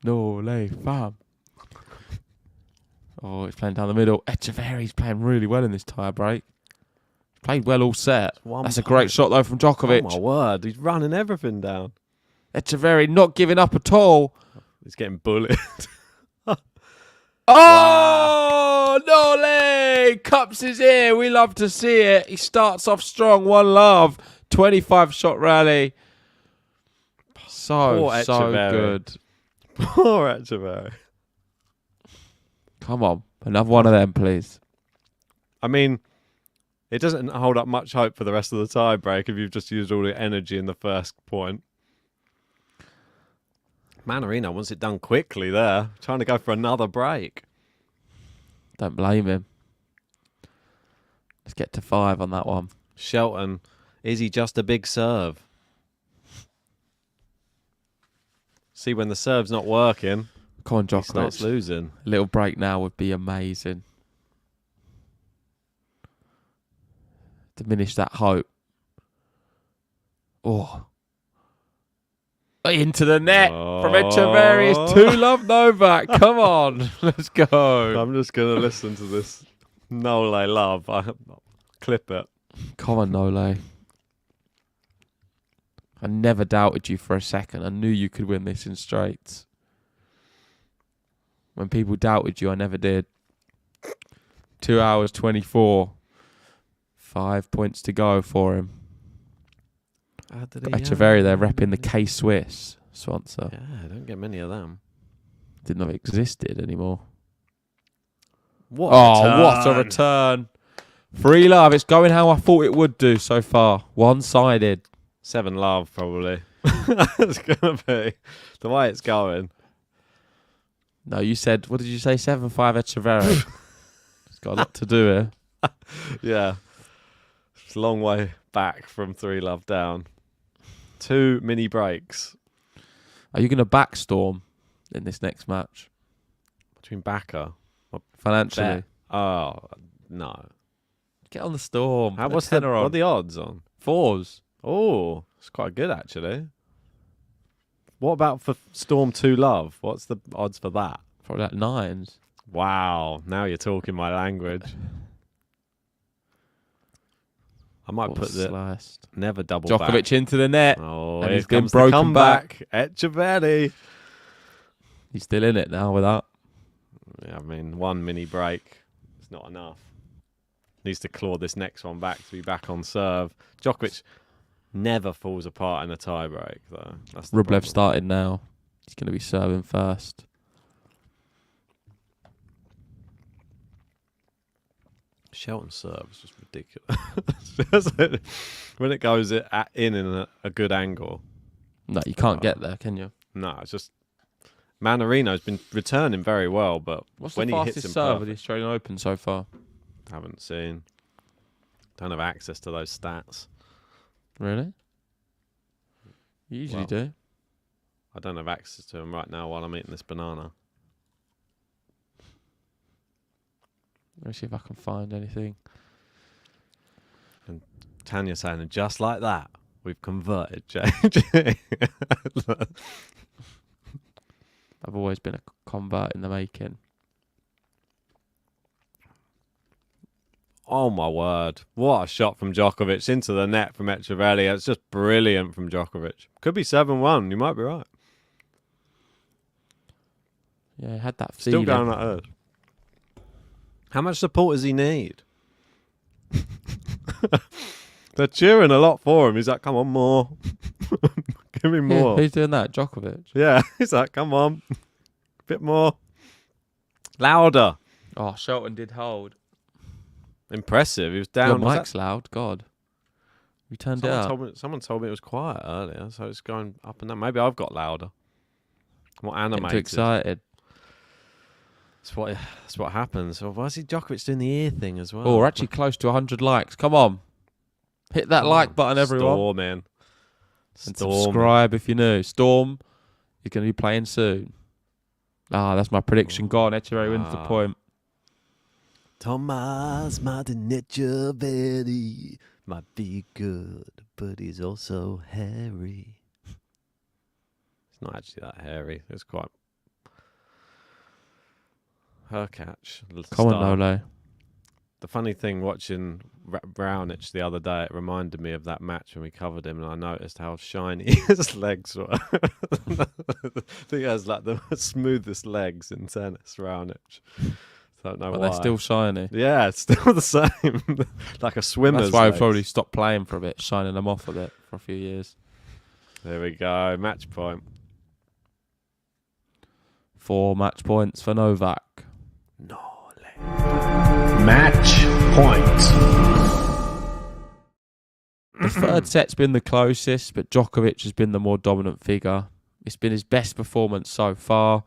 No, lay, fam. Oh, he's playing down the middle. Etcheverry's playing really well in this tie break. Played well all set. That's a great shot, though, from Djokovic. Oh, my word. He's running everything down. Etcheverry not giving up at all. He's getting bullied. Oh, Nole! Cups his ear. We love to see it. He starts off strong. 1 love. 25 shot rally. So Poor Etcheverry. good. Poor Etcheverry. Come on, another one of them, please. I mean, it doesn't hold up much hope for the rest of the tie break if you've just used all your energy in the first point. Manarino wants it done quickly there, trying to go for another break. Don't blame him. Let's get to 5 on that one. Shelton, is he just a big serve? See, when the serve's not working, Come on, he starts Djokovic. losing. A little break now would be amazing. Diminish that hope. Oh. Into the net from Etcheverry. It's 2-love Novak. Come on. Let's go. I'm just going to listen to this Nole love. Clip it. Come on, Nole. I never doubted you for a second. I knew you could win this in straights. When people doubted you, I never did. 2 hours 24. 5 points to go for him. Etcheverry, they're repping the K-Swiss sponsor. Yeah, don't get many of them. Didn't know it existed anymore. What What a return. 3-love. It's going how I thought it would do so far. One-sided. 7-love, probably. It's going to be the way it's going. No, you said, what did you say? 7-5 Etcheverry. It's got a lot to do here. Yeah. It's a long way back from 3-love down. 2 mini breaks. Are you going to backstorm in this next match? Between backer. Financially? Bet. Oh, no. Get on the storm. What are the odds on? 4s. Oh, it's quite good, actually. What about for Storm 2-love? What's the odds for that? Probably like 9s. Wow, now you're talking my language. I might put the sliced. never double Djokovic back. into the net. Oh, and here he's been comes the broken comeback. Etcheverry. He's still in it now with that. Yeah, I mean, 1 mini break. It's not enough. Needs to claw this next one back to be back on serve. Djokovic never falls apart in a tie break, though. That's the Rublev problem. started now. He's going to be serving first. Shelton's serve is just ridiculous. When it goes in a good angle. No, you can't get there, can you? No, it's just Manarino's been returning very well, but What's when the he hits fastest him serve of the perfect, Australian Open so far? haven't seen. Don't have access to those stats. Really? You usually Well, do. I don't have access to them right now while I'm eating this banana. Let me see if I can find anything. Tanya saying, and just like that, we've converted JJ. I've always been a convert in the making. Oh my word. What a shot from Djokovic into the net from Etcheverry. It's just brilliant from Djokovic. Could be 7-1. You might be right. Yeah, I had that Still feeling. going like earth. How much support does he need? They're cheering a lot for him. He's like, come on, more. Give me more. Who's doing that? Djokovic? Yeah, he's like, come on. A bit more. Louder. Oh, Shelton did hold. Impressive. He was Your down. Was mic's loud. God. We turned it up. someone told me it was quiet earlier, so it's going up and down. Maybe I've got louder. More Getting animated. too excited. That's what happens. Oh, why is he Djokovic doing the ear thing as well? Oh, we're actually close to 100 likes. Come on. Hit that like button, everyone. Storm, man. And Storm. subscribe if you're new. Storm is going to be playing soon. That's my prediction. Go on, Etcheverry wins the point. Tomas Etcheverry might be good, but he's also hairy. It's not actually that hairy. It's quite... Her catch. Come on, Nole. The funny thing, watching Raonic the other day, it reminded me of that match when we covered him, and I noticed how shiny his legs were. I think he has like the smoothest legs in tennis, Raonic. Don't know But why. they're still shiny. Yeah, it's still the same. Like a swimmer's That's why I legs. probably stopped playing for a bit, shining them off a bit for a few years. There we go. Match point. 4 match points for Novak. Match point. The third set's been the closest, but Djokovic has been the more dominant figure. It's been his best performance so far.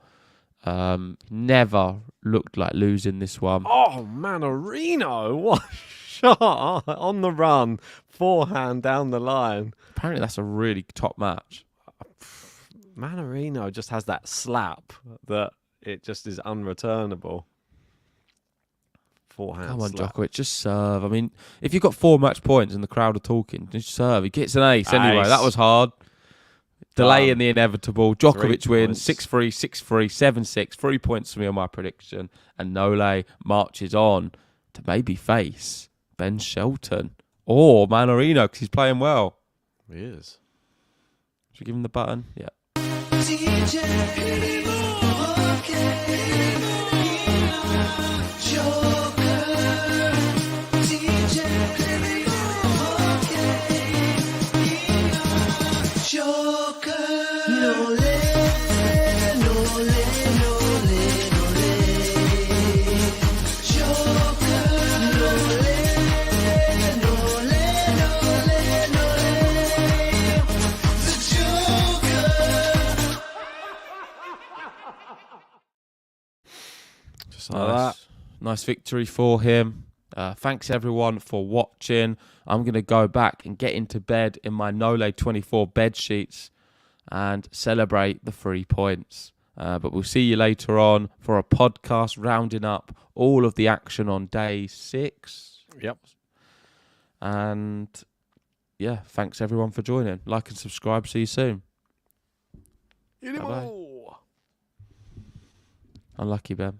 Never looked like losing this one. Oh, Manarino, what a shot on the run, forehand down the line. Apparently that's a really top match. Manarino just has that slap that it just is unreturnable. Forehand Come on, slap. Djokovic, just serve. I mean, if you've got 4 match points and the crowd are talking, just serve. He gets an ace anyway. Ace. That was hard. Delaying the inevitable. Djokovic 3 wins points. 6-3, 6-3, 7-6. 3 points for me on my prediction. And Nole marches on to maybe face Ben Shelton or Manarino because he's playing well. He is. Should we give him the button? Yeah. Just like that. Nice victory for him. Thanks everyone for watching. I'm going to go back and get into bed in my Nole 24 bed sheets and celebrate the 3 points. But we'll see you later on for a podcast rounding up all of the action on day 6. Yep. And yeah, thanks everyone for joining. Like and subscribe. See you soon. Bye-bye. Unlucky, Ben.